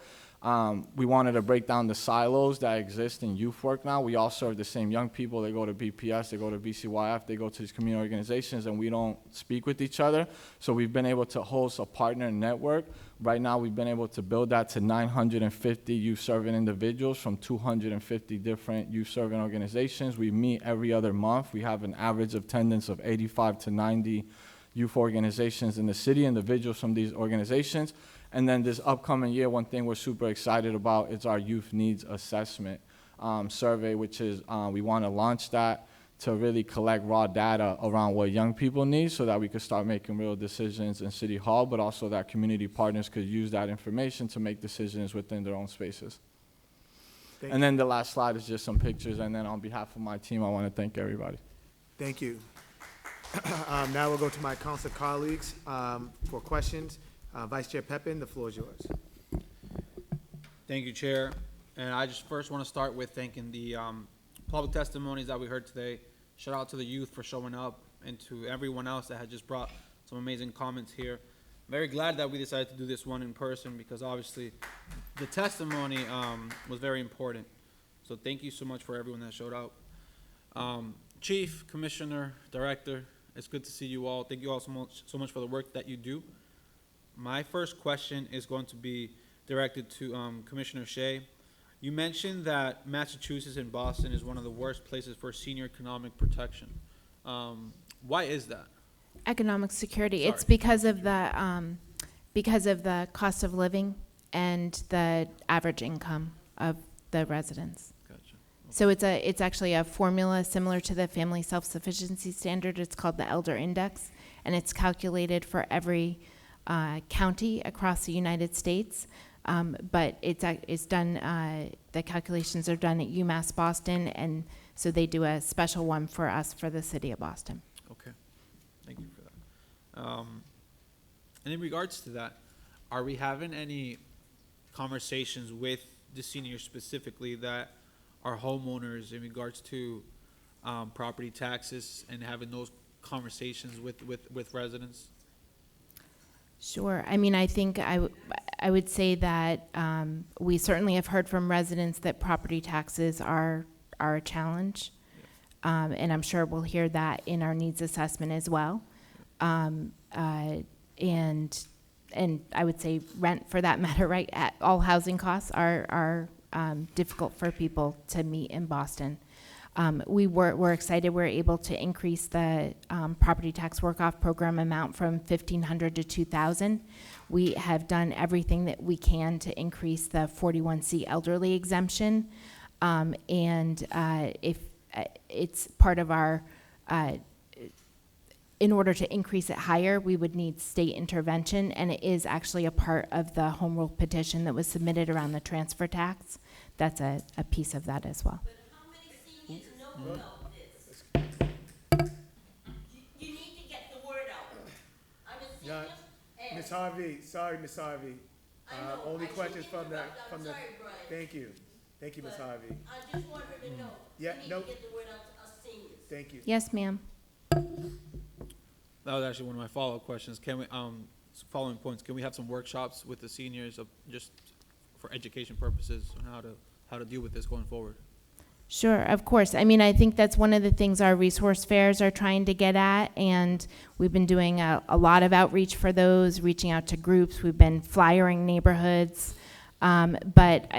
Speaker 9: We wanted to break down the silos that exist in youth work now. We all serve the same young people. They go to BPS, they go to BCYF, they go to these community organizations, and we don't speak with each other. So we've been able to host a partner network. Right now, we've been able to build that to 950 youth-serving individuals from 250 different youth-serving organizations. We meet every other month. We have an average attendance of 85 to 90 youth organizations in the city, individuals from these organizations. And then this upcoming year, one thing we're super excited about is our Youth Needs Assessment survey, which is we want to launch that to really collect raw data around what young people need so that we could start making real decisions in City Hall, but also that community partners could use that information to make decisions within their own spaces. And then the last slide is just some pictures, and then on behalf of my team, I want to thank everybody.
Speaker 1: Thank you. Now we'll go to my council colleagues for questions. Vice Chair Pepin, the floor is yours.
Speaker 11: Thank you, Chair. And I just first want to start with thanking the public testimonies that we heard today. Shout out to the youth for showing up and to everyone else that had just brought some amazing comments here. I'm very glad that we decided to do this one in person because obviously the testimony was very important. So thank you so much for everyone that showed up. Chief, Commissioner, Director, it's good to see you all. Thank you all so much for the work that you do. My first question is going to be, directed to Commissioner Shea. You mentioned that Massachusetts and Boston is one of the worst places for senior economic protection. Why is that?
Speaker 10: Economic security. It's
Speaker 11: Sorry.
Speaker 10: because of the cost of living and the average income of the residents.
Speaker 11: Gotcha.
Speaker 10: So it's actually a formula similar to the family self-sufficiency standard. It's called the Elder Index, and it's calculated for every county across the United States. But it's done. The calculations are done at UMass Boston, and so they do a special one for us for the city of Boston.
Speaker 11: Okay, thank you for that. And in regards to that, are we having any conversations with the seniors specifically that are homeowners in regards to property taxes and having those conversations with residents?
Speaker 10: Sure. I mean, I think I would say that we certainly have heard from residents that property taxes are a challenge. And I'm sure we'll hear that in our needs assessment as well. And I would say rent, for that matter, right? All housing costs are difficult for people to meet in Boston. We're excited we're able to increase the property tax work-off program amount from $1,500 to $2,000. We have done everything that we can to increase the 41C elderly exemption. And if it's part of our, in order to increase it higher, we would need state intervention, and it is actually a part of the home rule petition that was submitted around the transfer tax. That's a piece of that as well.
Speaker 5: You need to get the word out. I'm a
Speaker 1: Yeah,
Speaker 5: senior.
Speaker 1: Ms. Harvey, sorry, Ms. Harvey.
Speaker 5: I know,
Speaker 1: Only
Speaker 5: I
Speaker 1: questions
Speaker 5: shouldn't
Speaker 1: from the,
Speaker 5: interrupt. I'm sorry, Brian.
Speaker 1: thank you. Thank you, Ms.
Speaker 5: But
Speaker 1: Harvey.
Speaker 5: I just want her to know.
Speaker 1: Yeah,
Speaker 5: You need
Speaker 1: no.
Speaker 5: to get the word out to us seniors.
Speaker 1: Thank you.
Speaker 10: Yes, ma'am.
Speaker 11: That was actually one of my follow-up questions. Can we, following points, can we have some workshops with the seniors of just for education purposes on how to deal with this going forward?
Speaker 10: Sure, of course. I mean, I think that's one of the things our resource fairs are trying to get at, and we've been doing a lot of outreach for those, reaching out to groups. We've been flyering neighborhoods, but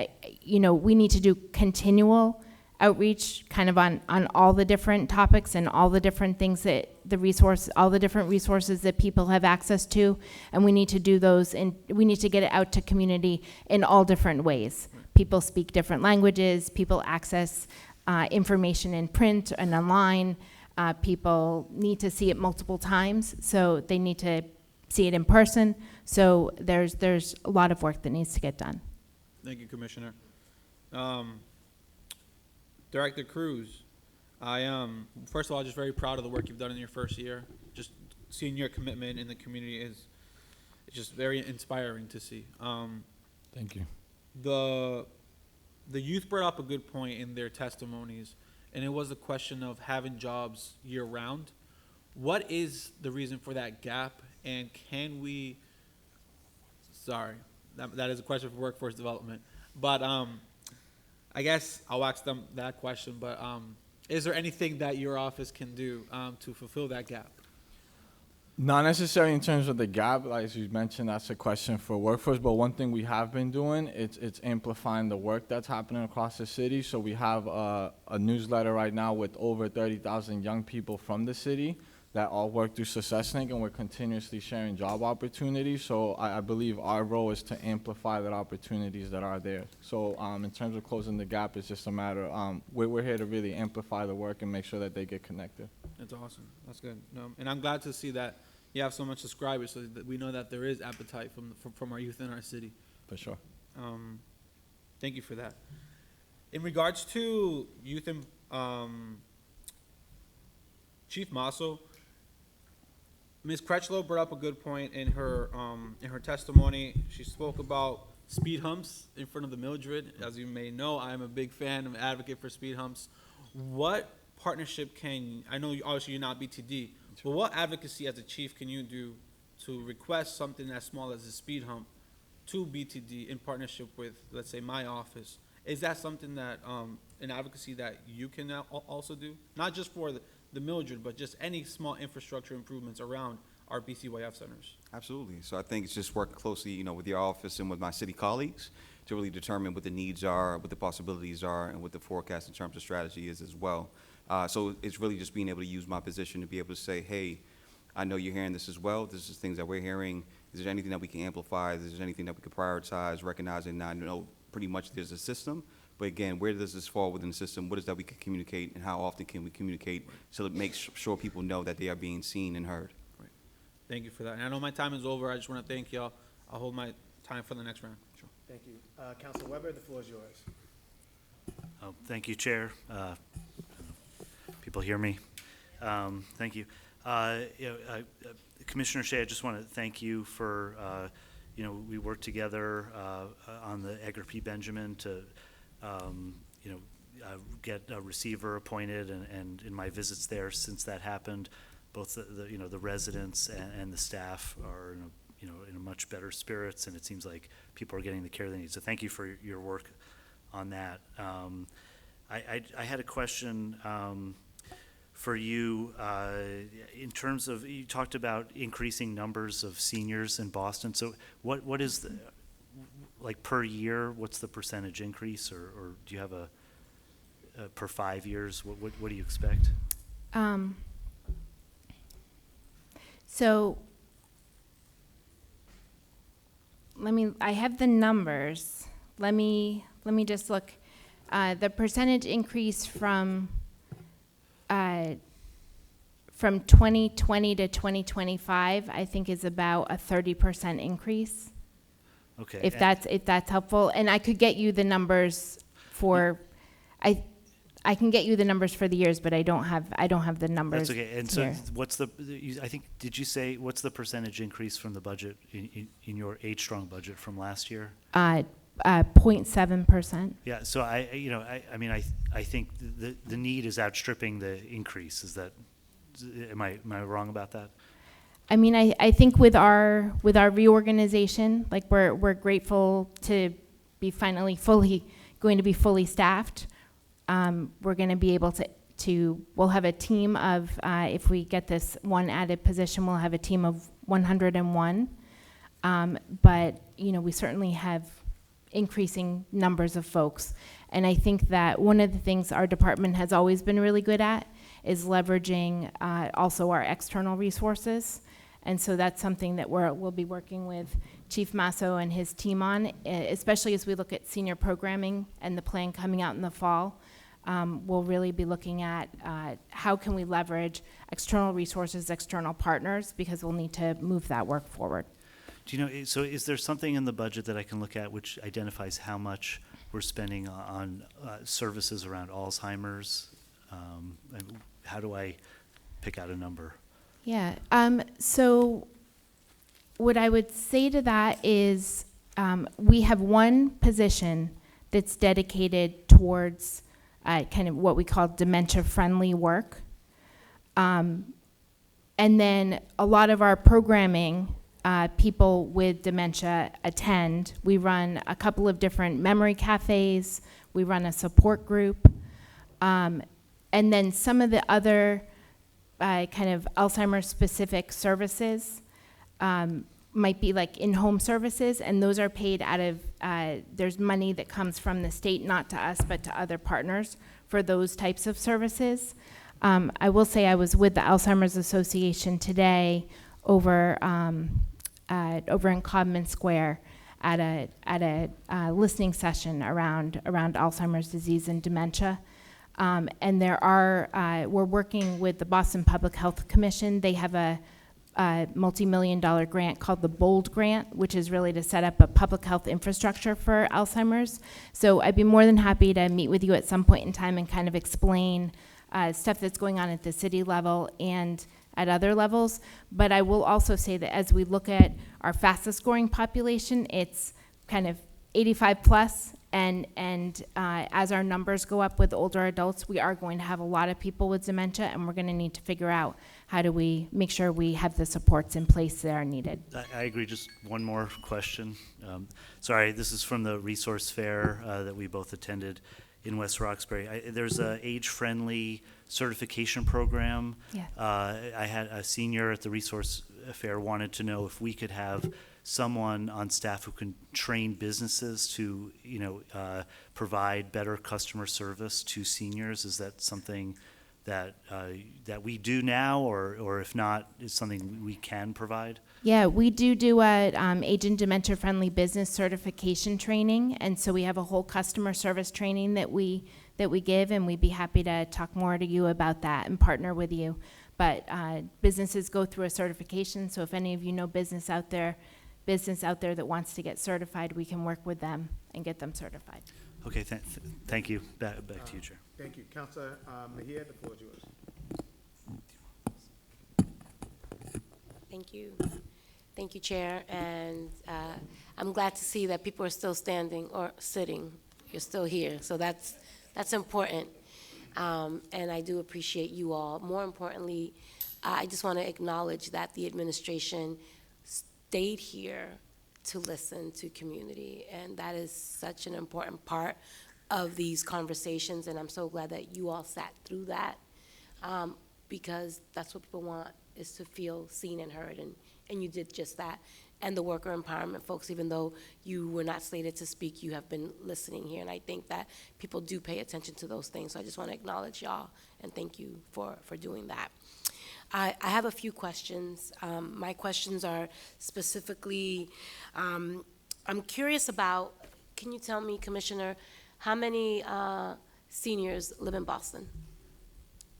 Speaker 10: we need to do continual outreach, kind of on all the different topics and all the different things that all the different resources that people have access to, and we need to do those, and we need to get it out to community in all different ways. People speak different languages, people access information in print and online, people need to see it multiple times, so they need to see it in person, so there's a lot of work that needs to get done.
Speaker 11: Thank you, Commissioner. Director Cruz, I am, first of all, just very proud of the work you've done in your first year. Just seeing your commitment in the community is just very inspiring to see.
Speaker 9: Thank you.
Speaker 11: The youth brought up a good point in their testimonies, and it was the question of having jobs year-round. What is the reason for that gap, and can we, sorry, that is a question for workforce development, but I guess I'll ask them that question, but is there anything that your office can do to fulfill that gap?
Speaker 9: Not necessarily in terms of the gap, like as you mentioned, that's a question for workforce, but one thing we have been doing, it's amplifying the work that's happening across the city. So we have a newsletter right now with over 30,000 young people from the city that all work through SuccessLink, and we're continuously sharing job opportunities. So I believe our role is to amplify the opportunities that are there. So in terms of closing the gap, it's just a matter, we're here to really amplify the work and make sure that they get connected.
Speaker 11: That's awesome. That's good. And I'm glad to see that you have so much subscribers, so that we know that there is appetite from our youth in our city.
Speaker 9: For sure.
Speaker 11: Thank you for that. In regards to youth and Chief Masso, Ms. Crutchlow brought up a good point in her testimony. She spoke about speed humps in front of the Mildred. As you may know, I'm a big fan, I'm an advocate for speed humps. What partnership I know obviously you're not BTD, but what advocacy as a chief can you do to request something as small as a speed hump to BTD in partnership with, let's say, my office? Is that something that, an advocacy that you can also do? Not just for the Mildred, but just any small infrastructure improvements around our BCYF centers.
Speaker 4: Absolutely. So I think it's just working closely, with your office and with my city colleagues to really determine what the needs are, what the possibilities are, and what the forecast in terms of strategy is as well. So it's really just being able to use my position to be able to say, hey, I know you're hearing this as well. This is things that we're hearing. Is there anything that we can amplify? Is there anything that we can prioritize, recognizing that I know pretty much there's a system, but again, where does this fall within the system? What is that we can communicate, and how often can we communicate so it makes sure people know that they are being seen and heard?
Speaker 11: Thank you for that. And I know my time is over. I just want to thank y'all. I'll hold my time for the next round. Sure.
Speaker 1: Thank you. Council Weber, the floor is yours.
Speaker 13: Thank you, Chair. People hear me. Thank you. Commissioner Shea, I just want to thank you for, we worked together on the Edgar P. Benjamin to, get a receiver appointed, and in my visits there since that happened, both the residents and the staff are in a much better spirits, and it seems like people are getting the care they need. So thank you for your work on that. I had a question for you in terms of, you talked about increasing numbers of seniors in Boston. So what is the, like per year, what's the percentage increase, or do you have a per 5 years? What do you expect?
Speaker 10: So I have the numbers. Let me just look. The percentage increase from 2020 to 2025, I think, is about a 30% increase.
Speaker 13: Okay.
Speaker 10: If that's helpful, and I could get you the numbers for, I can get you the numbers for the years, but I don't have the numbers.
Speaker 13: That's okay. And
Speaker 10: here.
Speaker 13: so what's did you say, what's the percentage increase from the budget in your H-Strong budget from last year?
Speaker 10: 0.7%.
Speaker 13: Yeah, so I think the need is outstripping the increase. Is that, am I wrong about that?
Speaker 10: I mean, I think with our reorganization, like we're grateful to be going to be fully staffed. We're going to be able we'll have a team of, if we get this one added position, we'll have a team of 101. But, we certainly have increasing numbers of folks. And I think that one of the things our department has always been really good at is leveraging also our external resources. And so that's something that we'll be working with Chief Masso and his team on, especially as we look at senior programming and the plan coming out in the fall. We'll really be looking at how can we leverage external resources, external partners, because we'll need to move that work forward.
Speaker 13: Do you know, so is there something in the budget that I can look at which identifies how much we're spending on services around Alzheimer's? And how do I pick out a number?
Speaker 10: Yeah, so what I would say to that is we have one position that's dedicated towards kind of what we call dementia-friendly work. And then a lot of our programming, people with dementia attend. We run a couple of different memory cafes. We run a support group. And then some of the other kind of Alzheimer's-specific services might be like in-home services, and those are paid out of, there's money that comes from the state, not to us, but to other partners for those types of services. I will say I was with the Alzheimer's Association today over in Codman Square at a listening session around Alzheimer's disease and dementia. And we're working with the Boston Public Health Commission. They have a multi-million-dollar grant called the BOLD grant, which is really to set up a public health infrastructure for Alzheimer's. So I'd be more than happy to meet with you at some point in time and kind of explain stuff that's going on at the city level and at other levels. But I will also say that as we look at our fastest growing population, it's kind of 85 plus. And as our numbers go up with older adults, we are going to have a lot of people with dementia, and we're going to need to figure out how do we make sure we have the supports in place that are needed.
Speaker 13: I agree. Just one more question. Sorry, this is from the resource fair that we both attended in West Roxbury. There's a age-friendly certification program.
Speaker 10: Yeah.
Speaker 13: I had a senior at the resource affair wanted to know if we could have someone on staff who can train businesses to, provide better customer service to seniors. Is that something that we do now, or if not, is something we can provide?
Speaker 10: Yeah, we do a agent dementia-friendly business certification training, and so we have a whole customer service training that we give, and we'd be happy to talk more to you about that and partner with you. But businesses go through a certification, so if any of you know business out there that wants to get certified, we can work with them and get them certified.
Speaker 13: Okay, thank you. Back to you, Chair.
Speaker 1: Thank you. Councilor Mejia, the floor is yours.
Speaker 15: Thank you. Thank you, Chair. And I'm glad to see that people are still standing or sitting. You're still here. So that's important. And I do appreciate you all. More importantly, I just want to acknowledge that the administration stayed here to listen to community. And that is such an important part of these conversations. And I'm so glad that you all sat through that, because that's what people want, is to feel seen and heard. And you did just that. And the worker empowerment folks, even though you were not slated to speak, you have been listening here. And I think that people do pay attention to those things. So I just want to acknowledge y'all and thank you for doing that. I have a few questions. My questions are specifically, I'm curious about, can you tell me, Commissioner, how many seniors live in Boston?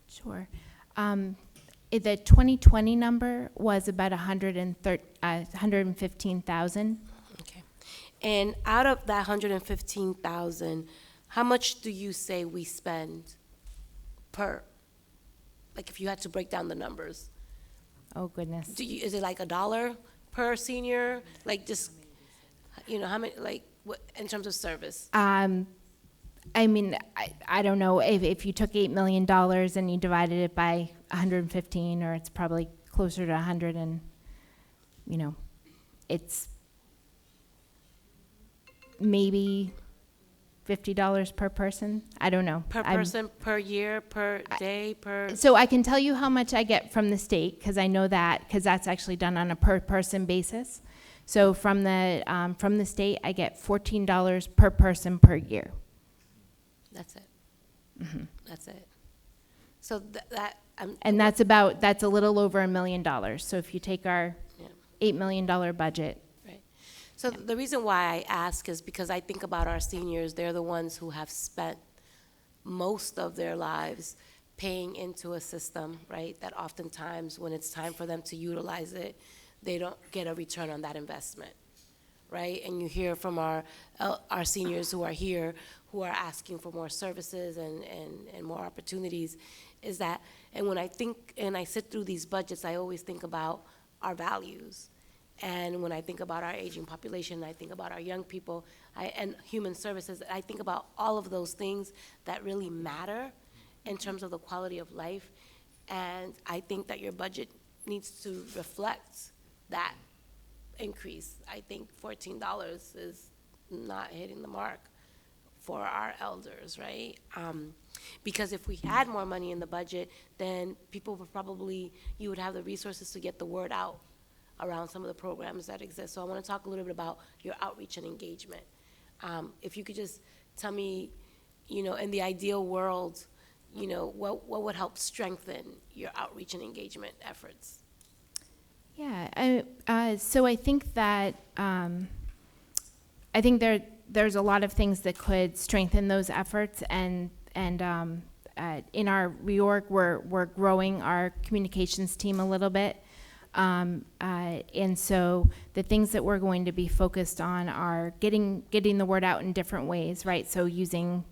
Speaker 10: Sure. The 2020 number was about 115,000.
Speaker 15: Okay. And out of that 115,000, how much do you say we spend per? Like, if you had to break down the numbers.
Speaker 10: Oh, goodness.
Speaker 15: Is it like $1 per senior? Like, just, how many, like, what, in terms of service?
Speaker 10: I mean, I don't know if you took $8 million and you divided it by 115, or it's probably closer to 100, and it's maybe $50 per person. I don't know.
Speaker 15: Per person, per year, per day, per?
Speaker 10: So I can tell you how much I get from the state, because I know that, because that's actually done on a per person basis. So from the state, I get $14 per person per year.
Speaker 15: That's it.
Speaker 10: Mm-hmm.
Speaker 15: That's it. So
Speaker 10: and that's a little over $1 million. So if you take our $8 million budget.
Speaker 15: Right. So the reason why I ask is because I think about our seniors. They're the ones who have spent most of their lives paying into a system, right? That oftentimes when it's time for them to utilize it, they don't get a return on that investment, right? And you hear from our seniors who are here who are asking for more services and more opportunities, is that, and when I think and I sit through these budgets, I always think about our values. And when I think about our aging population, I think about our young people and human services, I think about all of those things that really matter in terms of the quality of life. And I think that your budget needs to reflect that increase. I think $14 is not hitting the mark for our elders, right? Because if we had more money in the budget, then people would you would have the resources to get the word out around some of the programs that exist. So I want to talk a little bit about your outreach and engagement. If you could just tell me, in the ideal world, what would help strengthen your outreach and engagement efforts?
Speaker 10: Yeah, so I think that there's a lot of things that could strengthen those efforts, and in our reorg, we're growing our communications team a little bit, and so the things that we're going to be focused on are getting the word out in different ways, right? So using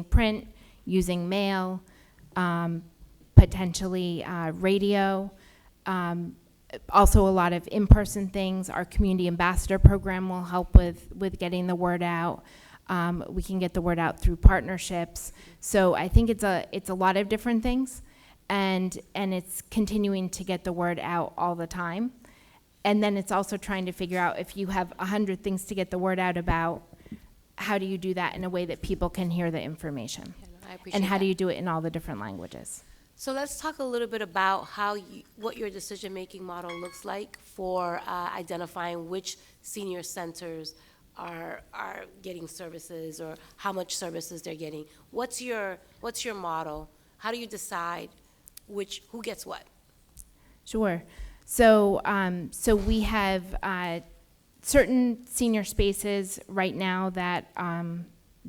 Speaker 10: print, using mail, potentially radio. Also a lot of in-person things. Our community ambassador program will help with getting the word out. We can get the word out through partnerships. So I think it's a lot of different things, and it's continuing to get the word out all the time. And then it's also trying to figure out, if you have 100 things to get the word out about, how do you do that in a way that people can hear the information?
Speaker 15: I appreciate
Speaker 10: and how
Speaker 15: that.
Speaker 10: do you do it in all the different languages?
Speaker 15: So let's talk a little bit about what your decision-making model looks like for identifying which senior centers are getting services or how much services they're getting. What's your model? How do you decide who gets what?
Speaker 10: Sure. So, so we have certain senior spaces right now that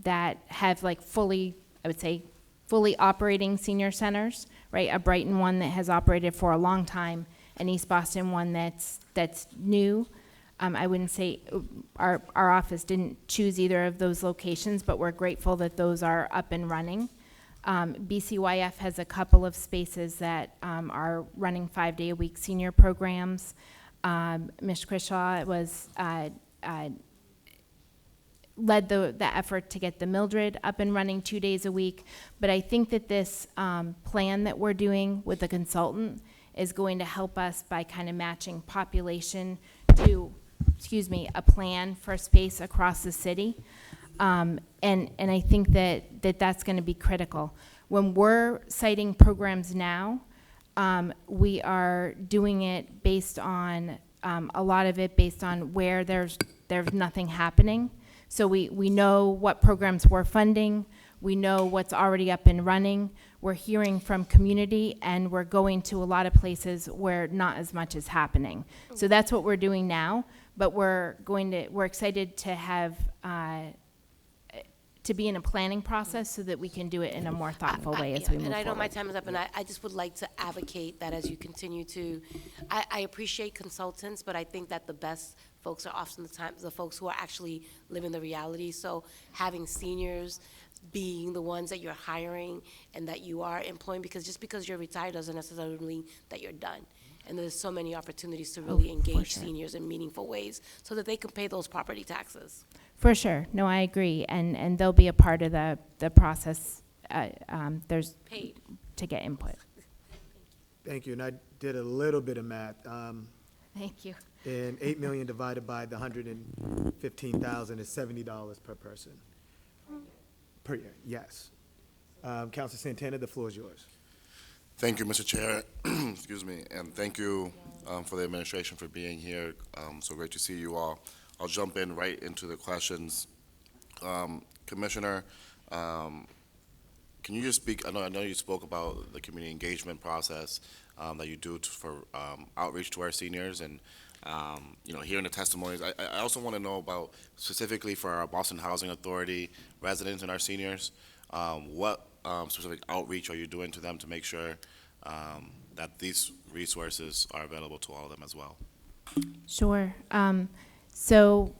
Speaker 10: that have like fully, I would say, fully operating senior centers, right? A Brighton one that has operated for a long time, an East Boston one that's new. I wouldn't say our office didn't choose either of those locations, but we're grateful that those are up and running. BCYF has a couple of spaces that are running 5-day-a-week senior programs. Ms. Crishaw was led the effort to get the Mildred up and running 2 days a week. But I think that this plan that we're doing with the consultant is going to help us by kind of matching population to, a plan for space across the city. And I think that's going to be critical. When we're citing programs now, we are doing it based on, a lot of it based on where there's nothing happening. So we know what programs we're funding, we know what's already up and running, we're hearing from community, and we're going to a lot of places where not as much is happening. So that's what we're doing now, but we're excited to have, to be in a planning process so that we can do it in a more thoughtful way as we move forward.
Speaker 15: And I know my time is up, and I just would like to advocate that as you continue to, I appreciate consultants, but I think that the best folks are often the folks who are actually living the reality. So having seniors being the ones that you're hiring and that you are employing, because just because you're retired doesn't necessarily mean that you're done. And there's so many opportunities to really engage seniors in meaningful ways so that they can pay those property taxes.
Speaker 10: For sure. No, I agree. And they'll be a part of the process. There's
Speaker 15: paid
Speaker 10: to get input.
Speaker 1: Thank you. And I did a little bit of math.
Speaker 10: Thank you.
Speaker 1: And 8 million divided by the 115,000 is $70 per person. Per year, yes. Councilor Santana, the floor is yours.
Speaker 16: Thank you, Mr. Chair. Excuse me, and thank you for the administration for being here. So great to see you all. I'll jump in right into the questions. Commissioner, can you just speak? I know you spoke about the community engagement process that you do for outreach to our seniors, and hearing the testimonies. I also want to know about specifically for our Boston Housing Authority residents and our seniors, what specific outreach are you doing to them to make sure that these resources are available to all of them as well?
Speaker 10: Sure. So,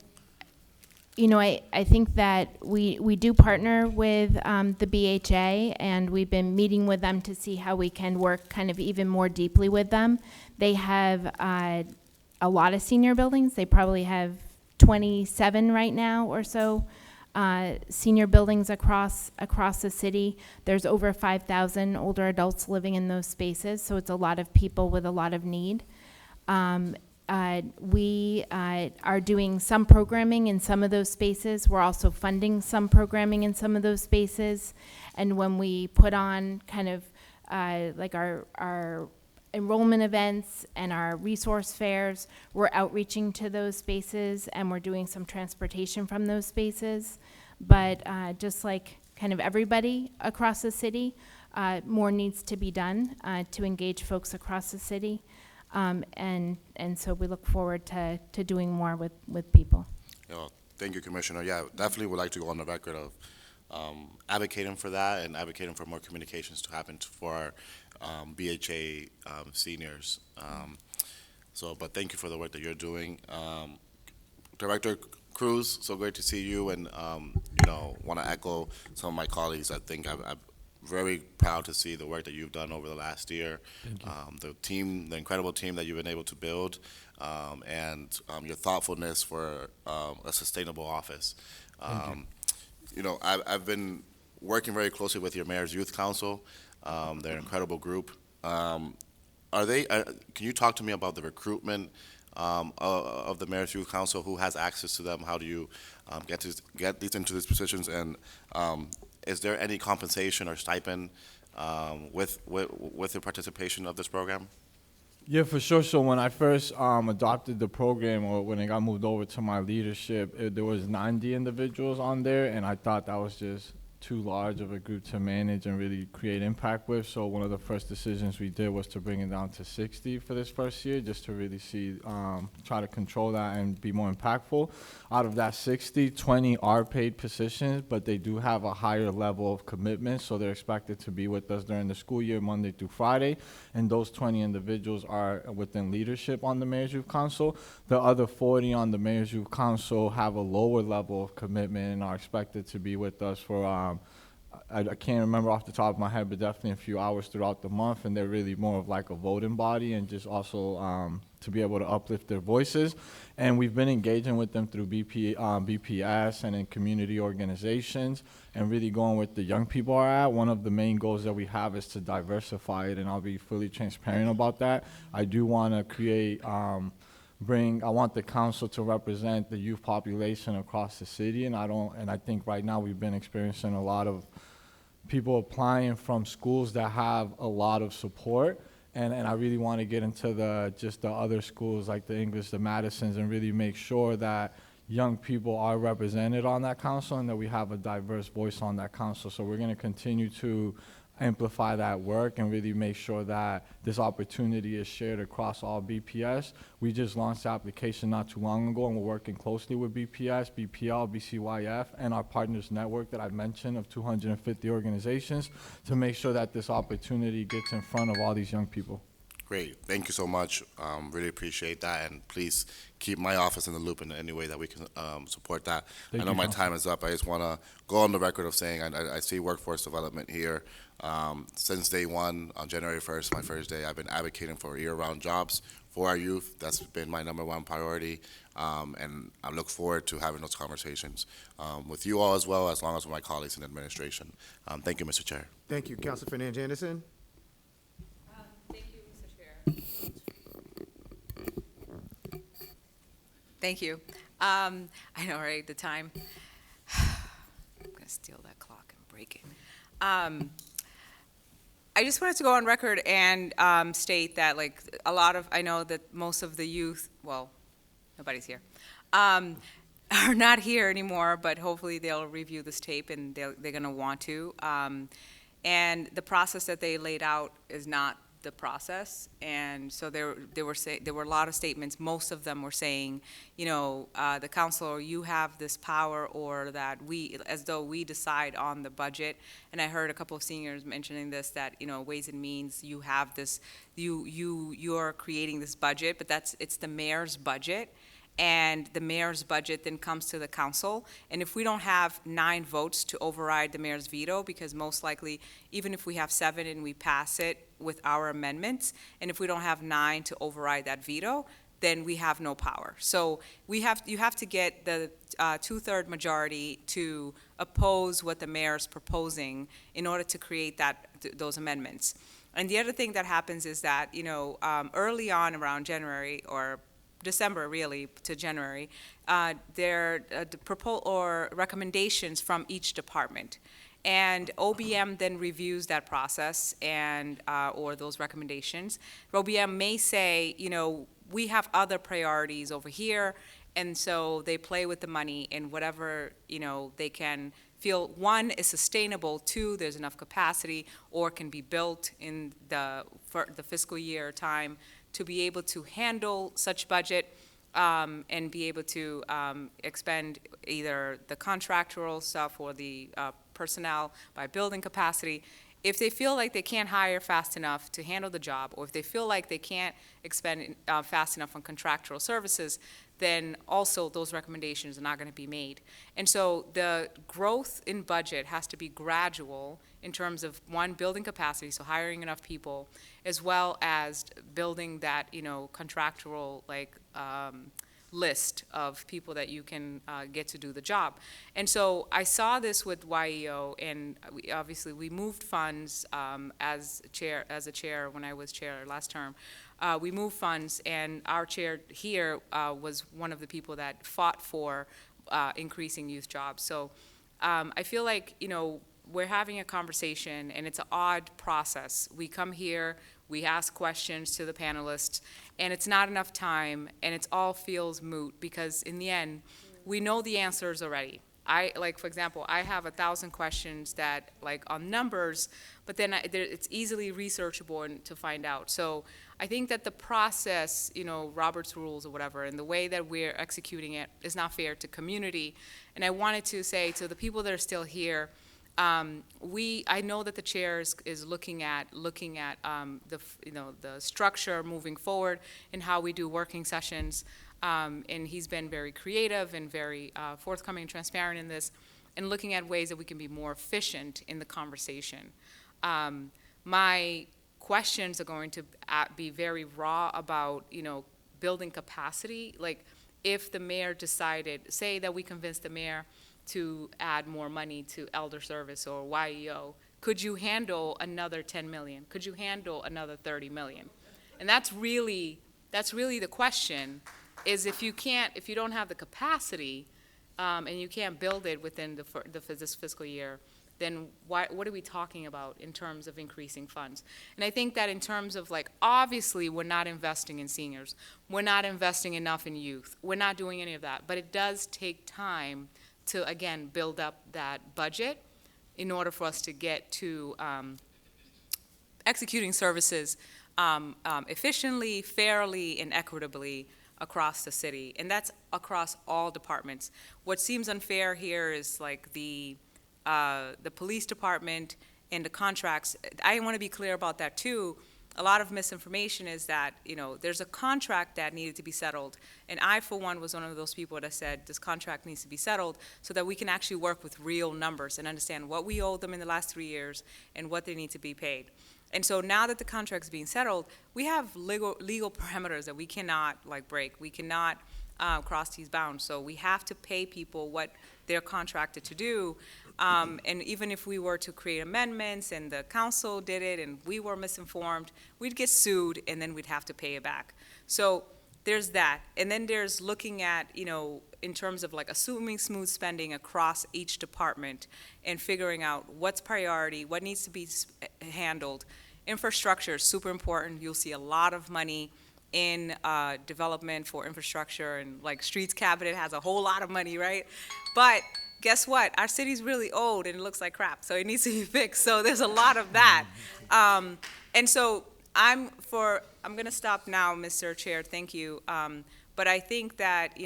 Speaker 10: I think that we do partner with the BHA, and we've been meeting with them to see how we can work kind of even more deeply with them. They have a lot of senior buildings. They probably have 27 right now or so. Senior buildings across the city. There's over 5,000 older adults living in those spaces, so it's a lot of people with a lot of need. We are doing some programming in some of those spaces. We're also funding some programming in some of those spaces. And when we put on kind of like our enrollment events and our resource fairs, we're outreaching to those spaces, and we're doing some transportation from those spaces. But just like kind of everybody across the city, more needs to be done to engage folks across the city. And so we look forward to doing more with people.
Speaker 16: Thank you, Commissioner. Yeah, definitely would like to go on the record of advocating for that and advocating for more communications to happen for our BHA seniors. But thank you for the work that you're doing. Director Cruz, so great to see you, and want to echo some of my colleagues. I think I'm very proud to see the work that you've done over the last year. The incredible team that you've been able to build, and your thoughtfulness for a sustainable office. I've been working very closely with your Mayor's Youth Council. They're an incredible group. Can you talk to me about the recruitment of the Mayor's Youth Council? Who has access to them? How do you get these into these positions? And is there any compensation or stipend with the participation of this program?
Speaker 9: Yeah, for sure. So when I first adopted the program, or when it got moved over to my leadership, there was 90 individuals on there, and I thought that was just too large of a group to manage and really create impact with. So one of the first decisions we did was to bring it down to 60 for this first year, just to really see, try to control that and be more impactful. Out of that 60, 20 are paid positions, but they do have a higher level of commitment, so they're expected to be with us during the school year, Monday through Friday, and those 20 individuals are within leadership on the Mayor's Youth Council. The other 40 on the Mayor's Youth Council have a lower level of commitment and are expected to be with us for I can't remember off the top of my head, but definitely a few hours throughout the month, and they're really more of like a voting body, and just also to be able to uplift their voices. And we've been engaging with them through BPS and in community organizations, and really going with the young people are at. One of the main goals that we have is to diversify it, and I'll be fully transparent about that. I do want to create I want the council to represent the youth population across the city, and I think right now we've been experiencing a lot of people applying from schools that have a lot of support, and I really want to get into the other schools like the English, the Madisons, and really make sure that young people are represented on that council and that we have a diverse voice on that council. So we're going to continue to amplify that work and really make sure that this opportunity is shared across all BPS. We just launched the application not too long ago, and we're working closely with BPS, BPL, BCYF, and our partners network that I mentioned of 250 organizations to make sure that this opportunity gets in front of all these young people.
Speaker 16: Great. Thank you so much. Really appreciate that, and please keep my office in the loop in any way that we can support that. I know my time is up. I just want to go on the record of saying I see workforce development here. Since day one, on January 1st, my first day, I've been advocating for year-round jobs for our youth. That's been my #1 priority, and I look forward to having those conversations with you all as well, as long as with my colleagues in administration. Thank you, Mr. Chair.
Speaker 1: Thank you. Councilor Fernandez-Anderson?
Speaker 17: Thank you, Mr. Chair. Thank you. I know, right, the time. I'm going to steal that clock and break it. I just wanted to go on record and state that, like, I know that most of the youth, well, nobody's here, are not here anymore, but hopefully they'll review this tape, and they're going to want to. And the process that they laid out is not the process, and so there were a lot of statements. Most of them were saying, you know, the council, you have this power, or that as though we decide on the budget. And I heard a couple of seniors mentioning this, that, you know, Ways and Means, you have this, you're creating this budget, but it's the mayor's budget. And the mayor's budget then comes to the council. And if we don't have 9 votes to override the mayor's veto, because most likely, even if we have 7 and we pass it with our amendments, and if we don't have 9 to override that veto, then we have no power. So you have to get the 2/3 majority to oppose what the mayor's proposing in order to create those amendments. And the other thing that happens is that, you know, early on around January, or December really to January, there are recommendations from each department, and OBM then reviews that process and or those recommendations. OBM may say, you know, we have other priorities over here, and so they play with the money in whatever, you know, they can feel, 1, is sustainable, 2, there's enough capacity or can be built in for the fiscal year time to be able to handle such budget, and be able to expend either the contractual stuff or the personnel by building capacity. If they feel like they can't hire fast enough to handle the job, or if they feel like they can't expend fast enough on contractual services, then also those recommendations are not going to be made. And so the growth in budget has to be gradual in terms of, 1, building capacity, so hiring enough people, as well as building that, you know, contractual, like, list of people that you can get to do the job. And so I saw this with YEO, and we moved funds as a chair when I was chair last term. We moved funds, and our chair here was one of the people that fought for increasing youth jobs. So I feel like, you know, we're having a conversation, and it's an odd process. We come here, we ask questions to the panelists, and it's not enough time, and it all feels moot, because in the end, we know the answers already. For example, I have 1,000 questions that, on numbers, but then it's easily researchable and to find out. So I think that the process, Robert's rules or whatever, and the way that we're executing it is not fair to community. And I wanted to say to the people that are still here, I know that the chair is looking at the structure moving forward and how we do working sessions. And he's been very creative and very forthcoming and transparent in this, and looking at ways that we can be more efficient in the conversation. My questions are going to be very raw about, building capacity. Like, if the mayor decided, say that we convinced the mayor to add more money to elder service or YEO, could you handle another 10 million? Could you handle another 30 million? And that's really the question. Is if you don't have the capacity, and you can't build it within this fiscal year, then what are we talking about in terms of increasing funds? And I think that in terms of, obviously we're not investing in seniors, we're not investing enough in youth, we're not doing any of that, but it does take time to, again, build up that budget in order for us to get to executing services efficiently, fairly, and equitably across the city, and that's across all departments. What seems unfair here is the police department and the contracts. I want to be clear about that too. A lot of misinformation is that, there's a contract that needed to be settled, and I, for one, was one of those people that said this contract needs to be settled so that we can actually work with real numbers and understand what we owe them in the last 3 years and what they need to be paid. And so now that the contract's being settled, we have legal parameters that we cannot break. We cannot cross these bounds. So we have to pay people what they're contracted to do. And even if we were to create amendments and the council did it and we were misinformed, we'd get sued and then we'd have to pay it back. So there's that. And then there's looking at, in terms of assuming smooth spending across each department and figuring out what's priority, what needs to be handled. Infrastructure is super important. You'll see a lot of money in development for infrastructure, and streets cabinet has a whole lot of money, right? But guess what? Our city's really old and it looks like crap, so it needs to be fixed. So there's a lot of that. And so I'm gonna stop now, Mr. Chair, thank you. But I think that,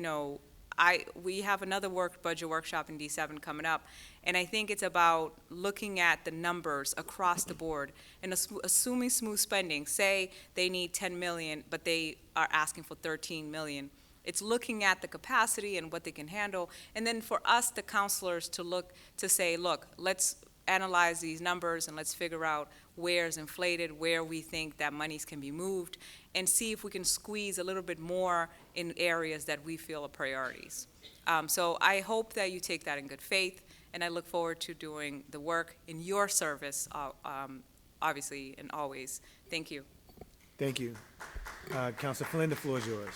Speaker 17: we have another budget workshop in D7 coming up, and I think it's about looking at the numbers across the board and assuming smooth spending. Say they need 10 million, but they are asking for 13 million. It's looking at the capacity and what they can handle, and then for us, the counselors, to say, look, let's analyze these numbers and let's figure out where it's inflated, where we think that monies can be moved, and see if we can squeeze a little bit more in areas that we feel are priorities. So I hope that you take that in good faith, and I look forward to doing the work in your service, obviously and always. Thank you.
Speaker 1: Thank you. Councilor Flynn, the floor is yours.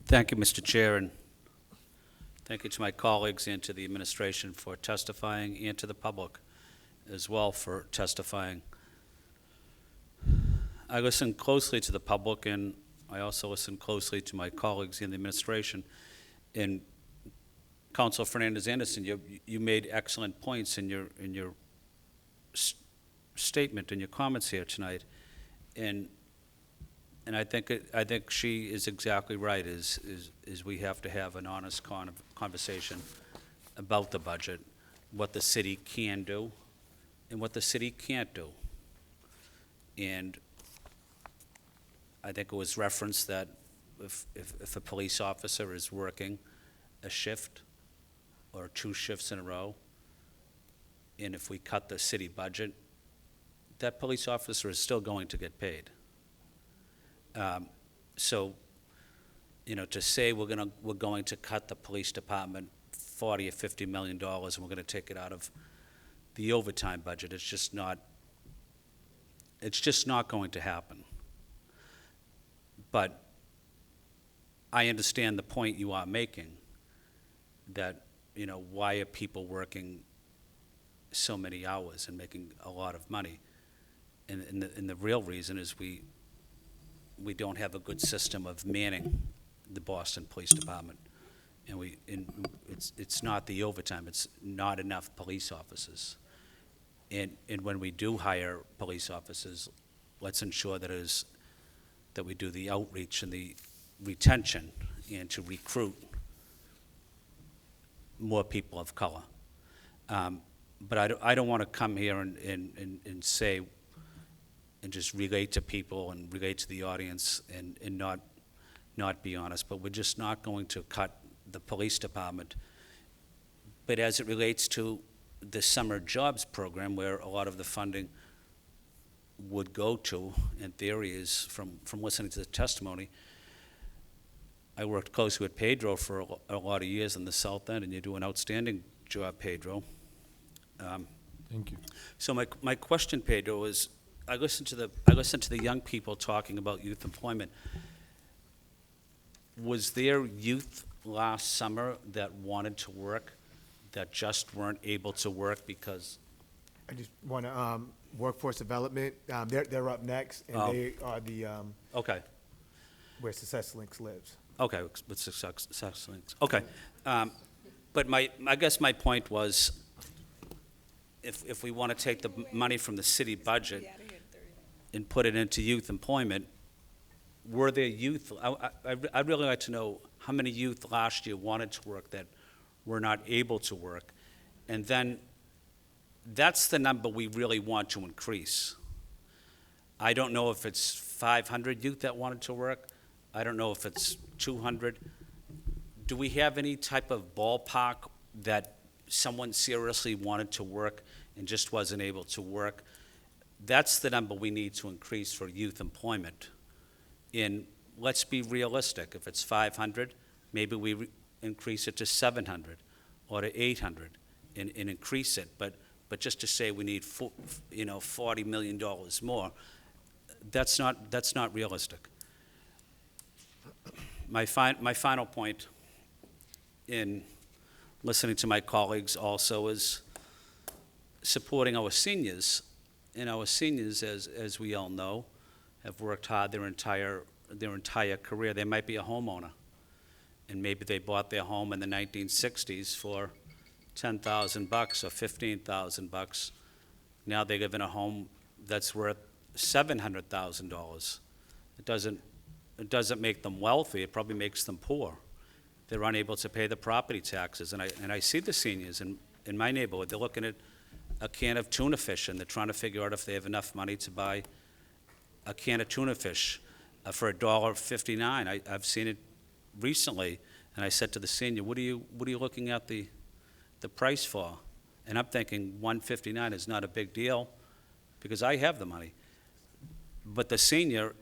Speaker 19: Thank you, Mr. Chair, and thank you to my colleagues and to the administration for testifying, and to the public as well for testifying. I listened closely to the public, and I also listened closely to my colleagues in the administration. And Councilor Fernandez-Anderson, you made excellent points in your statement and your comments here tonight. And I think she is exactly right. Is we have to have an honest conversation about the budget, what the city can do, and what the city can't do. And I think it was referenced that if a police officer is working a shift or 2 shifts in a row, and if we cut the city budget, that police officer is still going to get paid. So, to say we're going to cut the police department $40 or $50 million and we're going to take it out of the overtime budget, it's just not going to happen. But I understand the point you are making, that, you know, why are people working so many hours and making a lot of money? And the real reason is we don't have a good system of manning the Boston Police Department. And it's not the overtime, it's not enough police officers. And when we do hire police officers, let's ensure that we do the outreach and the retention and to recruit more people of color. But I don't want to come here and say, and just relate to people and relate to the audience and not be honest, but we're just not going to cut the police department. But as it relates to the summer jobs program, where a lot of the funding would go to, in theory, is from listening to the testimony. I worked closely with Pedro for a lot of years in the South End, and you do an outstanding job, Pedro.
Speaker 9: Thank you.
Speaker 19: So my question, Pedro, is I listened to the young people talking about youth employment. Was there youth last summer that wanted to work that just weren't able to work because?
Speaker 1: I just want to, workforce development, they're up next, and they are the,
Speaker 19: Okay.
Speaker 1: where Success Links lives.
Speaker 19: Okay, with Success Links. Okay. But I guess my point was, if we want to take the money from the city budget and put it into youth employment, were there youth, I'd really like to know how many youth last year wanted to work that were not able to work. And then that's the number we really want to increase. I don't know if it's 500 youth that wanted to work. I don't know if it's 200. Do we have any type of ballpark that someone seriously wanted to work and just wasn't able to work? That's the number we need to increase for youth employment. And let's be realistic. If it's 500, maybe we increase it to 700 or to 800 and increase it. But just to say we need $40 million more, that's not realistic. My final point in listening to my colleagues also is supporting our seniors. And our seniors, as we all know, have worked hard their entire career. They might be a homeowner, and maybe they bought their home in the 1960s for $10,000 or $15,000. Now they live in a home that's worth $700,000. It doesn't make them wealthy. It probably makes them poor. They're unable to pay the property taxes, and I see the seniors in my neighborhood. They're looking at a can of tuna fish, and they're trying to figure out if they have enough money to buy a can of tuna fish for $1.59. I've seen it recently, and I said to the senior, "What are you looking at the price for?" And I'm thinking $1.59 is not a big deal because I have the money. But the senior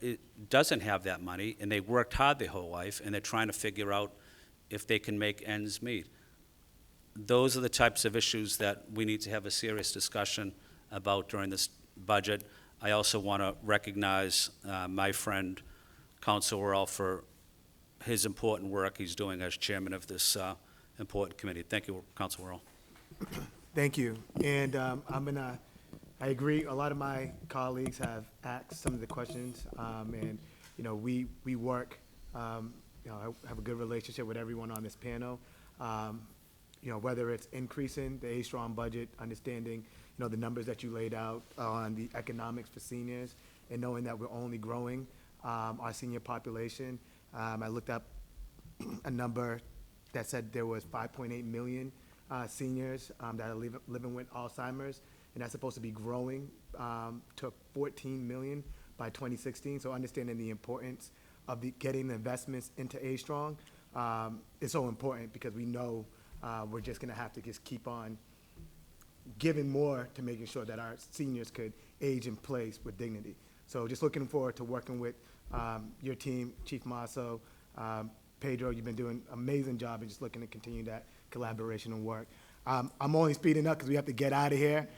Speaker 19: doesn't have that money, and they worked hard their whole life, and they're trying to figure out if they can make ends meet. Those are the types of issues that we need to have a serious discussion about during this budget. I also want to recognize my friend, Councilor Earl, for his important work he's doing as chairman of this important committee. Thank you, Councilor Earl.
Speaker 1: Thank you. And I agree, a lot of my colleagues have asked some of the questions, and, we work, I have a good relationship with everyone on this panel. Whether it's increasing the A-Strong budget, understanding, the numbers that you laid out on the economics for seniors, and knowing that we're only growing our senior population. I looked up a number that said there was 5.8 million seniors that are living with Alzheimer's, and that's supposed to be growing to 14 million by 2016. So understanding the importance of getting the investments into A-Strong is so important, because we know we're just going to have to just keep on giving more to making sure that our seniors could age in place with dignity. So just looking forward to working with your team, Chief Masso, Pedro. You've been doing an amazing job, and just looking to continue that collaboration and work. I'm only speeding up because we have to get out of here.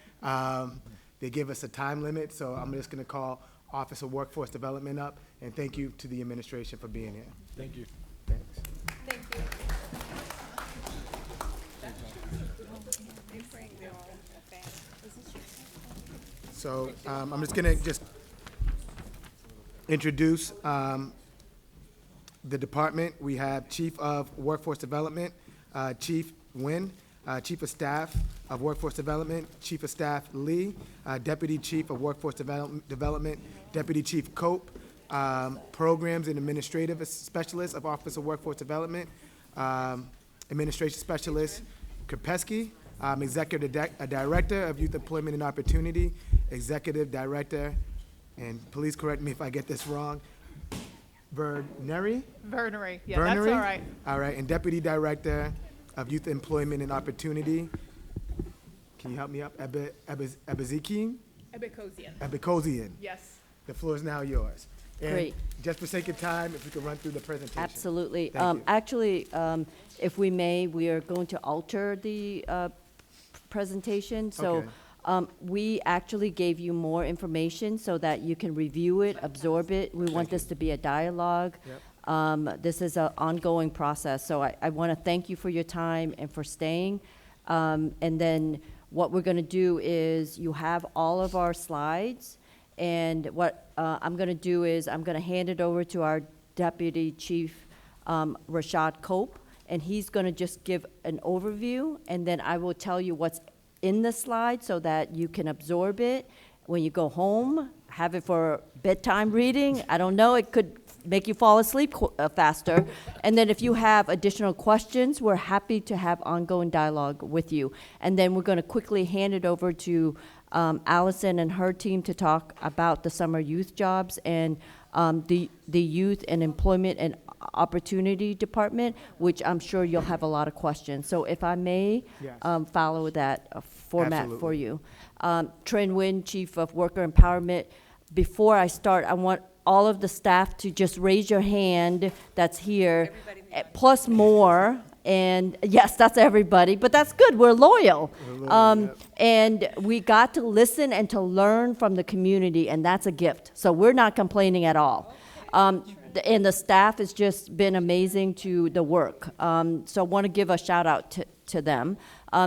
Speaker 1: They give us a time limit, so I'm just going to call Office of Workforce Development up, and thank you to the administration for being here.
Speaker 9: Thank you.
Speaker 1: Thanks.
Speaker 2: Thank you.
Speaker 1: So I'm just going to introduce the department. We have Chief of Workforce Development, Chief Nguyen, Chief of Staff of Workforce Development, Chief of Staff Lee, Deputy Chief of Workforce Development, Deputy Chief Cope, Programs and Administrative Specialist of Office of Workforce Development, Administration Specialist Krupesky, Executive Director of Youth Employment and Opportunity, Executive Director, and please correct me if I get this wrong, Vernery?
Speaker 18: Vernery, yeah, that's all right.
Speaker 1: All right, and Deputy Director of Youth Employment and Opportunity. Can you help me up? Ebezikian? Ebekosian.
Speaker 18: Yes.
Speaker 1: The floor is now yours. And
Speaker 5: Great.
Speaker 1: just for sake of time, if we could run through the presentation.
Speaker 20: Absolutely.
Speaker 1: Thank you.
Speaker 20: Actually, if we may, we are going to alter the presentation. So
Speaker 1: Okay.
Speaker 20: we actually gave you more information so that you can review it, absorb it. We want this to be a dialogue. This is an ongoing process. So I want to thank you for your time and for staying. And then what we're going to do is you have all of our slides. And what I'm going to do is I'm going to hand it over to our Deputy Chief, Rashad Cope, and he's going to just give an overview, and then I will tell you what's in the slide so that you can absorb it. When you go home, have it for bedtime reading. I don't know, it could make you fall asleep faster. And then if you have additional questions, we're happy to have ongoing dialogue with you. And then we're going to quickly hand it over to Allison and her team to talk about the summer youth jobs and the Youth and Employment and Opportunity Department, which I'm sure you'll have a lot of questions. So if I may
Speaker 1: Yes.
Speaker 20: follow that format
Speaker 1: Absolutely.
Speaker 20: for you. Trin Nguyen, Chief of Worker Empowerment. Before I start, I want all of the staff to just raise your hand that's here, plus more. And yes, that's everybody, but that's good. We're loyal. And we got to listen and to learn from the community, and that's a gift. So we're not complaining at all. And the staff has just been amazing to the work. So I want to give a shout out to them.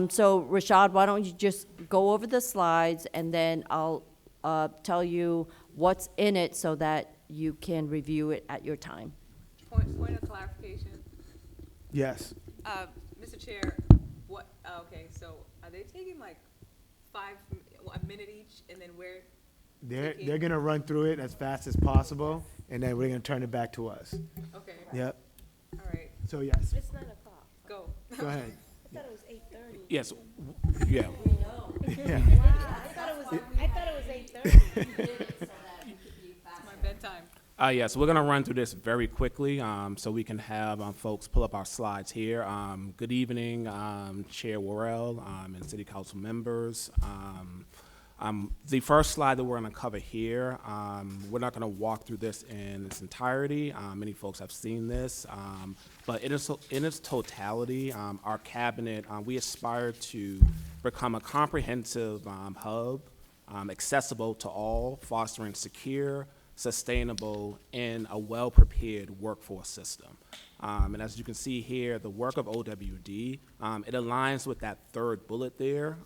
Speaker 20: So Rashad, why don't you just go over the slides, and then I'll tell you what's in it so that you can review it at your time.
Speaker 17: Point of clarification.
Speaker 1: Yes.
Speaker 17: Mr. Chair, okay, so are they taking like a minute each, and then where?
Speaker 1: They're going to run through it as fast as possible, and then we're going to turn it back to us.
Speaker 17: Okay.
Speaker 1: Yep.
Speaker 17: All right.
Speaker 1: So yes.
Speaker 15: It's 9 o'clock.
Speaker 17: Go.
Speaker 1: Go ahead.
Speaker 15: I thought it was 8:30.
Speaker 23: Yes, yeah.
Speaker 1: Yeah.
Speaker 15: I thought it was 8:30.
Speaker 17: It's my bedtime.
Speaker 23: Yeah, so we're going to run through this very quickly so we can have folks pull up our slides here. Good evening, Chair Worrell and City Council members. The first slide that we're going to cover here, we're not going to walk through this in its entirety. Many folks have seen this, but in its totality, our cabinet, we aspire to become a comprehensive hub, accessible to all, fostering secure, sustainable, and a well-prepared workforce system. And as you can see here, the work of OWD, it aligns with that third bullet there,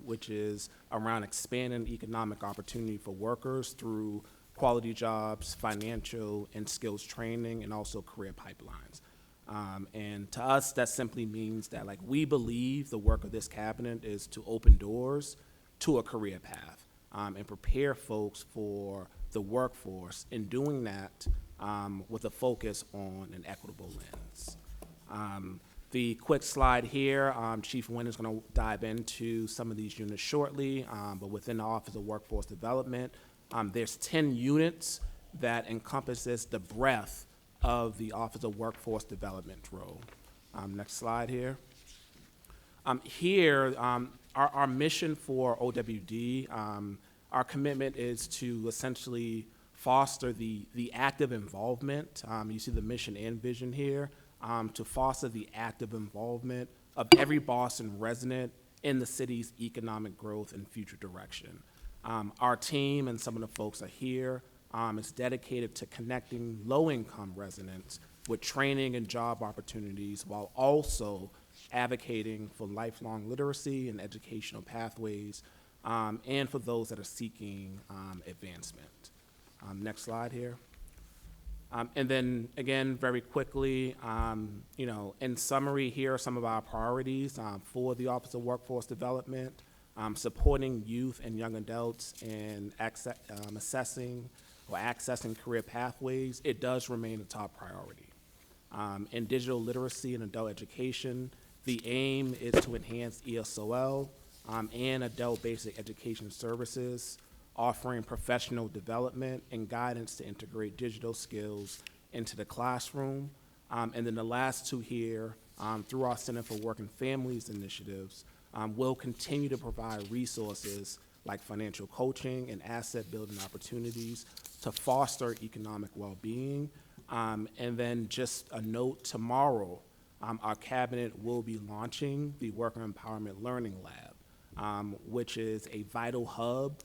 Speaker 23: which is around expanding economic opportunity for workers through quality jobs, financial and skills training, and also career pipelines. And to us, that simply means that we believe the work of this cabinet is to open doors to a career path and prepare folks for the workforce, in doing that with a focus on an equitable lens. The quick slide here, Chief Nguyen is going to dive into some of these units shortly, but within the Office of Workforce Development, there's 10 units that encompasses the breadth of the Office of Workforce Development role. Next slide here. Our mission for OWD, our commitment is to essentially foster the active involvement. You see the mission and vision here, to foster the active involvement of every Boston resident in the city's economic growth and future direction. Our team and some of the folks are here, is dedicated to connecting low-income residents with training and job opportunities while also advocating for lifelong literacy and educational pathways and for those that are seeking advancement. Next slide here. And then again, very quickly, in summary, here are some of our priorities for the Office of Workforce Development. Supporting youth and young adults in assessing or accessing career pathways, it does remain a top priority. In digital literacy and adult education, the aim is to enhance ESOL and adult basic education services, offering professional development and guidance to integrate digital skills into the classroom. And then the last two here, through our Center for Work and Families initiatives, we'll continue to provide resources like financial coaching and asset building opportunities to foster economic well-being. And then just a note, tomorrow, our cabinet will be launching the Worker Empowerment Learning Lab, which is a vital hub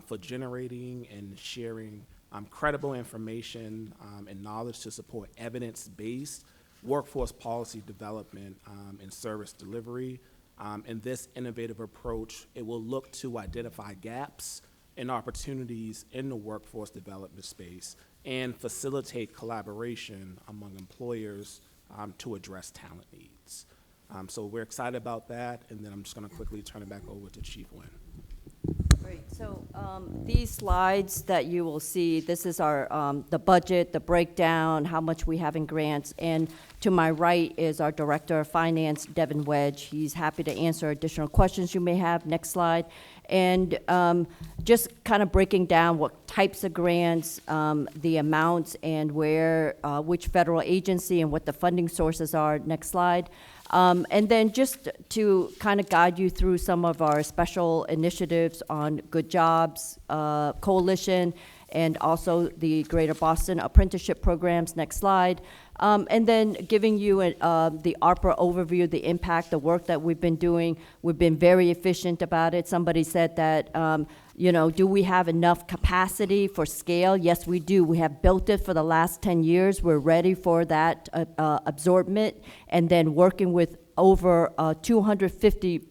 Speaker 23: for generating and sharing credible information and knowledge to support evidence-based workforce policy development and service delivery. In this innovative approach, it will look to identify gaps and opportunities in the workforce development space and facilitate collaboration among employers to address talent needs. So we're excited about that, and then I'm just going to quickly turn it back over to Chief Nguyen.
Speaker 20: Great. So these slides that you will see, this is our the budget, the breakdown, how much we have in grants, and to my right is our Director of Finance, Devin Wedge. He's happy to answer additional questions you may have. Next slide. And just kind of breaking down what types of grants, the amounts, and where, which federal agency and what the funding sources are. Next slide. And then just to kind of guide you through some of our special initiatives on Good Jobs Coalition and also the Greater Boston Apprenticeship Programs. Next slide. And then giving you the ARPA overview, the impact, the work that we've been doing. We've been very efficient about it. Somebody said that, do we have enough capacity for scale? Yes, we do. We have built it for the last 10 years. We're ready for that absorbment, and then working with over 250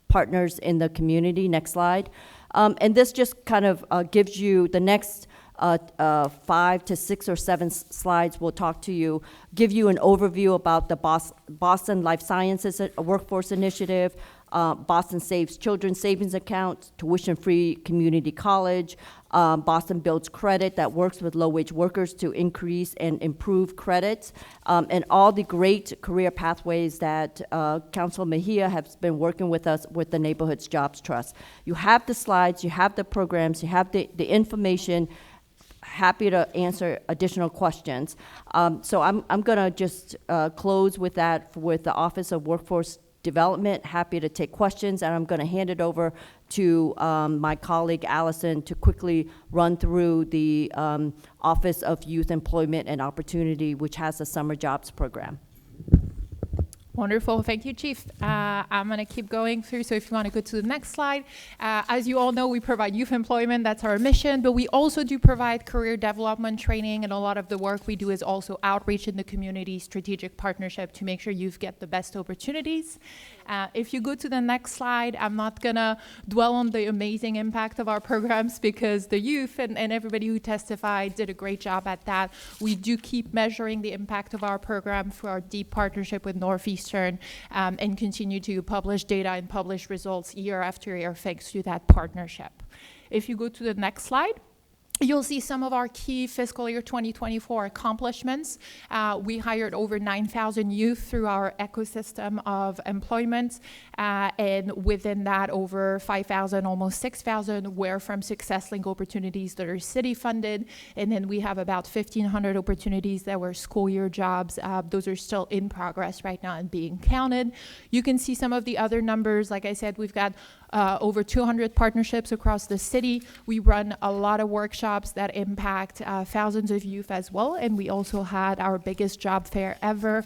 Speaker 20: partners in the community. Next slide. And this just kind of gives you the next 5 to 6 or 7 slides will talk to you, give you an overview about the Boston Life Sciences Workforce Initiative, Boston Saves Children's Savings Account, tuition-free community college, Boston Builds Credit that works with low-wage workers to increase and improve credits, and all the great career pathways that Council Mejia has been working with us with the Neighborhoods Jobs Trust. You have the slides, you have the programs, you have the information. Happy to answer additional questions. So I'm going to just close with that with the Office of Workforce Development. Happy to take questions, and I'm going to hand it over to my colleague Allison to quickly run through the Office of Youth Employment and Opportunity, which has a summer jobs program.
Speaker 3: Wonderful. Thank you, Chief. I'm going to keep going through. So if you want to go to the next slide. As you all know, we provide youth employment. That's our mission. But we also do provide career development training. And a lot of the work we do is also outreach in the community, strategic partnership to make sure youth get the best opportunities. If you go to the next slide, I'm not going to dwell on the amazing impact of our programs because the youth and everybody who testified did a great job at that. We do keep measuring the impact of our program through our deep partnership with Northeastern and continue to publish data and publish results year after year thanks to that partnership. If you go to the next slide, you'll see some of our key fiscal year 2024 accomplishments. We hired over 9,000 youth through our ecosystem of employment, and within that, over 5,000, almost 6,000 were from Success Link opportunities that are city funded, and then we have about 1,500 opportunities that were school year jobs. Those are still in progress right now and being counted. You can see some of the other numbers. Like I said, we've got over 200 partnerships across the city. We run a lot of workshops that impact thousands of youth as well. And we also had our biggest job fair ever.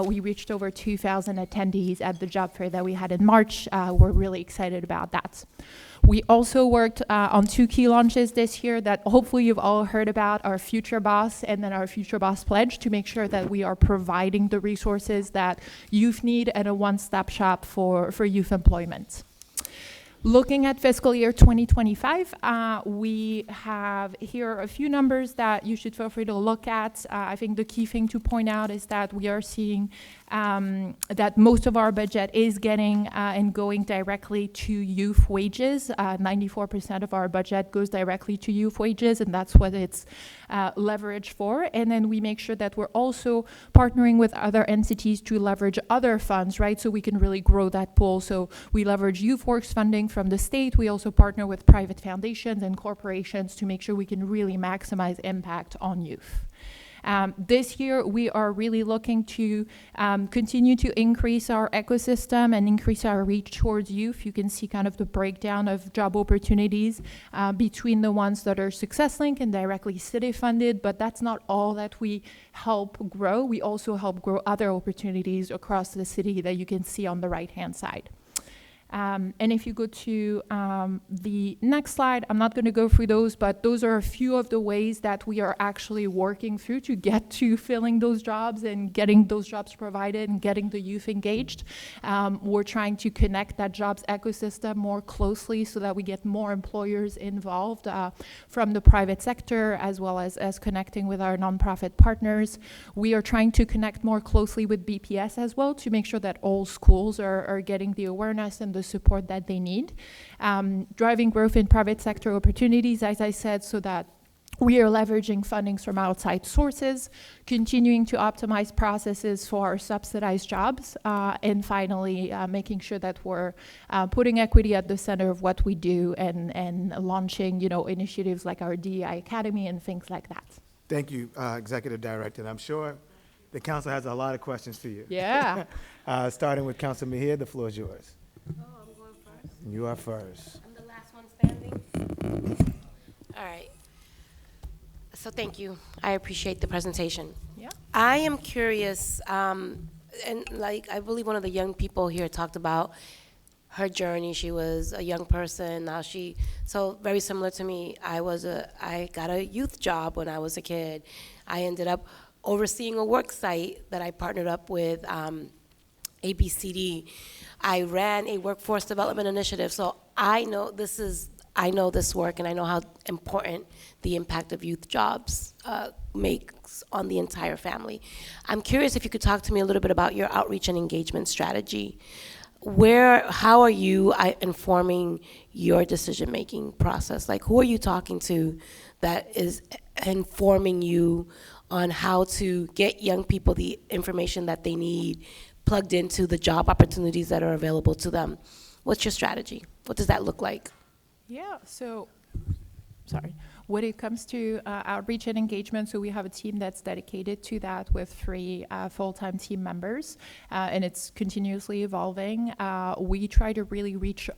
Speaker 3: We reached over 2,000 attendees at the job fair that we had in March. We're really excited about that. We also worked on 2 key launches this year that hopefully you've all heard about, our Future Boss and then our Future Boss Pledge, to make sure that we are providing the resources that youth need and a one-stop shop for youth employment. Looking at fiscal year 2025, we have here a few numbers that you should feel free to look at. I think the key thing to point out is that we are seeing that most of our budget is getting and going directly to youth wages. 94% of our budget goes directly to youth wages, and that's what it's leveraged for. And then we make sure that we're also partnering with other entities to leverage other funds, right? So we can really grow that pool. So we leverage Youth Works funding from the state. We also partner with private foundations and corporations to make sure we can really maximize impact on youth. This year, we are really looking to continue to increase our ecosystem and increase our reach towards youth. You can see kind of the breakdown of job opportunities between the ones that are SuccessLink and directly city funded, but that's not all that we help grow. We also help grow other opportunities across the city that you can see on the right-hand side. And if you go to the next slide, I'm not going to go through those, but those are a few of the ways that we are actually working through to get to filling those jobs and getting those jobs provided and getting the youth engaged. We're trying to connect that jobs ecosystem more closely so that we get more employers involved from the private sector, as well as connecting with our nonprofit partners. We are trying to connect more closely with BPS as well to make sure that all schools are getting the awareness and the support that they need. Driving growth in private sector opportunities, as I said, so that we are leveraging fundings from outside sources, continuing to optimize processes for our subsidized jobs, and finally making sure that we're putting equity at the center of what we do and launching, initiatives like our DEI Academy and things like that.
Speaker 1: Thank you, Executive Director. And I'm sure the council has a lot of questions for you.
Speaker 3: Yeah.
Speaker 1: Starting with Council Mejia, the floor is yours.
Speaker 15: Oh, I'm going first?
Speaker 1: You are first.
Speaker 15: I'm the last one standing? All right. So thank you. I appreciate the presentation.
Speaker 3: Yeah.
Speaker 15: I am curious, and I believe one of the young people here talked about her journey. She was a young person. Now so very similar to me. I got a youth job when I was a kid. I ended up overseeing a work site that I partnered up with ABCD. I ran a workforce development initiative, so I know this work, and I know how important the impact of youth jobs makes on the entire family. I'm curious if you could talk to me a little bit about your outreach and engagement strategy. How are you informing your decision-making process? Like, who are you talking to that is informing you on how to get young people the information that they need plugged into the job opportunities that are available to them? What's your strategy? What does that look like?
Speaker 3: Yeah, so, when it comes to outreach and engagement, so we have a team that's dedicated to that with 3 full-time team members, and it's continuously evolving. We try to really reach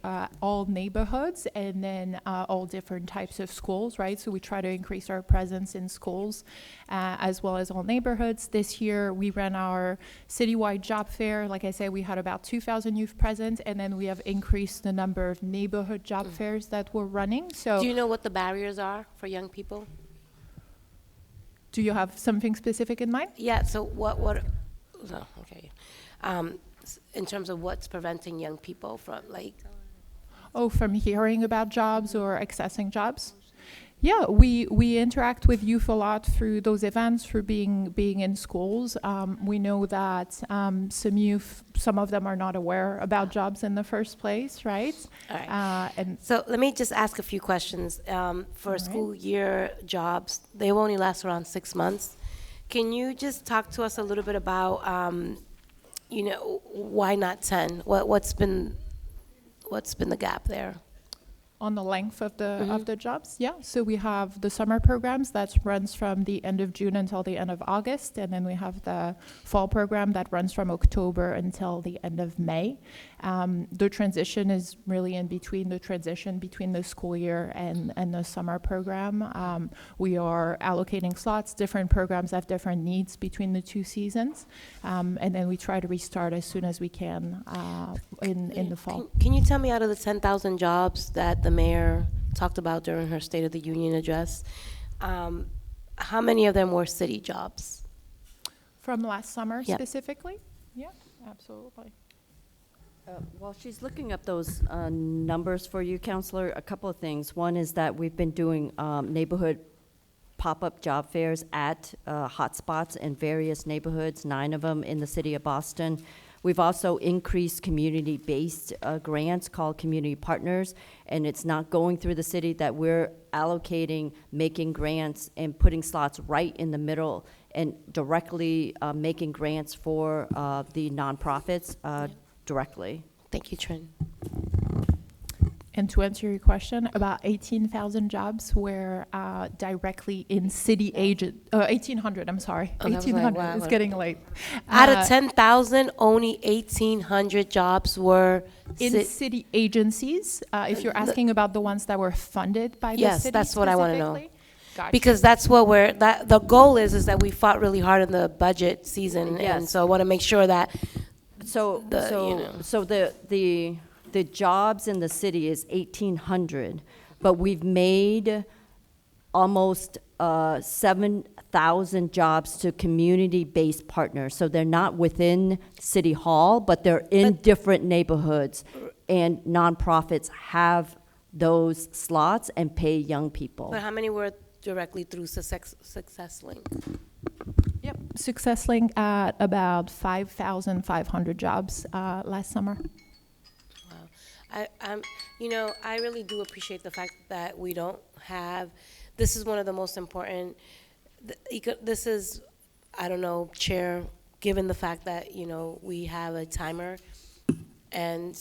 Speaker 3: all neighborhoods and then all different types of schools, right? So we try to increase our presence in schools as well as all neighborhoods. This year, we ran our citywide job fair. Like I said, we had about 2,000 youth present, and then we have increased the number of neighborhood job fairs that we're running. So,
Speaker 15: do you know what the barriers are for young people?
Speaker 3: Do you have something specific in mind?
Speaker 15: Yeah, so what okay. In terms of what's preventing young people from
Speaker 3: from hearing about jobs or accessing jobs? Yeah, we interact with youth a lot through those events, through being in schools. We know that some youth, some of them are not aware about jobs in the first place, right?
Speaker 15: All right. And so let me just ask a few questions. For school year jobs, they will only last around 6 months. Can you just talk to us a little bit about, why not 10? What's been the gap there?
Speaker 3: On the length of the jobs, yeah. So we have the summer programs that runs from the end of June until the end of August, and then we have the fall program that runs from October until the end of May. The transition is really in between the school year and the summer program. We are allocating slots. Different programs have different needs between the 2 seasons, and then we try to restart as soon as we can in the fall.
Speaker 15: Can you tell me, out of the 10,000 jobs that the mayor talked about during her State of the Union address, how many of them were city jobs?
Speaker 3: From last summer
Speaker 15: Yep.
Speaker 3: specifically? Yeah, absolutely.
Speaker 20: While she's looking up those numbers for you, Counselor, a couple of things. One is that we've been doing neighborhood pop-up job fairs at hotspots in various neighborhoods, 9 of them in the city of Boston. We've also increased community-based grants called community partners, and it's not going through the city, that we're allocating, making grants and putting slots right in the middle and directly making grants for the nonprofits directly.
Speaker 15: Thank you, Trin.
Speaker 3: And to answer your question, about 18,000 jobs were directly in city agent, 1,800, I'm sorry.
Speaker 15: Oh, that was
Speaker 3: 1,800,
Speaker 15: like, wow.
Speaker 3: it's getting late.
Speaker 15: Out of 10,000, only 1,800 jobs were
Speaker 3: In city agencies, if you're asking about the ones that were funded by the
Speaker 15: Yes,
Speaker 3: city
Speaker 15: that's what I want to know.
Speaker 3: specifically. Gotcha.
Speaker 15: Because that's what the goal is that we fought really hard in the budget season. And
Speaker 20: Yes.
Speaker 15: so I want to make sure that
Speaker 20: So the jobs in the city is 1,800, but we've made almost 7,000 jobs to community-based partners. So they're not within City Hall, but they're in different neighborhoods. And nonprofits have those slots and pay young people.
Speaker 15: But how many were directly through Success Link?
Speaker 3: Yep, Success Link at about 5,500 jobs last summer.
Speaker 15: I really do appreciate the fact that we don't have, this is one of the most important, this is, I don't know, Chair, given the fact that, we have a timer, and,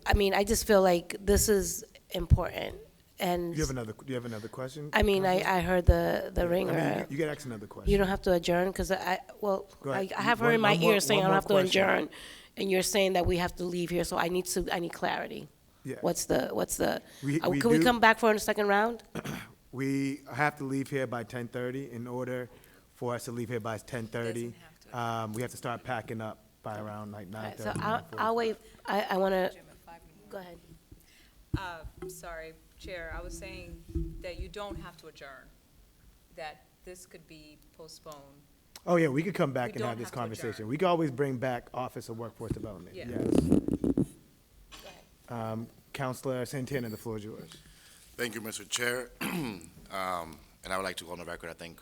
Speaker 15: I just feel like this is important, and.
Speaker 1: Do you have another question?
Speaker 15: I heard the ringer.
Speaker 1: You can ask another question.
Speaker 15: You don't have to adjourn, because I
Speaker 1: ahead.
Speaker 15: have her in my ear saying I don't have to
Speaker 1: question.
Speaker 15: adjourn, and you're saying that we have to leave here, so I need clarity.
Speaker 1: Yeah.
Speaker 15: What's the,
Speaker 1: We
Speaker 15: can we
Speaker 1: do-
Speaker 15: come back for a second round?
Speaker 1: We have to leave here by 10:30. In order for us to leave here by 10:30, we have to start packing up by around like 9:30.
Speaker 15: So I'll wait, I want to, go ahead.
Speaker 17: Sorry, Chair, I was saying that you don't have to adjourn, that this could be postponed.
Speaker 1: Oh, yeah, we could come back
Speaker 17: We
Speaker 1: and
Speaker 17: don't
Speaker 1: have this
Speaker 17: have to
Speaker 1: conversation.
Speaker 17: adjourn.
Speaker 1: We could always bring back Office of Workforce Development,
Speaker 17: Yeah.
Speaker 1: yes. Counselor Santana, the floor is yours.
Speaker 16: Thank you, Mr. Chair. And I would like to go on the record, I think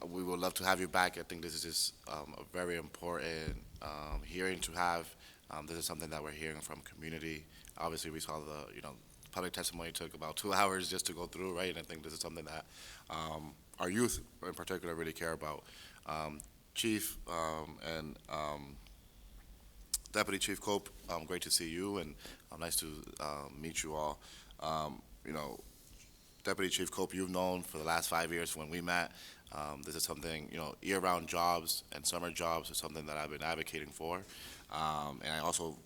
Speaker 16: we would love to have you back. I think this is just a very important hearing to have. This is something that we're hearing from community. Obviously, we saw the, public testimony took about 2 hours just to go through, right? And I think this is something that our youth in particular really care about. Chief and Deputy Chief Cope, great to see you, and nice to meet you all. Deputy Chief Cope, you've known for the last 5 years when we met. This is something, year-round jobs and summer jobs is something that I've been advocating for. And I also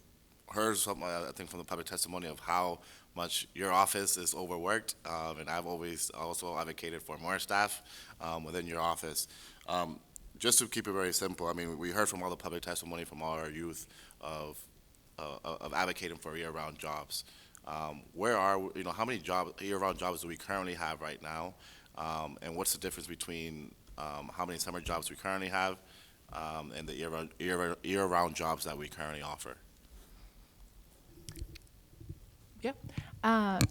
Speaker 16: heard something, I think, from the public testimony of how much your office is overworked, and I've always also advocated for more staff within your office. Just to keep it very simple, we heard from all the public testimony from all our youth of advocating for year-round jobs. Where are, how many year-round jobs do we currently have right now? And what's the difference between how many summer jobs we currently have and the year-round jobs that we currently offer?
Speaker 3: Yeah.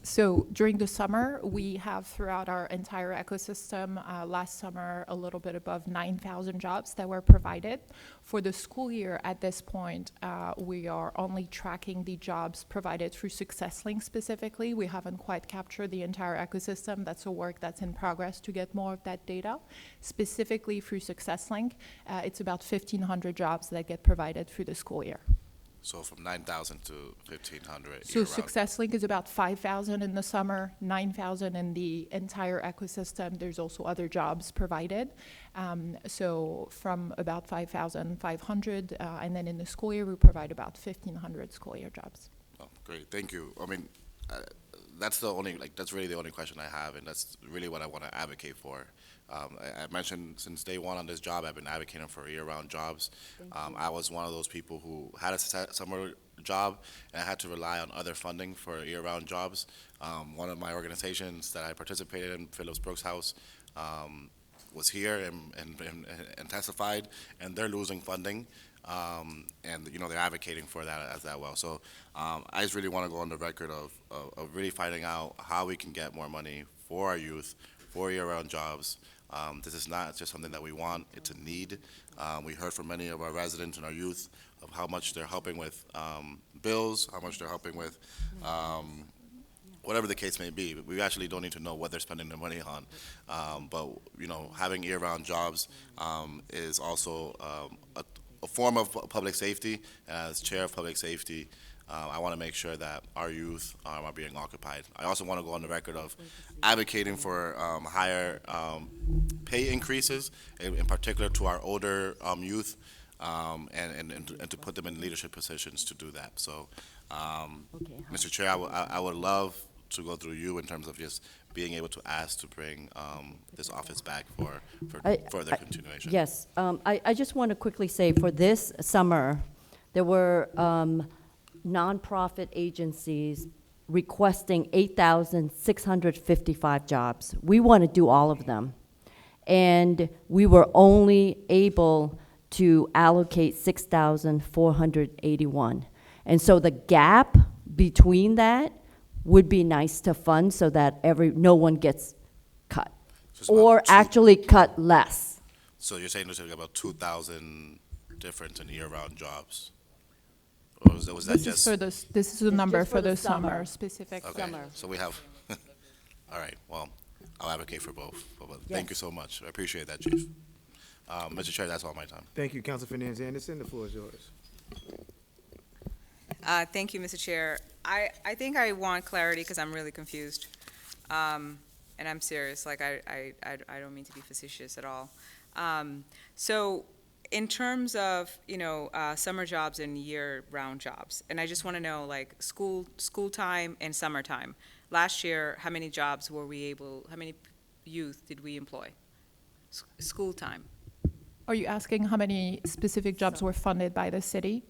Speaker 3: So during the summer, we have throughout our entire ecosystem, last summer, a little bit above 9,000 jobs that were provided. For the school year at this point, we are only tracking the jobs provided through SuccessLink specifically. We haven't quite captured the entire ecosystem. That's a work that's in progress to get more of that data. Specifically through SuccessLink, it's about 1,500 jobs that get provided through the school year.
Speaker 16: So from 9,000 to 1,500
Speaker 3: So SuccessLink is about 5,000 in the summer, 9,000 in the entire ecosystem. There's also other jobs provided. So from about 5,500, and then in the school year, we provide about 1,500 school year jobs.
Speaker 16: Oh, great, thank you. That's really the only question I have, and that's really what I want to advocate for. I mentioned since day one on this job, I've been advocating for year-round jobs. I was one of those people who had a summer job, and I had to rely on other funding for year-round jobs. One of my organizations that I participated in, Phillips Brooks House, was here and testified, and they're losing funding. and, you know, they're advocating for that as that well. So I just really want to go on the record of really finding out how we can get more money for our youth, for year-round jobs. This is not just something that we want, it's a need. We heard from many of our residents and our youth of how much they're helping with bills, how much they're helping with whatever the case may be. We actually don't need to know what they're spending their money on. But, you know, having year-round jobs is also a form of public safety. As chair of public safety, I want to make sure that our youth are being occupied. I also want to go on the record of advocating for higher pay increases, in particular to our older youth, and to put them in leadership positions to do that. So, Mr. Chair, I would love to go through you in terms of just being able to ask to bring this office back for further continuation.
Speaker 20: Yes, I just want to quickly say for this summer, there were nonprofit agencies requesting 8,655 jobs. We want to do all of them. And we were only able to allocate 6,481. And so the gap between that would be nice to fund so that no one gets cut. Or actually cut less.
Speaker 16: So you're saying there's about 2,000 different and year-round jobs? Or was that
Speaker 3: This
Speaker 16: just?
Speaker 3: this is the number
Speaker 20: just
Speaker 3: for
Speaker 20: for the
Speaker 3: the summer,
Speaker 20: summer.
Speaker 3: specific
Speaker 16: Okay,
Speaker 3: summer.
Speaker 16: so we have, all right, well, I'll advocate for both. But thank you so much. I appreciate that, Chief. Mr. Chair, that's all my time.
Speaker 1: Thank you, Council Fernandez Anderson. The floor is yours.
Speaker 17: Thank you, Mr. Chair. I think I want clarity because I'm really confused. And I'm serious, like I don't mean to be facetious at all. So in terms of, you know, summer jobs and year-round jobs, and I just want to know, like, school time and summertime. Last year, how many jobs how many youth did we employ? School time.
Speaker 3: Are you asking how many specific jobs were funded by the city?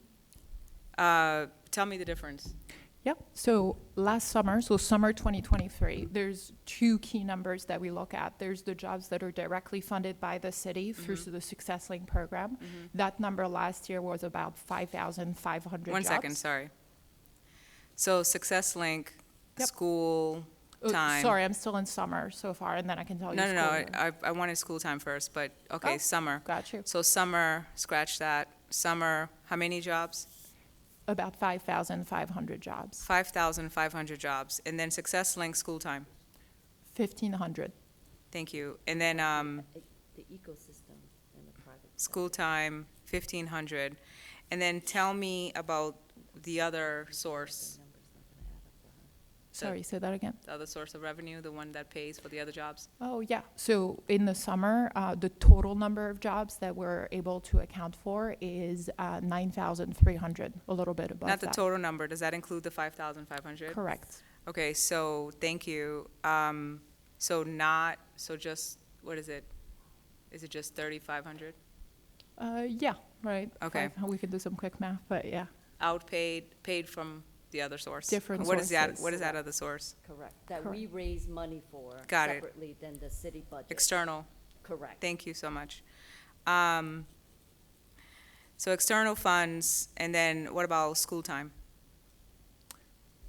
Speaker 17: Tell me the difference.
Speaker 3: Yep. So last summer, so summer 2023, there's two key numbers that we look at. There's the jobs that are directly funded by the city through the Success Link program. That number last year was about 5,500 jobs.
Speaker 17: 1 second, sorry. So Success Link, school time.
Speaker 3: Sorry, I'm still in summer so far, and then I can tell you.
Speaker 17: No, I wanted school time first, but okay, summer.
Speaker 3: Got you.
Speaker 17: So summer, scratch that. Summer, how many jobs?
Speaker 3: About 5,500 jobs.
Speaker 17: 5,500 jobs. And then Success Link school time?
Speaker 3: 1,500.
Speaker 17: Thank you. And then
Speaker 20: The ecosystem in the private.
Speaker 17: school time, 1,500. And then tell me about the other source.
Speaker 3: Sorry, say that again.
Speaker 17: The other source of revenue, the one that pays for the other jobs?
Speaker 3: Oh, yeah. So in the summer, the total number of jobs that we're able to account for is 9,300, a little bit above
Speaker 17: Not the
Speaker 3: that.
Speaker 17: total number. Does that include the 5,500?
Speaker 3: Correct.
Speaker 17: Okay, so thank you. So just, what is it? Is it just 3,500?
Speaker 3: Yeah, right.
Speaker 17: Okay.
Speaker 3: We could do some quick math, but yeah.
Speaker 17: Outpaid, paid from the other source?
Speaker 3: Different
Speaker 17: What is that?
Speaker 3: sources.
Speaker 17: What is that other source?
Speaker 20: Correct. That we raise money for
Speaker 17: Got it.
Speaker 20: separately than the city budget.
Speaker 17: External.
Speaker 20: Correct.
Speaker 17: Thank you so much. So external funds, and then what about school time?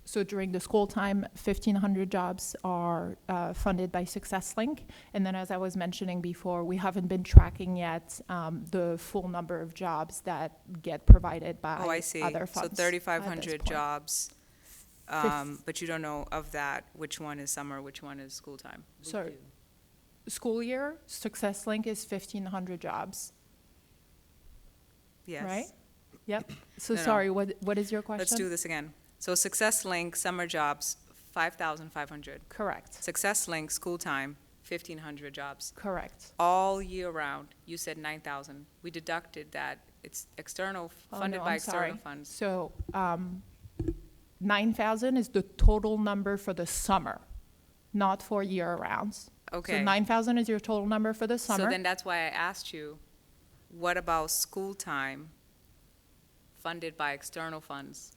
Speaker 3: So during the school time, 1,500 jobs are funded by Success Link. And then as I was mentioning before, we haven't been tracking yet the full number of jobs that get provided by
Speaker 17: Oh, I see.
Speaker 3: other funds.
Speaker 17: So 3,500
Speaker 3: point.
Speaker 17: jobs, but you don't know of that, which one is summer, which one is school time?
Speaker 3: So school year, Success Link is 1,500 jobs,
Speaker 17: Yes.
Speaker 3: right? Yep. So
Speaker 17: No, no.
Speaker 3: sorry, what is your question?
Speaker 17: Let's do this again. So Success Link, summer jobs, 5,500.
Speaker 3: Correct.
Speaker 17: Success Link, school time, 1,500 jobs.
Speaker 3: Correct.
Speaker 17: All year round, you said 9,000. We deducted that. It's external, funded by
Speaker 3: I'm
Speaker 17: external
Speaker 3: sorry.
Speaker 17: funds.
Speaker 3: So 9,000 is the total number for the summer, not for year-rounds.
Speaker 17: Okay.
Speaker 3: So 9,000 is your total number for the summer.
Speaker 17: So then that's why I asked you, what about school time funded by external funds?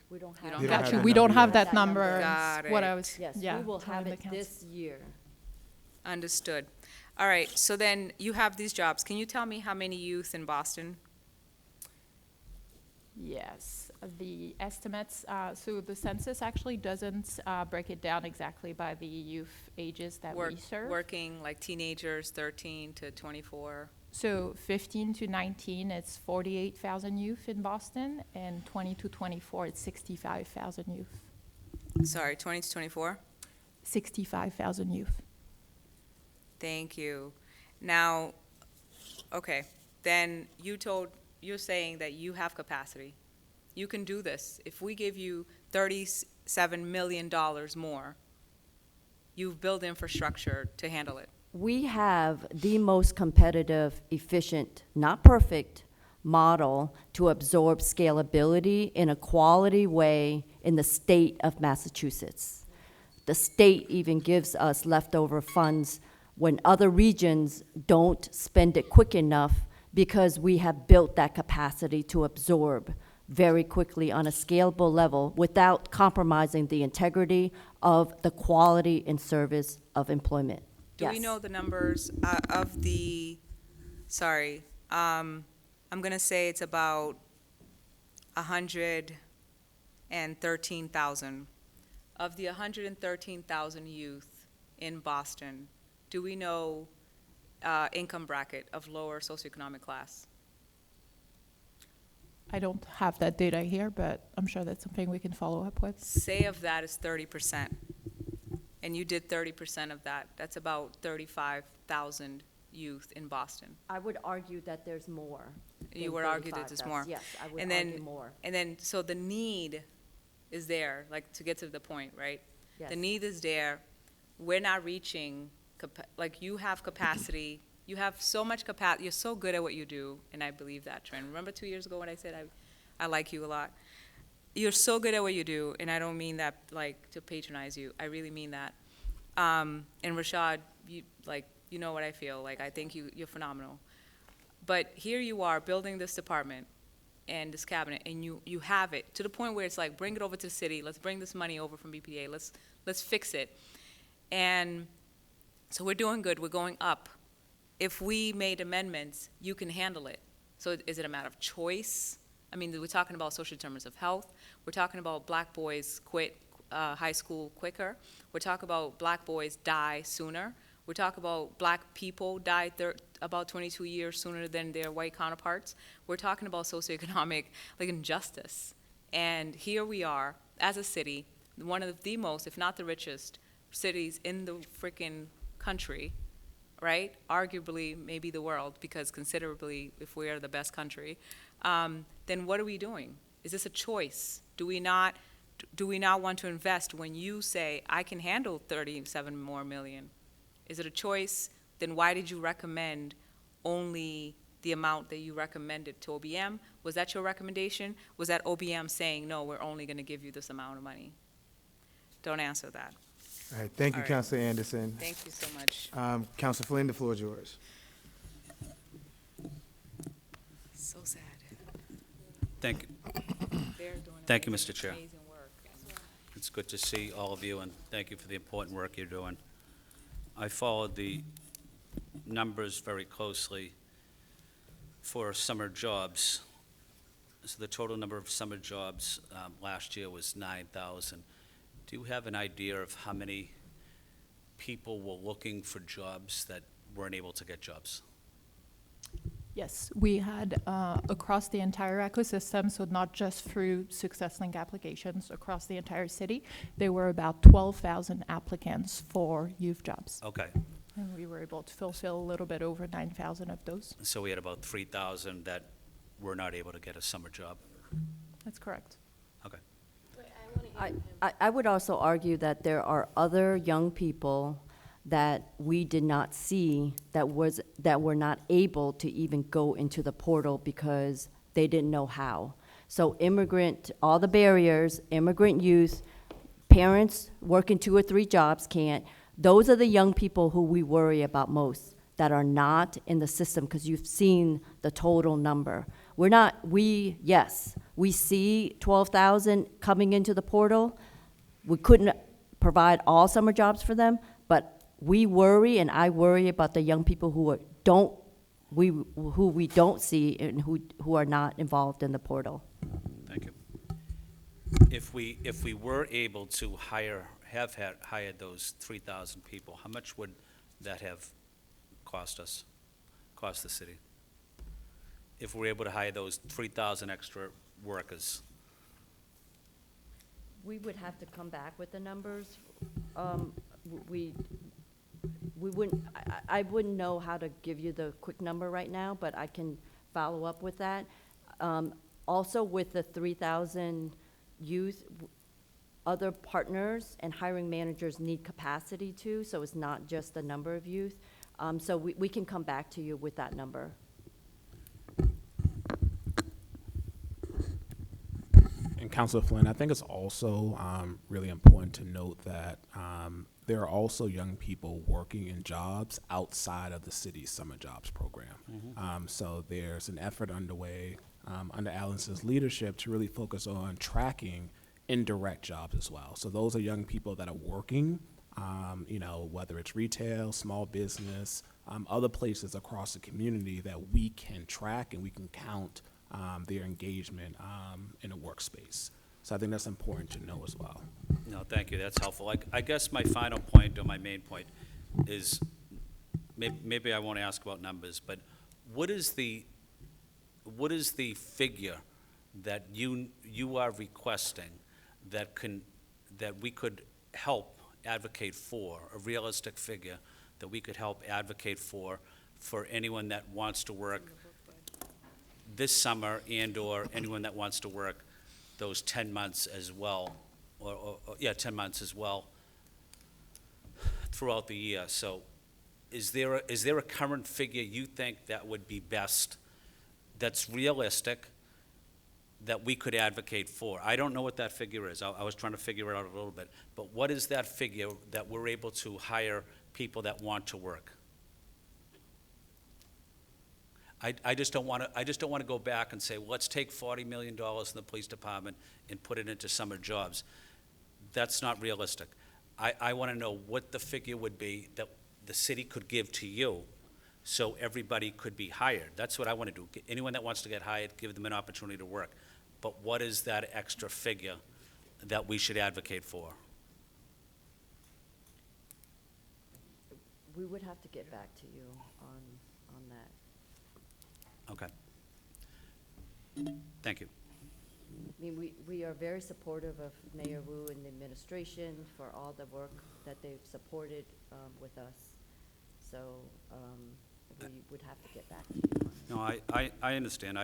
Speaker 20: We don't
Speaker 17: You
Speaker 20: have.
Speaker 17: don't
Speaker 3: Got
Speaker 17: have
Speaker 3: you.
Speaker 17: that
Speaker 3: We don't
Speaker 17: number
Speaker 3: have
Speaker 17: yet.
Speaker 3: that number.
Speaker 17: Got
Speaker 3: What
Speaker 17: it.
Speaker 3: I was,
Speaker 20: Yes,
Speaker 3: yeah.
Speaker 20: we will
Speaker 3: telling
Speaker 20: have
Speaker 3: the
Speaker 20: it
Speaker 3: council.
Speaker 20: this year.
Speaker 17: Understood. All right, so then you have these jobs. Can you tell me how many youth in Boston?
Speaker 3: Yes, the estimates, so the census actually doesn't break it down exactly by the youth ages that we serve.
Speaker 17: Working like teenagers, 13 to 24.
Speaker 3: So 15 to 19, it's 48,000 youth in Boston, and 20 to 24, it's 65,000 youth.
Speaker 17: Sorry, 20 to 24?
Speaker 3: 65,000 youth.
Speaker 17: Thank you. Now, okay, then you're saying that you have capacity. You can do this. If we give you $37 million more, you've built infrastructure to handle it.
Speaker 20: We have the most competitive, efficient, not perfect, model to absorb scalability in a quality way in the state of Massachusetts. The state even gives us leftover funds when other regions don't spend it quick enough, because we have built that capacity to absorb very quickly on a scalable level without compromising the integrity of the quality and service of employment.
Speaker 17: Do we know the numbers of the, sorry, I'm gonna say it's about 113,000. Of the 113,000 youth in Boston, do we know income bracket of lower socioeconomic class?
Speaker 3: I don't have that data here, but I'm sure that's something we can follow up with.
Speaker 17: Say of that is 30%, and you did 30% of that. That's about 35,000 youth in Boston.
Speaker 20: I would argue that there's more.
Speaker 17: You would argue that there's more.
Speaker 20: Yes, I would
Speaker 17: And then,
Speaker 20: argue more.
Speaker 17: And then, so the need is there, like, to get to the point, right?
Speaker 20: Yes.
Speaker 17: The need is there. We're not reaching, like, you have capacity. You have so much capacity. You're so good at what you do, and I believe that, Trent. Remember 2 years ago when I said I like you a lot? You're so good at what you do, and I don't mean that, like, to patronize you. I really mean that. And Rashad, you know what I feel. Like, I think you're phenomenal. But here you are building this department and this cabinet, and you have it to the point where it's like, bring it over to the city. Let's bring this money over from BPA. Let's fix it. And so we're doing good. We're going up. If we made amendments, you can handle it. So is it a matter of choice? I mean, we're talking about social determinants of health. We're talking about black boys quit high school quicker. We're talking about black boys die sooner. We're talking about black people die about 22 years sooner than their white counterparts. We're talking about socioeconomic, like, injustice. And here we are, as a city, one of the most, if not the richest, cities in the freaking country, right? Arguably, maybe the world, because considerably, if we are the best country, then what are we doing? Is this a choice? Do we not want to invest when you say, I can handle 37 more million? Is it a choice? Then why did you recommend only the amount that you recommended to OBM? Was that your recommendation? Was that OBM saying, no, we're only gonna give you this amount of money? Don't answer that.
Speaker 1: All right, thank you,
Speaker 17: All right.
Speaker 1: Councilor Anderson.
Speaker 17: Thank you so much.
Speaker 1: Councilor Flynn, the floor is yours.
Speaker 17: So sad.
Speaker 19: Thank you. Thank you, Mr. Chair. It's good to see all of you, and thank you for the important work you're doing. I followed the numbers very closely for summer jobs. So the total number of summer jobs last year was 9,000. Do you have an idea of how many people were looking for jobs that weren't able to get jobs?
Speaker 3: Yes, we had across the entire ecosystem, so not just through SuccessLink applications, across the entire city, there were about 12,000 applicants for youth jobs.
Speaker 19: Okay.
Speaker 3: And we were able to fulfill a little bit over 9,000 of those.
Speaker 19: So we had about 3,000 that were not able to get a summer job.
Speaker 3: That's correct.
Speaker 19: Okay.
Speaker 20: I would also argue that there are other young people that we did not see that were not able to even go into the portal because they didn't know how. So all the barriers, immigrant youth, parents working 2 or 3 jobs can't. Those are the young people who we worry about most, that are not in the system, because you've seen the total number. Yes, we see 12,000 coming into the portal. We couldn't provide all summer jobs for them, but we worry, and I worry about the young people who we don't see and who are not involved in the portal.
Speaker 19: Thank you. If we were able to hired those 3,000 people, how much would that have cost the city? If we're able to hire those 3,000 extra workers?
Speaker 20: We would have to come back with the numbers. We wouldn't, I wouldn't know how to give you the quick number right now, but I can follow up with that. Also with the 3,000 youth, other partners and hiring managers need capacity too, so it's not just the number of youth. So we can come back to you with that number.
Speaker 23: And Councilor Flynn, I think it's also really important to note that there are also young people working in jobs outside of the city's summer jobs program. So there's an effort underway under Allison's leadership to really focus on tracking indirect jobs as well. So those are young people that are working, you know, whether it's retail, small business, other places across the community that we can track and we can count their engagement in a workspace. So I think that's important to know as well.
Speaker 19: No, thank you, that's helpful. I guess my final point, or my main point, is, maybe I won't ask about numbers, but what is the figure that you are requesting that we could help advocate for, a realistic figure that we could help advocate for anyone that wants to work this summer and/or anyone that wants to work those 10 months as well, or 10 months as well throughout the year? So is there a current figure you think that would be best, that's realistic, that we could advocate for? I don't know what that figure is. I was trying to figure it out a little bit. But what is that figure that we're able to hire people that want to work? I just don't want to go back and say, well, let's take $40 million in the police department and put it into summer jobs. That's not realistic. I want to know what the figure would be that the city could give to you so everybody could be hired. That's what I want to do. Anyone that wants to get hired, give them an opportunity to work. But what is that extra figure that we should advocate for?
Speaker 20: We would have to get back to you on that.
Speaker 19: Okay. Thank you.
Speaker 20: I mean, we are very supportive of Mayor Wu and the administration for all the work that they've supported with us. So we would have to get back to you.
Speaker 19: No, I understand.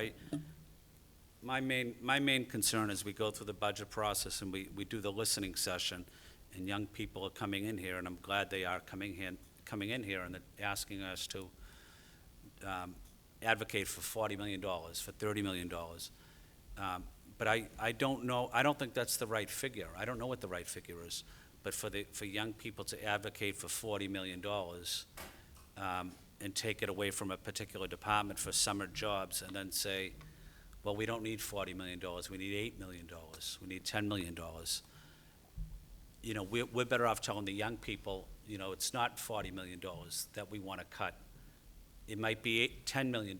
Speaker 19: My main concern is we go through the budget process and we do the listening session, and young people are coming in here, and I'm glad they are coming in here and they're asking us to advocate for $40 million, for $30 million. But I don't know, I don't think that's the right figure. I don't know what the right figure is. But for young people to advocate for $40 million and take it away from a particular department for summer jobs and then say, well, we don't need $40 million, we need $8 million, we need $10 million. You know, we're better off telling the young people, you know, it's not $40 million that we want to cut. It might be $10 million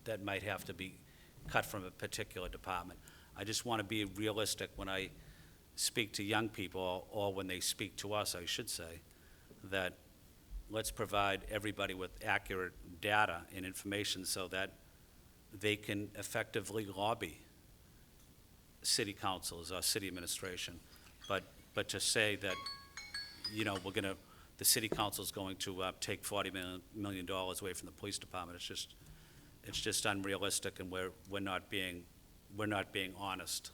Speaker 19: that might have to be cut from a particular department. I just want to be realistic when I speak to young people, or when they speak to us, I should say, that let's provide everybody with accurate data and information so that they can effectively lobby city councils or city administration. But to say that, you know, the city council is going to take $40 million away from the police department, it's just unrealistic, and we're not being honest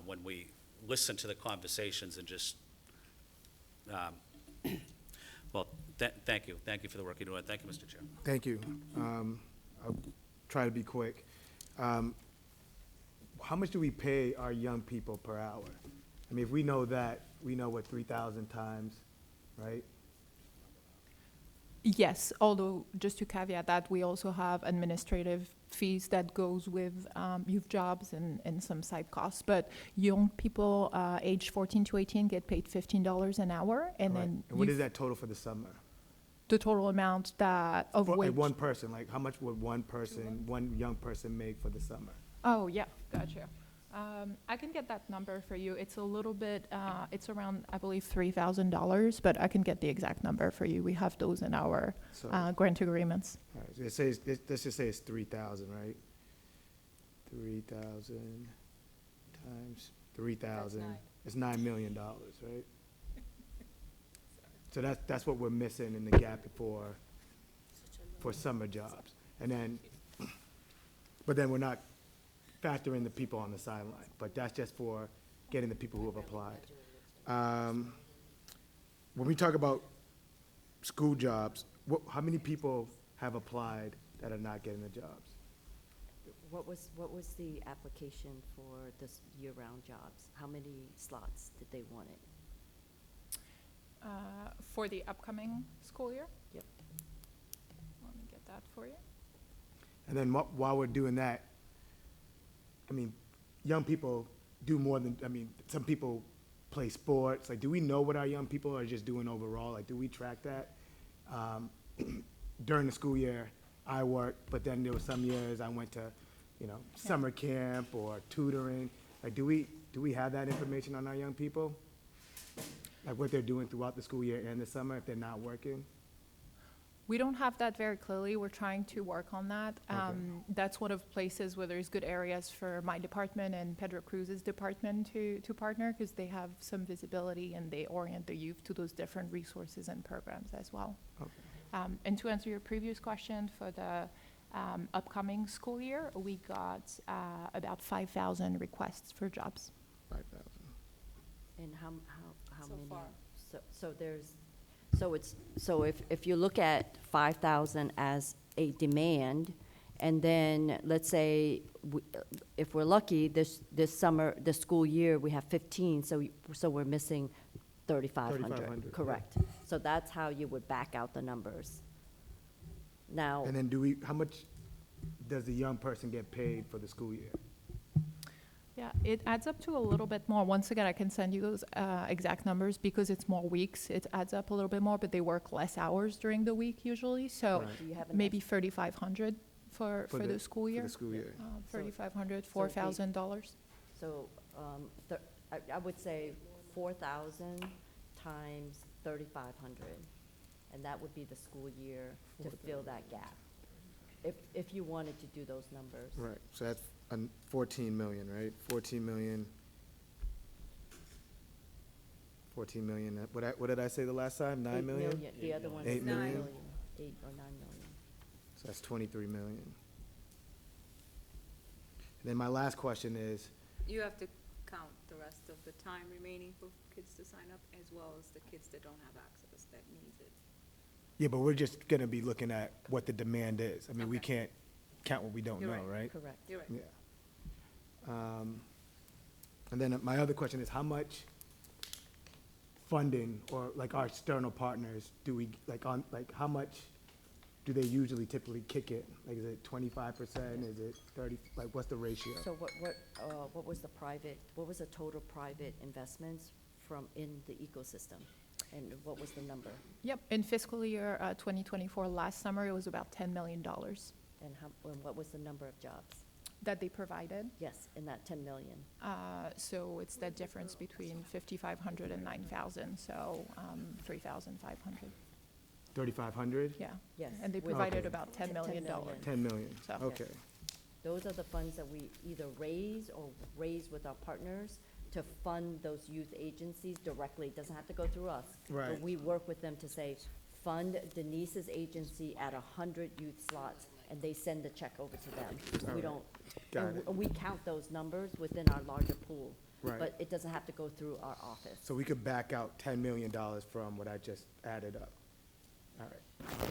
Speaker 19: when we listen to the conversations and just, well, thank you for the work you're doing. Thank you, Mr. Chair.
Speaker 1: Thank you. I'll try to be quick. How much do we pay our young people per hour? I mean, if we know that, we know what 3,000 times, right?
Speaker 3: Yes, although just to caveat that, we also have administrative fees that goes with youth jobs and some side costs. But young people aged 14 to 18 get paid $15 an hour, and
Speaker 1: Right.
Speaker 3: then
Speaker 1: And what is that total for the summer?
Speaker 3: the total amount that of
Speaker 1: For
Speaker 3: which
Speaker 1: one person, like how much would one young person make for the summer?
Speaker 3: Oh, yeah, gotcha. I can get that number for you. It's a little bit, it's around, I believe, $3,000, but I can get the exact number for you. We have those in our
Speaker 1: So-
Speaker 3: grant agreements.
Speaker 1: All right, so it says, let's just say it's 3,000, right? 3,000 times 3,000, it's $9 million, right? So that's what we're missing in the gap for summer jobs. And then, but then we're not factoring the people on the sideline, but that's just for getting the people who have applied. When we talk about school jobs, how many people have applied that are not getting the jobs?
Speaker 20: What was the application for this year-round jobs? How many slots did they want it?
Speaker 3: For the upcoming school year?
Speaker 20: Yep.
Speaker 3: Let me get that for you.
Speaker 1: And then while we're doing that, I mean, young people do more than, I mean, some people play sports. Like, do we know what our young people are just doing overall? Like, do we track that? During the school year, I worked, but then there were some years I went to, summer camp or tutoring. Like, do we have that information on our young people? Like what they're doing throughout the school year and the summer if they're not working?
Speaker 3: We don't have that very clearly. We're trying to work on that. That's one of places where there's good areas for my department and Pedro Cruz's department to partner, because they have some visibility and they orient the youth to those different resources and programs as well.
Speaker 1: Okay.
Speaker 3: And to answer your previous question, for the upcoming school year, we got about 5,000 requests for jobs.
Speaker 1: 5,000.
Speaker 20: And how many? So if you look at 5,000 as a demand, and then let's say if we're lucky, this school year we have 15, so we're missing 3,500. Correct. So that's how you would back out the numbers. Now.
Speaker 1: And then how much does the young person get paid for the school year?
Speaker 3: Yeah, it adds up to a little bit more. Once again, I can send you those exact numbers because it's more weeks. It adds up a little bit more, but they work less hours during the week usually. So
Speaker 1: Right.
Speaker 20: Do you have
Speaker 3: maybe 3,500 for the school year.
Speaker 1: For the school year.
Speaker 3: 3,500,
Speaker 20: so it'd be-
Speaker 3: $4,000.
Speaker 20: So I would say 4,000 times 3,500, and that would be the school year to fill that gap, if you wanted to do those numbers.
Speaker 1: Right, so that's 14 million, right? 14 million. 14 million, what did I say the last time? 9 million?
Speaker 20: The other one is
Speaker 1: 8
Speaker 20: 9
Speaker 1: million?
Speaker 20: million, 8 or 9 million.
Speaker 1: So that's 23 million. And then my last question is,
Speaker 8: You have to count the rest of the time remaining for kids to sign up, as well as the kids that don't have access, that needs it.
Speaker 1: yeah, but we're just gonna be looking at what the demand is. I mean, we
Speaker 8: Okay.
Speaker 1: can't count what we don't
Speaker 8: You're
Speaker 1: know, right?
Speaker 20: Correct.
Speaker 8: You're right.
Speaker 1: Yeah. And then my other question is, how much funding, or like our external partners, do we, how much do they usually typically kick in? Like, is it 25%, is it 30, like, what's the ratio?
Speaker 20: So what was the total private investments in the ecosystem? And what was the number?
Speaker 3: Yep, in fiscal year 2024, last summer, it was about $10 million
Speaker 20: And what was the number of jobs?
Speaker 3: that they provided.
Speaker 20: Yes, in that 10 million.
Speaker 3: So it's that difference between 5,500 and 9,000, so 3,500.
Speaker 1: 3,500?
Speaker 3: Yeah.
Speaker 20: Yes.
Speaker 3: And they
Speaker 20: with-
Speaker 3: provided
Speaker 1: Okay.
Speaker 3: about $10 million.
Speaker 1: 10 million,
Speaker 3: So-
Speaker 1: okay.
Speaker 20: Those are the funds that we either raise with our partners to fund those youth agencies directly. It doesn't have to go through us.
Speaker 1: Right.
Speaker 20: But we work with them to say, fund Denise's agency at 100 youth slots, and they send the check over to them.
Speaker 1: All
Speaker 20: We
Speaker 1: right.
Speaker 20: don't,
Speaker 1: Got
Speaker 20: and
Speaker 1: it.
Speaker 20: we count those numbers within our larger pool.
Speaker 1: Right.
Speaker 20: But it doesn't have to go through our office.
Speaker 1: So we could back out $10 million from what I just added up.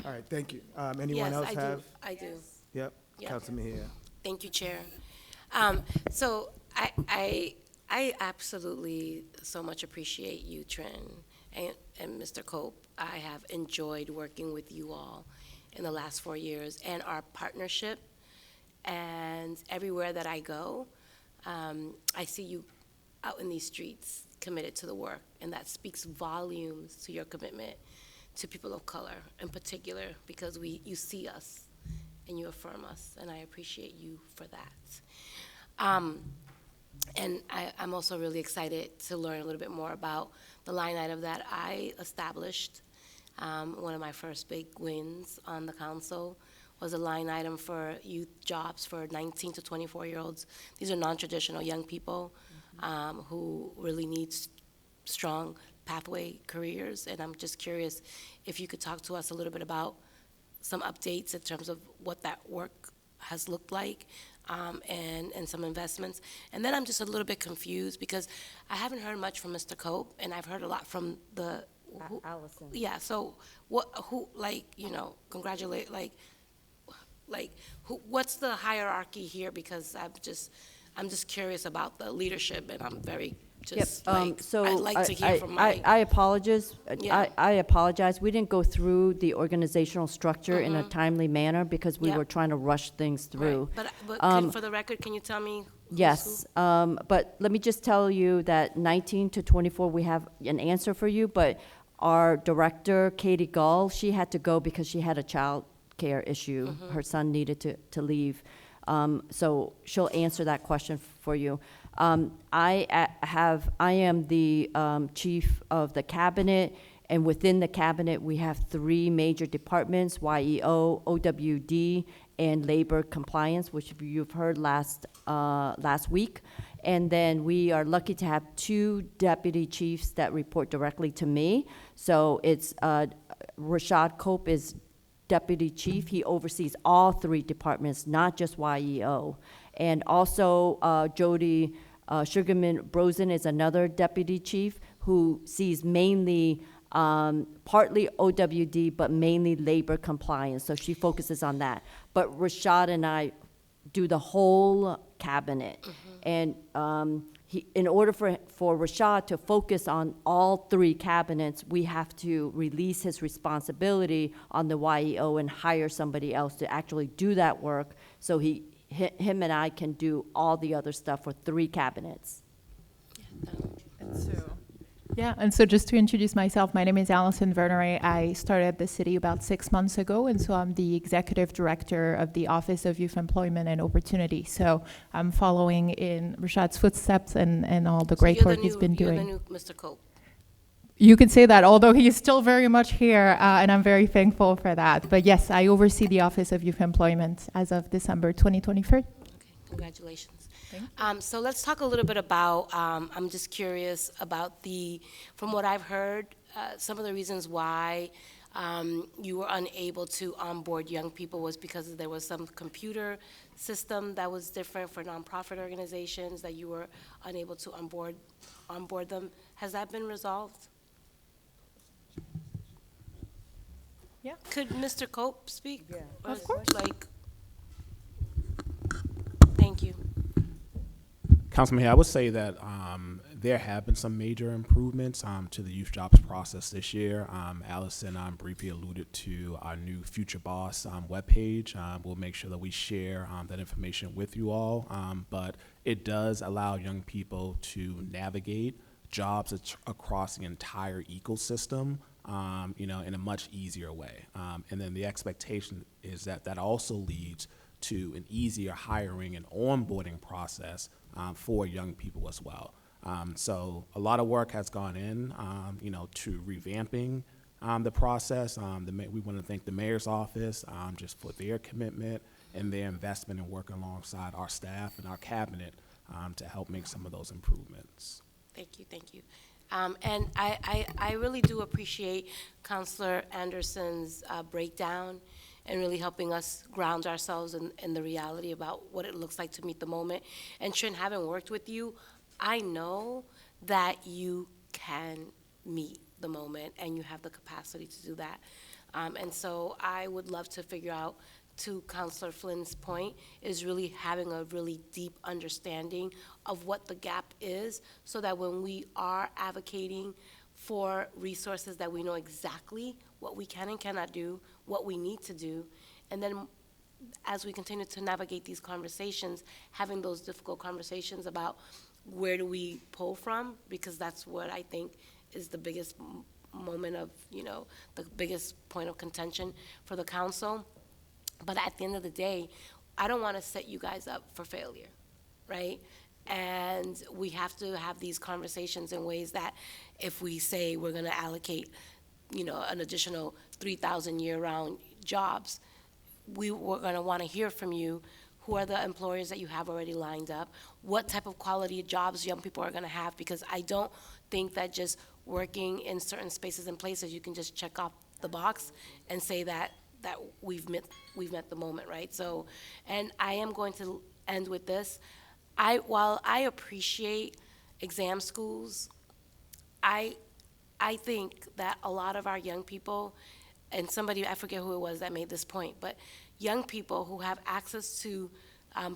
Speaker 1: All right, thank you. Anyone else have?
Speaker 15: I do.
Speaker 1: Yep,
Speaker 15: Yep.
Speaker 1: Councilman here.
Speaker 15: Thank you, Chair. So I absolutely so much appreciate you, Trin, and Mr. Cope. I have enjoyed working with you all in the last 4 years, and our partnership. And everywhere that I go, I see you out in these streets committed to the work, and that speaks volumes to your commitment to people of color in particular, because you see us and you affirm us, and I appreciate you for that. And I'm also really excited to learn a little bit more about the line item that I established. One of my first big wins on the council was a line item for youth jobs for 19 to 24-year-olds. These are non-traditional young people who really need strong pathway careers. And I'm just curious if you could talk to us a little bit about some updates in terms of what that work has looked like, and some investments. And then I'm just a little bit confused because I haven't heard much from Mr. Cope, and I've heard a lot from the
Speaker 20: Allison.
Speaker 15: Yeah. So who, like, congratulate, what's the hierarchy here? Because I'm just curious about the leadership, and I'm very just
Speaker 20: So
Speaker 15: I'd like to hear from my.
Speaker 20: I apologize.
Speaker 15: Yeah.
Speaker 20: I apologize. We didn't go through the organizational structure in a timely manner because we
Speaker 15: Yeah.
Speaker 20: were trying to rush things through.
Speaker 15: Right. But for the record, can you tell me?
Speaker 20: Yes, but let me just tell you that 19 to 24, we have an answer for you, but our director, Katie Gull, she had to go because she had a child care issue. Her son needed to leave. So she'll answer that question for you. I am the chief of the cabinet, and within the cabinet, we have 3 major departments: YEO, OWD, and labor compliance, which you've heard last week. And then we are lucky to have 2 deputy chiefs that report directly to me. So it's Rashad Cope is deputy chief. He oversees all 3 departments, not just YEO. And also Jody Sugarman Brosen is another deputy chief who sees mainly partly OWD, but mainly labor compliance. So she focuses on that. But Rashad and I do the whole cabinet. And in order for Rashad to focus on all 3 cabinets, we have to release his responsibility on the YEO and hire somebody else to actually do that work, so him and I can do all the other stuff for 3 cabinets.
Speaker 3: And so just to introduce myself, my name is Allison Verneray. I started at the city about 6 months ago, and so I'm the executive director of the Office of Youth Employment and Opportunity. So I'm following in Rashad's footsteps and all the great work he's been doing.
Speaker 15: You're the new Mr. Cope.
Speaker 3: You could say that, although he is still very much here, and I'm very thankful for that. But yes, I oversee the Office of Youth Employment as of December 2023.
Speaker 15: Okay, congratulations. So let's talk a little bit about, I'm just curious about from what I've heard, some of the reasons why you were unable to onboard young people was because there was some computer system that was different for nonprofit organizations, that you were unable to onboard them. Has that been resolved?
Speaker 3: Yeah.
Speaker 15: Could Mr. Cope speak?
Speaker 3: Yeah.
Speaker 15: Of
Speaker 3: course.
Speaker 15: Thank you.
Speaker 23: Councilman, I would say that there have been some major improvements to the youth jobs process this year. Allison briefly alluded to our new Future Boss webpage. We'll make sure that we share that information with you all, but it does allow young people to navigate jobs across the entire ecosystem, in a much easier way. And then the expectation is that also leads to an easier hiring and onboarding process for young people as well. So a lot of work has gone in, to revamping the process. We want to thank the mayor's office just for their commitment and their investment in working alongside our staff and our cabinet to help make some of those improvements.
Speaker 15: Thank you. And I really do appreciate Councilor Anderson's breakdown and really helping us ground ourselves in the reality about what it looks like to meet the moment. And Trin, having worked with you, I know that you can meet the moment and you have the capacity to do that. And so I would love to figure out, to Councilor Flynn's point, is really having a really deep understanding of what the gap is, so that when we are advocating for resources, that we know exactly what we can and cannot do, what we need to do, and then as we continue to navigate these conversations, having those difficult conversations about where do we pull from, because that's what I think is the biggest moment of, the biggest point of contention for the council. But at the end of the day, I don't want to set you guys up for failure. right? And we have to have these conversations in ways that if we say we're gonna allocate, an additional 3,000 year-round jobs, we're gonna wanna hear from you. Who are the employers that you have already lined up? What type of quality jobs young people are gonna have? Because I don't think that just working in certain spaces and places, you can just check off the box and say that we've met the moment, right? So, and I am going to end with this. While I appreciate exam schools, I think that a lot of our young people, and somebody, I forget who it was that made this point, but young people who have access to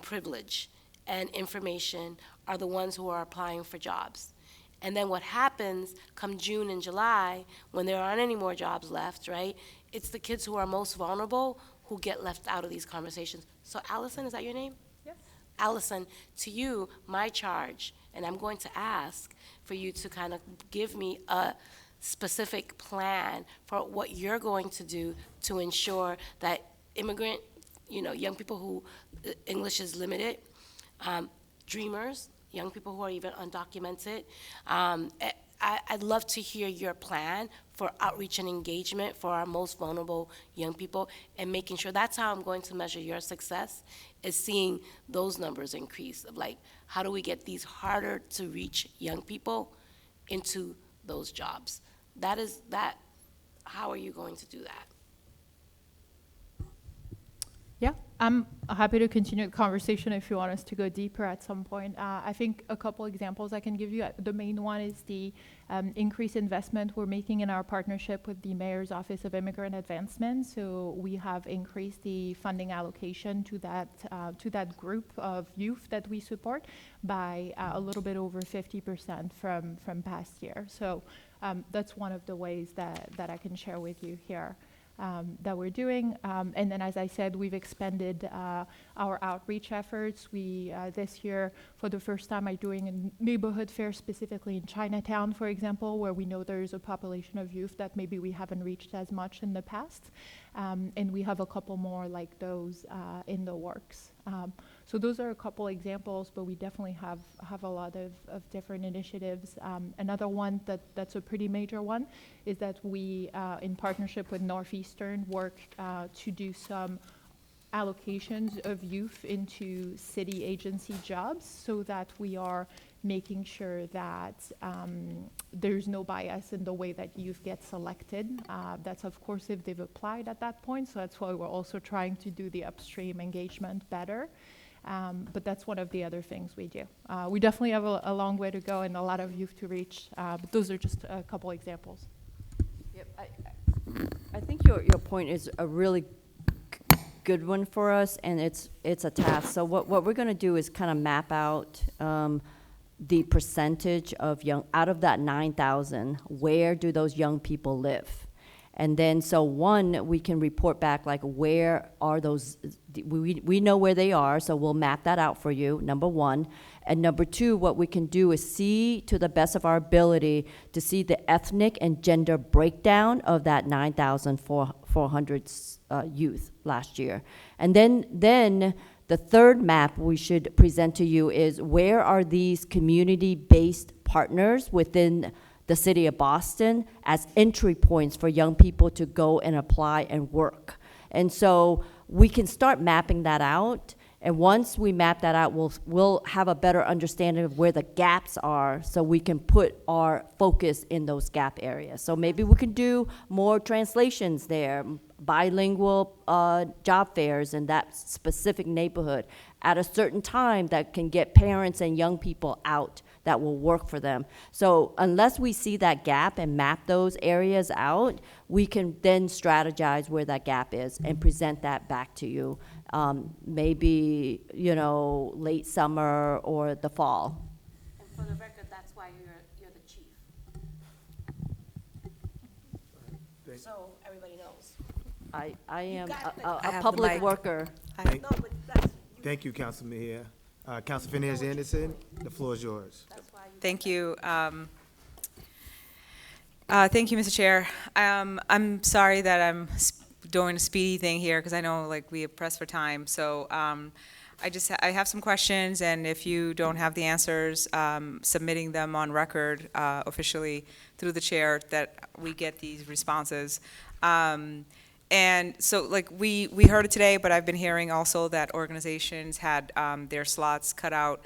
Speaker 15: privilege and information are the ones who are applying for jobs. And then what happens come June and July, when there aren't any more jobs left, right? It's the kids who are most vulnerable who get left out of these conversations. So Allison, is that your name?
Speaker 3: Yes.
Speaker 15: Allison, to you, my charge, and I'm going to ask for you to kind of give me a specific plan for what you're going to do to ensure that immigrant, young people who English is limited, dreamers, young people who are even undocumented. I'd love to hear your plan for outreach and engagement for our most vulnerable young people, and making sure that's how I'm going to measure your success, is seeing those numbers increase of like, how do we get these harder to reach young people into those jobs? How are you going to do that?
Speaker 3: Yeah, I'm happy to continue the conversation if you want us to go deeper at some point. I think a couple examples I can give you. The main one is the increased investment we're making in our partnership with the Mayor's Office of Immigrant Advancement. So we have increased the funding allocation to that group of youth that we support by a little bit over 50% from past year. So that's one of the ways that I can share with you here. That we're doing. And then, as I said, we've expanded our outreach efforts. We, this year, for the first time, are doing a neighborhood fair specifically in Chinatown, for example, where we know there's a population of youth that maybe we haven't reached as much in the past. And we have a couple more like those in the works. So those are a couple examples, but we definitely have a lot of different initiatives. Another one that's a pretty major one is that we, in partnership with Northeastern, work to do some allocations of youth into city agency jobs so that we are making sure that there's no bias in the way that youth get selected. That's, of course, if they've applied at that point. So that's why we're also trying to do the upstream engagement better. But that's one of the other things we do. We definitely have a long way to go and a lot of youth to reach, but those are just a couple examples.
Speaker 20: Yep, I think your point is a really good one for us, and it's a task. So what we're going to do is kind of map out the percentage of out of that 9,000, where do those young people live? And then, so one, we can report back, like, where are those, we know where they are, so we'll map that out for you, number one. And number two, what we can do is see, to the best of our ability, to see the ethnic and gender breakdown of that 9,400 youth last year. And then the third map we should present to you is, where are these community-based partners within the city of Boston as entry points for young people to go and apply and work. And so we can start mapping that out. And once we map that out, we'll have a better understanding of where the gaps are, so we can put our focus in those gap areas. So maybe we can do more translations there, bilingual job fairs in that specific neighborhood at a certain time that can get parents and young people out that will work for them. So unless we see that gap and map those areas out, we can then strategize where that gap is and present that back to you, maybe, late summer or the fall.
Speaker 15: And for the record, that's why you're the chief. So everybody knows.
Speaker 20: I am
Speaker 15: I
Speaker 20: a
Speaker 15: have
Speaker 20: public
Speaker 15: the mic.
Speaker 20: worker.
Speaker 1: Thank you, Councilman Mejia. Council Finance Anderson, the floor is yours.
Speaker 17: Thank you. Thank you, Mr. Chair. I'm sorry that I'm doing a speedy thing here, because I know, like, we are pressed for time. So I have some questions, and if you don't have the answers, submitting them on record officially through the chair, that we get these responses. And so, like, we heard it today, but I've been hearing also that organizations had their slots cut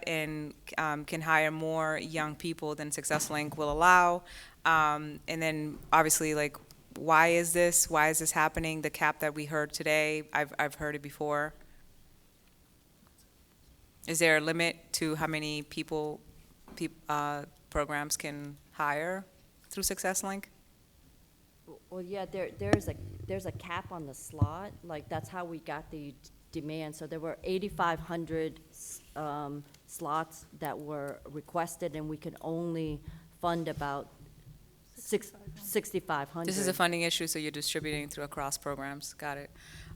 Speaker 17: and can hire more young people than SuccessLink will allow. And then, obviously, like, why is this happening? The cap that we heard today, I've heard it before. Is there a limit to how many people programs can hire through SuccessLink?
Speaker 20: Well, yeah, there's a cap on the slot, like, that's how we got the demand. So there were 8,500 slots that were requested, and we could only fund about 6,500.
Speaker 17: This is a funding issue, so you're distributing through across programs. Got it.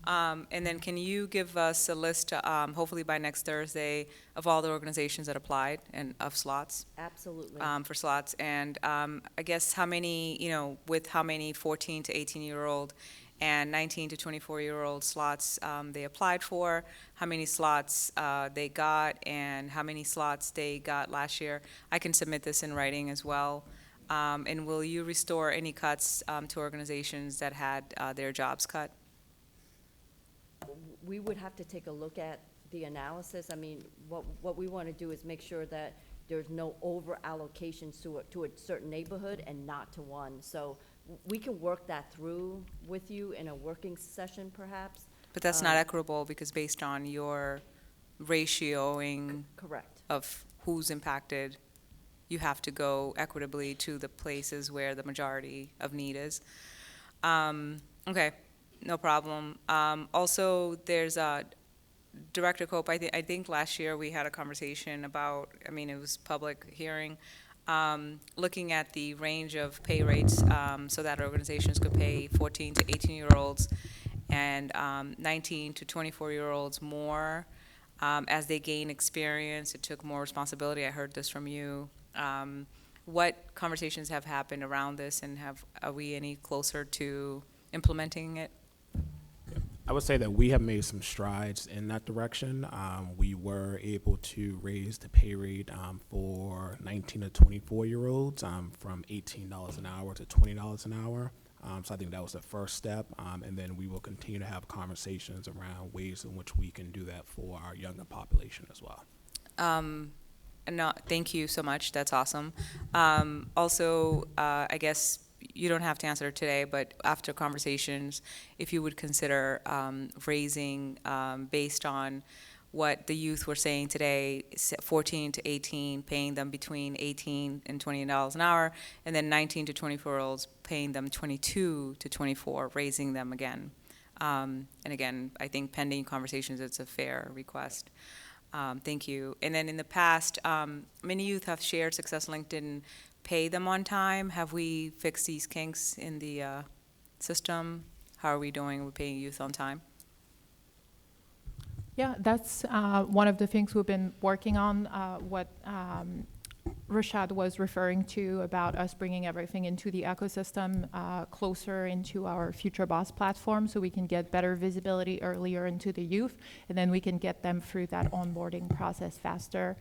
Speaker 17: And then can you give us a list, hopefully by next Thursday, of all the organizations that applied and of slots?
Speaker 20: Absolutely.
Speaker 17: For slots. And I guess how many, with how many 14 to 18-year-old and 19 to 24-year-old slots they applied for, how many slots they got, and how many slots they got last year. I can submit this in writing as well. And will you restore any cuts to organizations that had their jobs cut?
Speaker 20: We would have to take a look at the analysis. I mean, what we want to do is make sure that there's no over allocations to a certain neighborhood and not to one. So we can work that through with you in a working session, perhaps.
Speaker 17: But that's not equitable, because based on your ratioing
Speaker 20: correct
Speaker 17: of who's impacted, you have to go equitably to the places where the majority of need is. Okay, no problem. Also, there's Director Cope, I think last year we had a conversation about, it was public hearing, looking at the range of pay rates so that organizations could pay 14 to 18-year-olds and 19 to 24-year-olds more as they gain experience. It took more responsibility. I heard this from you. What conversations have happened around this, and are we any closer to implementing it?
Speaker 23: I would say that we have made some strides in that direction. We were able to raise the pay rate for 19 to 24-year-olds from $18 an hour to $20 an hour. So I think that was the first step, and then we will continue to have conversations around ways in which we can do that for our younger population as well.
Speaker 17: No, thank you so much. That's awesome. Also, I guess you don't have to answer today, but after conversations, if you would consider raising based on what the youth were saying today, 14 to 18, paying them between $18 and $20 an hour, and then 19 to 24-year-olds paying them 22 to 24, raising them again. And again, I think pending conversations, it's a fair request. Thank you. And then in the past, many youth have shared SuccessLink didn't pay them on time. Have we fixed these kinks in the system? How are we doing with paying youth on time?
Speaker 3: Yeah, that's one of the things we've been working on, what Rashad was referring to about us bringing everything into the ecosystem closer into our Future Boss platform, so we can get better visibility earlier into the youth, and then we can get them through that onboarding process faster.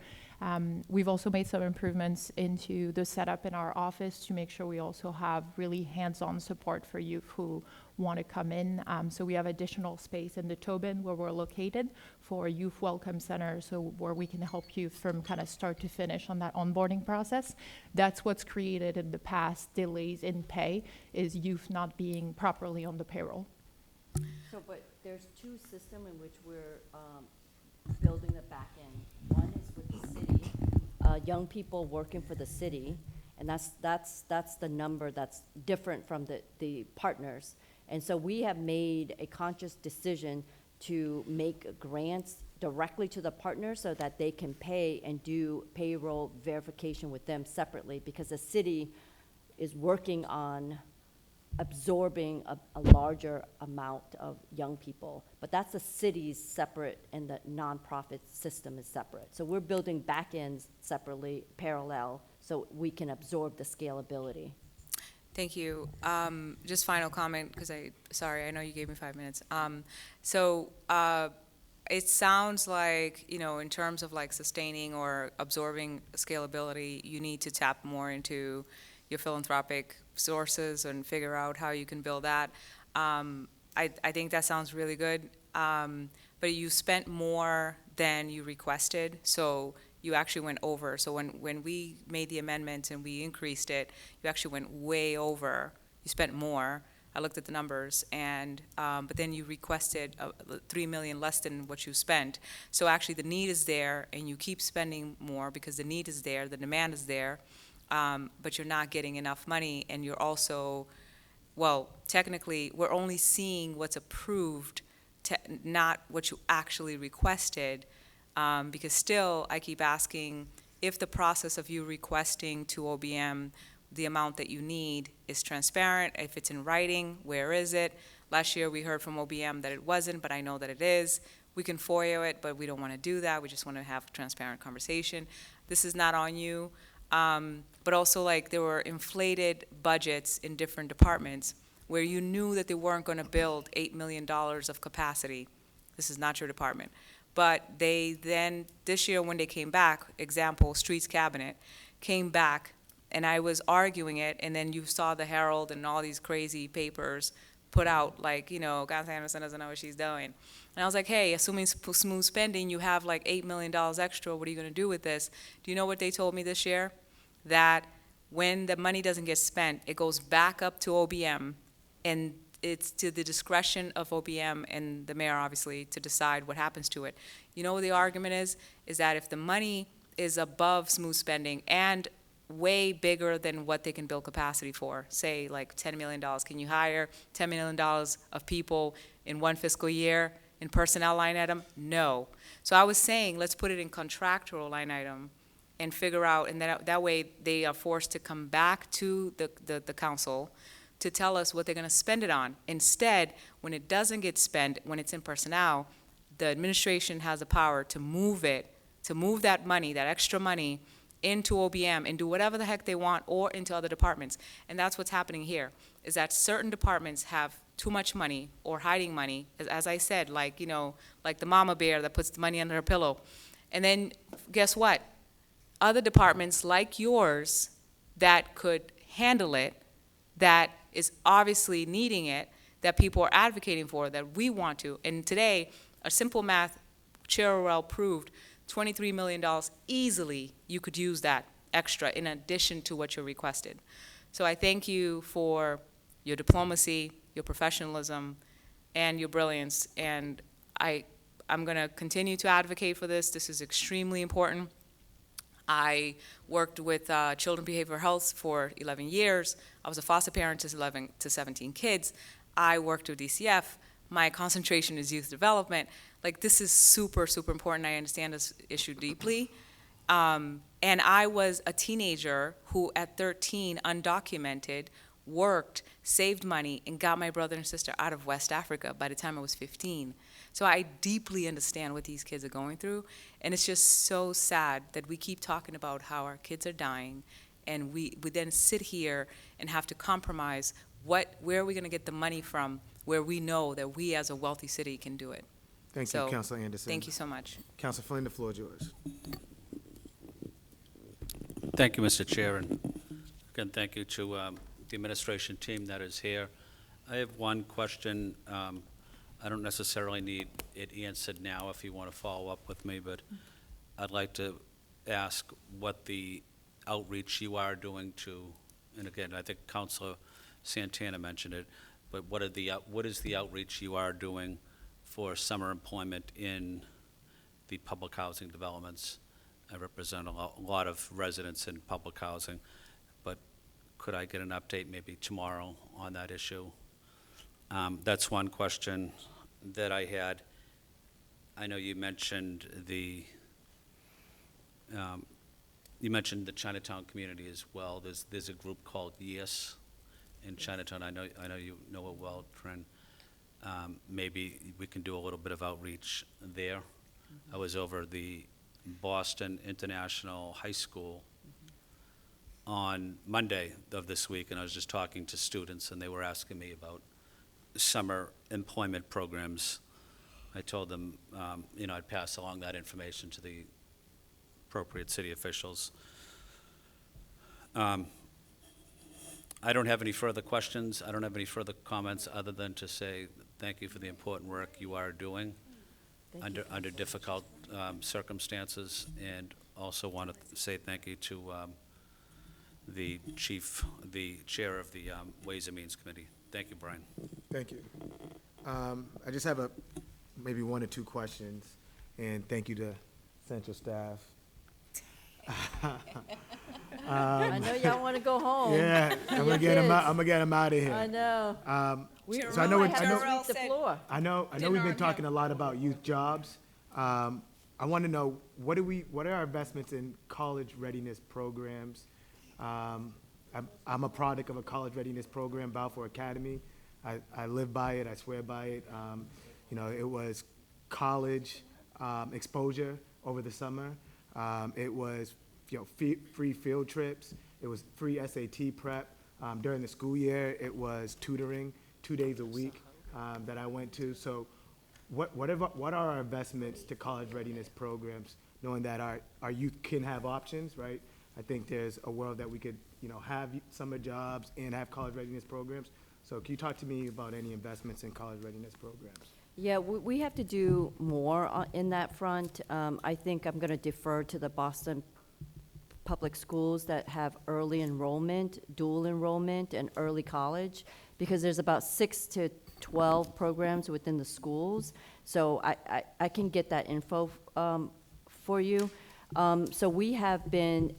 Speaker 3: We've also made some improvements into the setup in our office to make sure we also have really hands-on support for youth who want to come in. So we have additional space in the Tobin where we're located for Youth Welcome Center, so where we can help youth from kind of start to finish on that onboarding process. That's what's created in the past delays in pay, is youth not being properly on the payroll.
Speaker 20: So, but there's two systems in which we're building the back end. One is with the city, young people working for the city, and that's the number that's different from the partners. And so we have made a conscious decision to make grants directly to the partners so that they can pay and do payroll verification with them separately, because the city is working on absorbing a larger amount of young people. But that's the city's separate, and the nonprofit system is separate. So we're building back ends separately, parallel, so we can absorb the scalability.
Speaker 17: Thank you. Just final comment, because I know you gave me 5 minutes. So I it sounds like, in terms of like sustaining or absorbing scalability, you need to tap more into your philanthropic sources and figure out how you can build that. I think that sounds really good. But you spent more than you requested, so you actually went over. So when we made the amendment and we increased it, you actually went way over. You spent more. I looked at the numbers, and but then you requested $3 million less than what you spent. So actually, the need is there, and you keep spending more because the need is there, the demand is there, but you're not getting enough money, and you're also, well, technically, we're only seeing what's approved, not what you actually requested, because still, I keep asking if the process of you requesting to OBM the amount that you need is transparent, if it's in writing, where is it? Last year, we heard from OBM that it wasn't, but I know that it is. We can FOIA it, but we don't want to do that. We just want to have a transparent conversation. This is not on you. But also, like, there were inflated budgets in different departments where you knew that they weren't going to build $8 million of capacity. This is not your department. But they then, this year when they came back, example, Streets Cabinet, came back, and I was arguing it, and then you saw the Herald and all these crazy papers put out, like, Gonzalo Anderson doesn't know what she's doing. And I was like, hey, assuming smooth spending, you have like $8 million extra, what are you going to do with this? Do you know what they told me this year? That when the money doesn't get spent, it goes back up to OBM, and it's to the discretion of OBM and the mayor, obviously, to decide what happens to it. You know what the argument is that if the money is above smooth spending and way bigger than what they can build capacity for, say like $10 million. Can you hire $10 million of people in one fiscal year in personnel line item? No. So I was saying, let's put it in contractual line item and figure out, and that way they are forced to come back to the council to tell us what they're going to spend it on. Instead, when it doesn't get spent, when it's in personnel, the administration has the power to move that money, that extra money, into OBM and do whatever the heck they want, or into other departments. And that's what's happening here, is that certain departments have too much money or hiding money, as I said, like, like the mama bear that puts the money under her pillow. And then guess what? Other departments like yours that could handle it, that is obviously needing it, that people are advocating for, that we want to. And today, a simple math, Chair Orwell proved $23 million easily, you could use that extra in addition to what you requested. So I thank you for your diplomacy, your professionalism, and your brilliance. And I'm going to continue to advocate for this. This is extremely important. I worked with children behavioral health for 11 years. I was a foster parent to 11 to 17 kids. I worked with DCF. My concentration is youth development. Like, this is super, super important. I understand this issue deeply. And I was a teenager who, at 13, undocumented, worked, saved money, and got my brother and sister out of West Africa by the time I was 15. So I deeply understand what these kids are going through. And it's just so sad that we keep talking about how our kids are dying, and we then sit here and have to compromise where are we going to get the money from, where we know that we as a wealthy city can do it.
Speaker 1: Thank you, Councilor Anderson.
Speaker 17: Thank you so much.
Speaker 1: Councilor Flynn, the floor is yours.
Speaker 19: Thank you, Mr. Chair, and again, thank you to the administration team that is here. I have one question. I don't necessarily need it answered now if you want to follow up with me, but I'd like to ask what the outreach you are doing to, and again, I think Councilor Santana mentioned it, but what is the outreach you are doing for summer employment in the public housing developments? I represent a lot of residents in public housing, but could I get an update maybe tomorrow on that issue? That's one question that I had. I know you mentioned the Chinatown community as well. There's a group called YES in Chinatown. I know you know it well, Trin. Maybe we can do a little bit of outreach there. I was over the Boston International High School on Monday of this week, and I was just talking to students, and they were asking me about summer employment programs. I told them, I'd pass along that information to the appropriate city officials. I don't have any further questions. I don't have any further comments other than to say thank you for the important work you are doing under difficult circumstances, and also want to say thank you to the chair of the Ways and Means Committee. Thank you, Brian.
Speaker 1: Thank you. I just have maybe 1 or 2 questions, and thank you to Central staff.
Speaker 20: I know y'all want to go home.
Speaker 1: Yeah, I'm gonna get them out. I'm gonna get them out of here.
Speaker 20: I know.
Speaker 1: So I know
Speaker 20: I have to sweep the floor.
Speaker 1: I know we've been talking a lot about youth jobs. I want to know what are our investments in college readiness programs? I'm a product of a college readiness program, Balfour Academy. I live by it. I swear by it. It was college exposure over the summer. It was free field trips. It was free SAT prep. During the school year, it was tutoring 2 days a week that I went to. So what are our investments to college readiness programs, knowing that our youth can have options, right? I think there's a world that we could, have summer jobs and have college readiness programs. So can you talk to me about any investments in college readiness programs?
Speaker 20: Yeah, we have to do more in that front. I think I'm going to defer to the Boston public schools that have early enrollment, dual enrollment, and early college, because there's about 6 to 12 programs within the schools. So I can get that info for you. So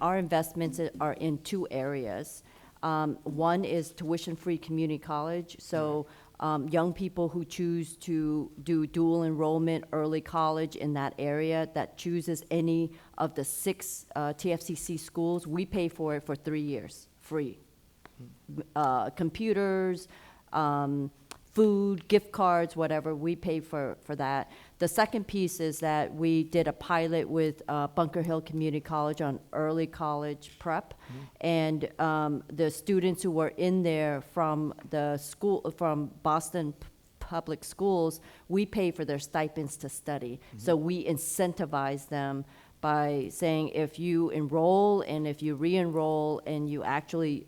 Speaker 20: our investments are in 2 areas. One is tuition-free community college. So young people who choose to do dual enrollment, early college in that area, that chooses any of the 6 TFCC schools, we pay for it for 3 years, free. Computers, food, gift cards, whatever, we pay for that. The second piece is that we did a pilot with Bunker Hill Community College on early college prep. And the students who were in there from Boston Public Schools, we pay for their stipends to study. So we incentivize them by saying, if you enroll and if you re-enroll and you actually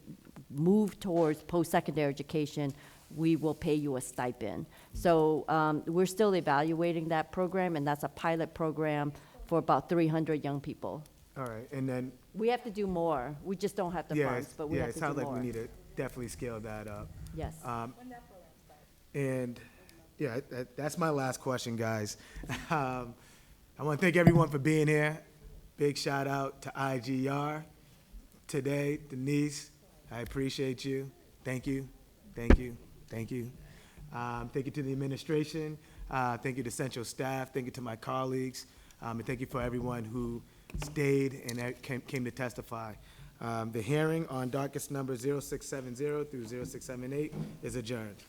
Speaker 20: move towards post-secondary education, we will pay you a stipend. So we're still evaluating that program, and that's a pilot program for about 300 young people.
Speaker 1: All right, and then
Speaker 20: we have to do more. We just don't have the funds, but we have to do more.
Speaker 1: Yeah, it sounds like we need to definitely scale that up.
Speaker 20: Yes.
Speaker 1: And yeah, that's my last question, guys. I want to thank everyone for being here. Big shout out to IGR today, Denise. I appreciate you. Thank you. Thank you. Thank you. Thank you to the administration. Thank you to Central staff. Thank you to my colleagues. And thank you for everyone who stayed and came to testify. The hearing on docket number 0670 through 0678 is adjourned.